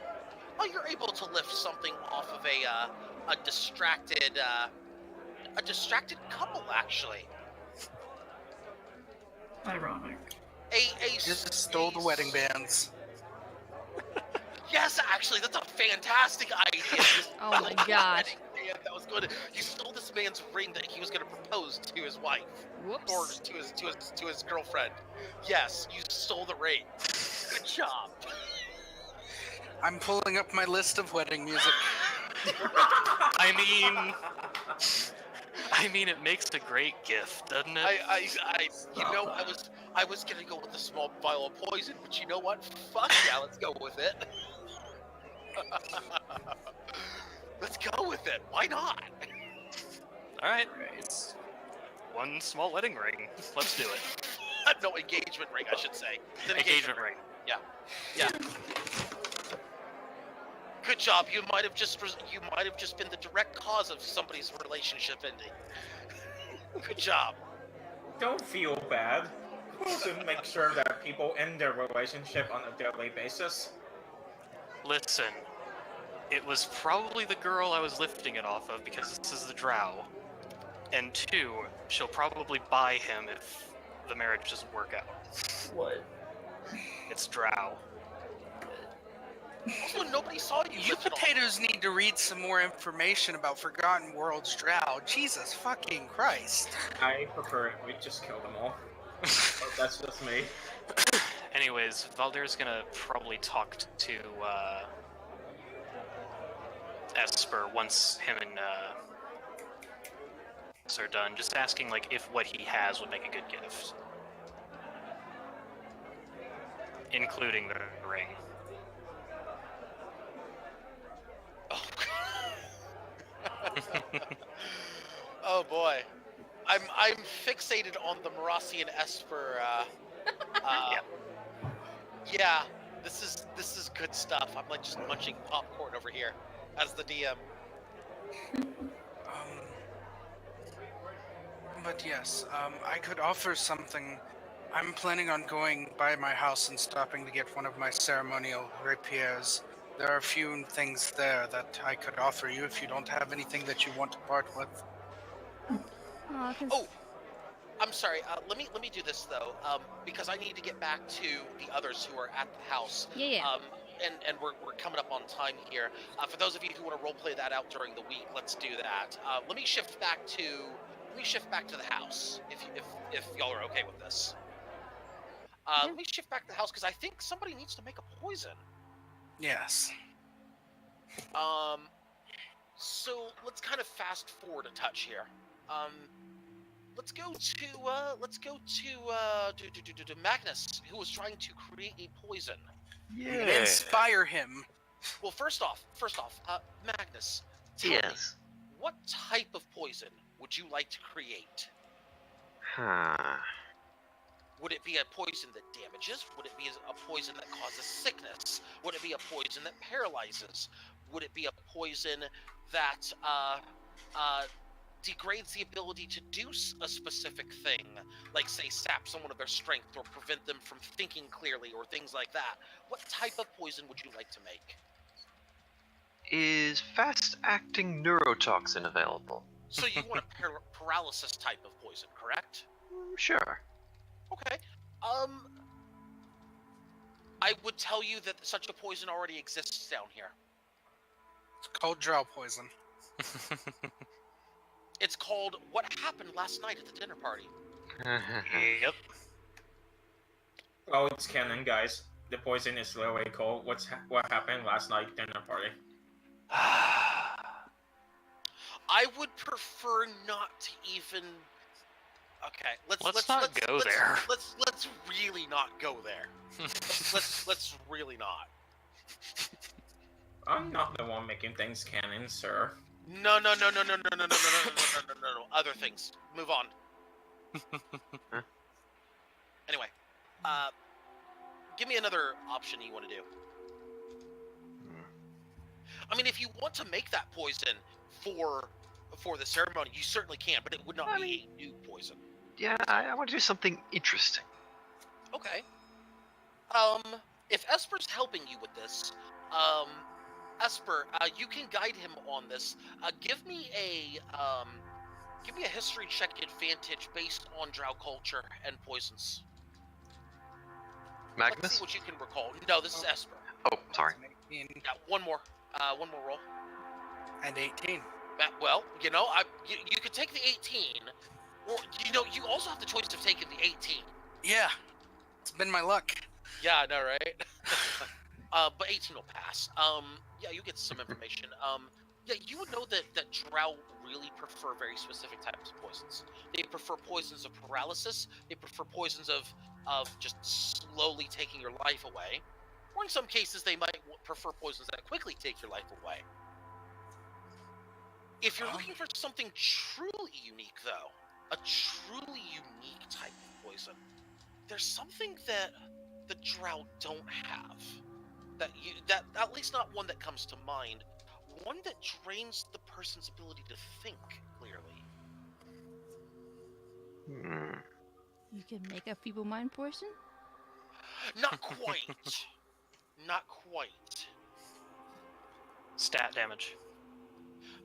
Oh, you're able to lift something off of a distracted couple, actually. Ironic. Just stole the wedding bands. Yes, actually, that's a fantastic idea. Oh my god. That was good. You stole this man's ring that he was going to propose to his wife. Whoops. Or to his girlfriend. Yes, you stole the ring. Good job. I'm pulling up my list of wedding music. I mean, it makes a great gift, doesn't it? I was gonna go with a small vial of poison, but you know what? Fuck yeah, let's go with it. Let's go with it. Why not? All right, it's one small wedding ring. Let's do it. No, engagement ring, I should say. It's an Engagement ring. Yeah. Good job. You might have just been the direct cause of somebody's relationship ending. Good job. Don't feel bad. We'll soon make sure that people end their relationship on a daily basis. Listen, it was probably the girl I was lifting it off of because this is the drow. And 2, she'll probably buy him if the marriage doesn't work out. What? It's drow. Also, nobody saw you. You lift it off. potatoes need to read some more information about Forgotten Worlds Drow. Jesus fucking Christ. I prefer it. We just kill them all. But that's just me. Anyways, Valdir's gonna probably talk to Esper once him and are done, just asking like if what he has would make a good gift, including the ring. Oh boy, I'm fixated on the Marassian Esper. Yeah, this is good stuff. I'm like just munching popcorn over here as the DM. But yes, I could offer something. I'm planning on going by my house and stopping to get one of my ceremonial rapiers. There are a few things there that I could offer you if you don't have anything that you want to part with. Oh, I'm sorry. Let me do this though, because I need to get back to the others who are at the house. Yeah. And we're coming up on time here. For those of you who want to roleplay that out during the week, let's do that. Let me shift back to the house if y'all are okay with this. Let me shift back to the house because I think somebody needs to make a poison. Yes. So let's kind of fast forward a touch here. Let's go to Magnus, who was trying to create a poison. And inspire him. Well, first off, Magnus, tell me, Yes. what type of poison would you like to create? Huh. Would it be a poison that damages? Would it be a poison that causes sickness? Would it be a poison that paralyzes? Would it be a poison that degrades the ability to do a specific thing, like say sap someone of their strength or prevent them from thinking clearly or things like that? What type of poison would you like to make? Is fast-acting neurotoxin available? So you want a paralysis type of poison, correct? Sure. Okay. I would tell you that such a poison already exists down here. It's called drow poison. It's called What Happened Last Night at the Dinner Party. Yep. Oh, it's canon, guys. The poison is literally called What Happened Last Night Dinner Party. I would prefer not to even. Okay, let's not go there. Let's really not go there. let's really not. I'm not the one making things canon, sir. No. Other things. Move on. Anyway, give me another option you want to do. I mean, if you want to make that poison for the ceremony, you certainly can, but it would not be a new poison. Yeah, I want to do something interesting. Okay. If Esper's helping you with this, Esper, you can guide him on this. Give me a history check advantage based on drow culture and poisons. Let's Magnus? see what you can recall. No, this is Esper. Oh, sorry. 18 Yeah, one more roll. and 18. Well, you could take the 18, or you also have the choice of taking the 18. Yeah, it's been my luck. Yeah, I know, right? But 18 will pass. Yeah, you get some information. Yeah, you would know that drow really prefer very specific types of poisons. They prefer poisons of paralysis. They prefer poisons of just slowly taking your life away. Or in some cases, they might prefer poisons that quickly take your life away. If you're looking for something truly unique, though, a truly unique type of poison, there's something that the drow don't have. That at least not one that comes to mind. One that drains the person's ability to think clearly. You can make a feeble mind poison? Not quite. Not quite. Stat damage.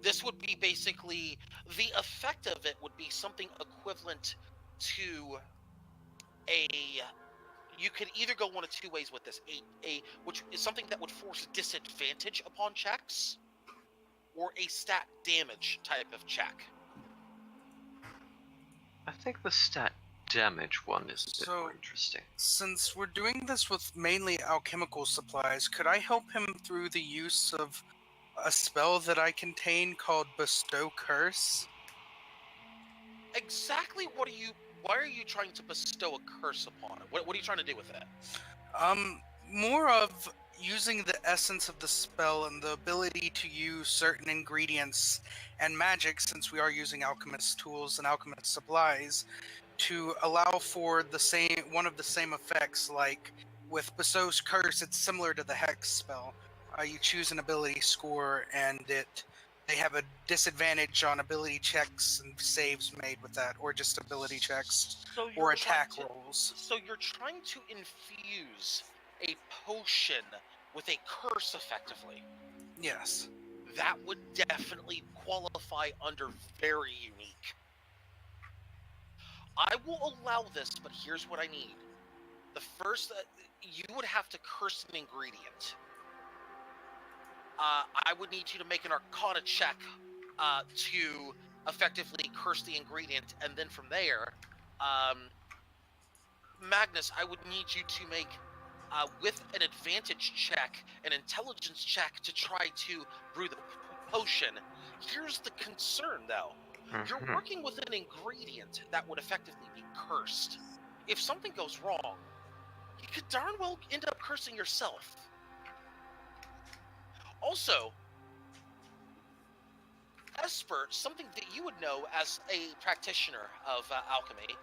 This would be basically, the effect of it would be something equivalent to a, you could either go one of two ways with this, which is something that would force disadvantage upon checks, or a stat damage type of check. I think the stat damage one is a bit So- more interesting. Since we're doing this with mainly alchemical supplies, could I help him through the use of a spell that I contain called Bestow Curse? Exactly why are you trying to bestow a curse upon it? What are you trying to do with it? More of using the essence of the spell and the ability to use certain ingredients and magic, since we are using alchemist tools and alchemist supplies, to allow for one of the same effects. Like with Bestow's Curse, it's similar to the Hex spell. You choose an ability score, and they have a disadvantage on ability checks and saves made with that, or just ability checks or attack rolls. So you're trying to infuse a potion with a curse, effectively. Yes. That would definitely qualify under very unique. I will allow this, but here's what I need. The first, you would have to curse an ingredient. I would need you to make an Arcana check to effectively curse the ingredient, and then from there, Magnus, I would need you to make, with an advantage check, an intelligence check to try to brew the potion. Here's the concern, though. You're working with an ingredient that would effectively be cursed. If something goes wrong, you could darn well end up cursing yourself. Also, Esper, something that you would know as a practitioner of alchemy,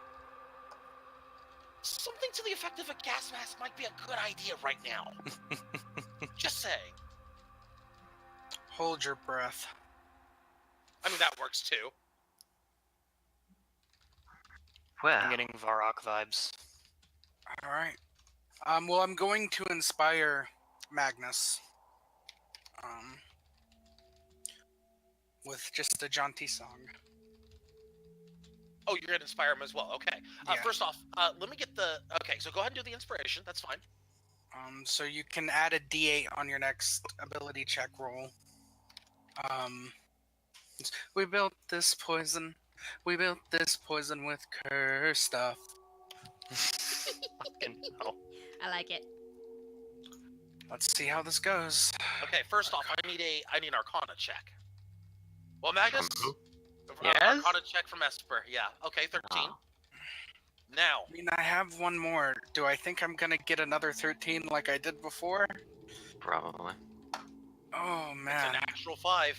something to the effect of a gas mask might be a good idea right now. Just saying. Hold your breath. I mean, that works too. Well, I'm getting Varrock vibes. All right. Well, I'm going to inspire Magnus. With just a jaunty song. Oh, you're going to inspire him as well. Okay. Yeah. First off, let me get the... Okay, so go ahead and do the inspiration. That's fine. So you can add a D8 on your next ability check roll. We built this poison. We built this poison with curse stuff. Fucking hell. I like it. Let's see how this goes. Okay, first off, I need an Arcana check. Well, Magnus? From Yes? Yes? Arcana check from Esper. Yeah. Okay, 13. Oh. Now, I mean, I have one more. Do I think I'm gonna get another 13 like I did before? Probably. Oh it's man. an actual 5.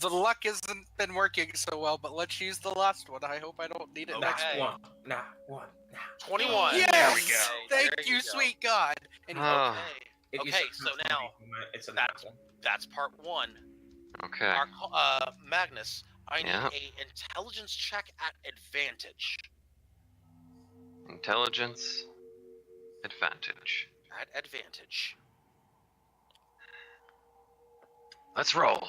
The luck hasn't been working so well, but let's use the last one. I hope I don't need it Okay. next. One. Nah, one. Nah. 21. Yes! There we go. Thank There you, go. sweet God. Anyway, Ah, Okay. If you Okay, succeed so now, it's a natural. that's part 1. okay. Magnus, I need Yeah. a intelligence check at advantage. Intelligence. Advantage. At advantage. Let's roll.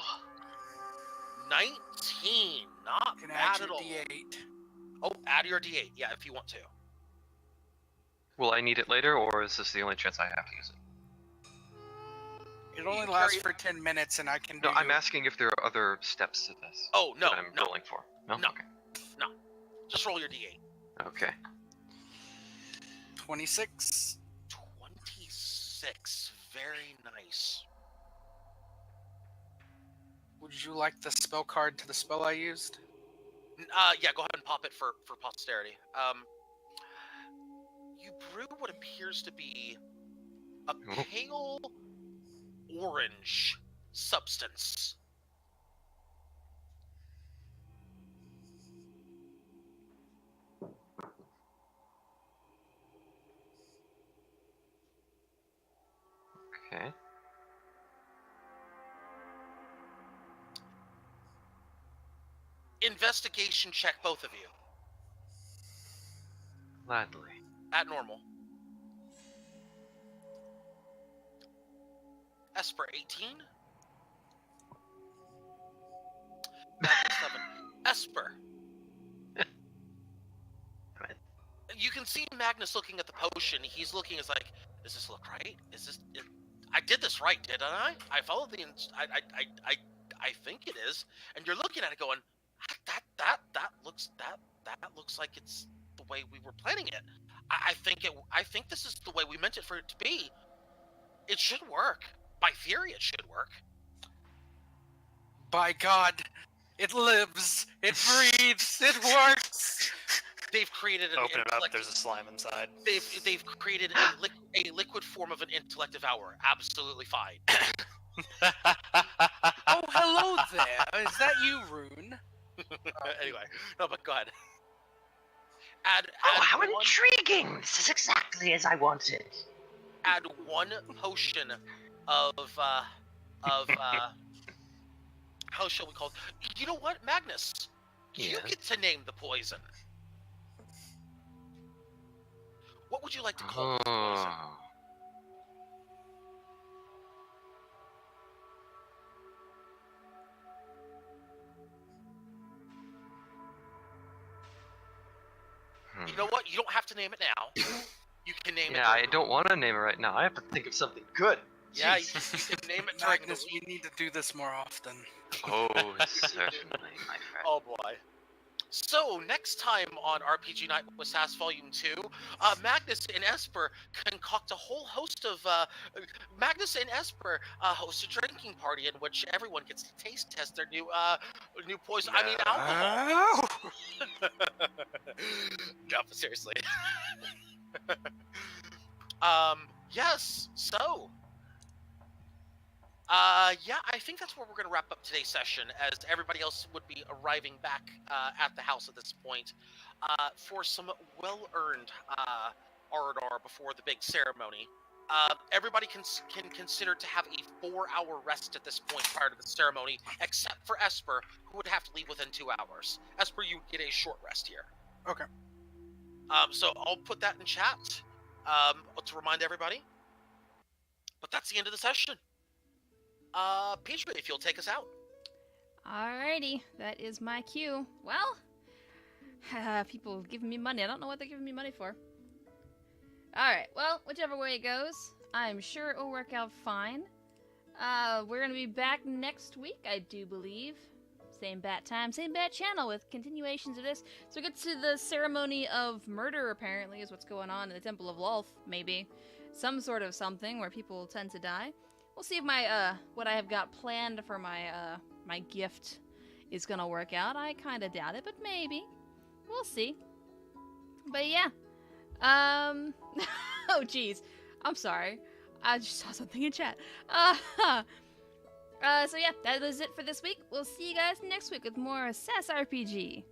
19. Not you can bad add your at all. D8. Oh, add your D8. Yeah, if you want to. Will I need it later, or is this the only chance I have to use it? It only You lasts carry- for 10 minutes, and I can No, do. I'm asking if there are other steps to this Oh, no, that I'm no. rolling for. No? No. Okay. Just roll your D8. Okay. 26. 26. Very nice. Would you like the spell card to the spell I used? Yeah, go ahead and pop it for posterity. You brew what appears to be a pale orange substance. Okay. Investigation check, both of you. Gladly. At normal. Esper 18. Magnus 7. Esper. Right. You can see Magnus looking at the potion. He's looking as like, does this look right? Is this? I did this right, didn't I? I followed the. I think it is. And you're looking at it, going, that looks like it's the way we were planning it. I think this is the way we meant it for it to be. It should work. By theory, it should work. By God, it lives, it breathes, it works. They've created an Open it up. There's a slime inside. They've created a liquid form of an intellect devour. Absolutely fine. Oh, hello there. Is that you, Rune? Anyway, no, but go ahead. Oh, how intriguing! This is exactly as I wanted. Add 1 potion of how shall we call it? You know what, Magnus? You Yeah. get to name the poison. What would you like to call this poison? Oh. You know what? You don't have to name it now. You can name it. Yeah, I don't want to name it right now. I have to think of something good. Yeah, you Jeez. can name it during the Magnus, we week. need to do this more often. Oh, certainly, my friend. Oh boy. So, next time on RPG Night with Sass Volume 2, Magnus and Esper concoct a whole host of... Magnus and Esper host a drinking party in which everyone gets to taste test their new poison. I mean, alcohol. No, but seriously. Yes, so... yeah, I think that's where we're going to wrap up today's session, as everybody else would be arriving back at the house at this point for some well-earned R&R before the big ceremony. Everybody can consider to have a 4-hour rest at this point prior to the ceremony, except for Esper, who would have to leave within 2 hours. Esper, you get a short rest here. Okay. So I'll put that in chat to remind everybody. But that's the end of the session. Peachtree, if you'll take us out. Alrighty, that is my cue. Well, people giving me money. I don't know what they're giving me money for. Alright, well, whichever way it goes, I'm sure it will work out fine. We're gonna be back next week, I do believe. Same bat time, same bat channel with continuations of this. So we get to the ceremony of murder, apparently, is what's going on in the Temple of Lolth, maybe. Some sort of something where people tend to die. We'll see if my, what I have got planned for my, my gift is gonna work out. I kinda doubt it, but maybe. We'll see. But yeah. Oh jeez. I'm sorry. I just saw something in chat. So yeah, that is it for this week. We'll see you guys next week with more Sass RPG.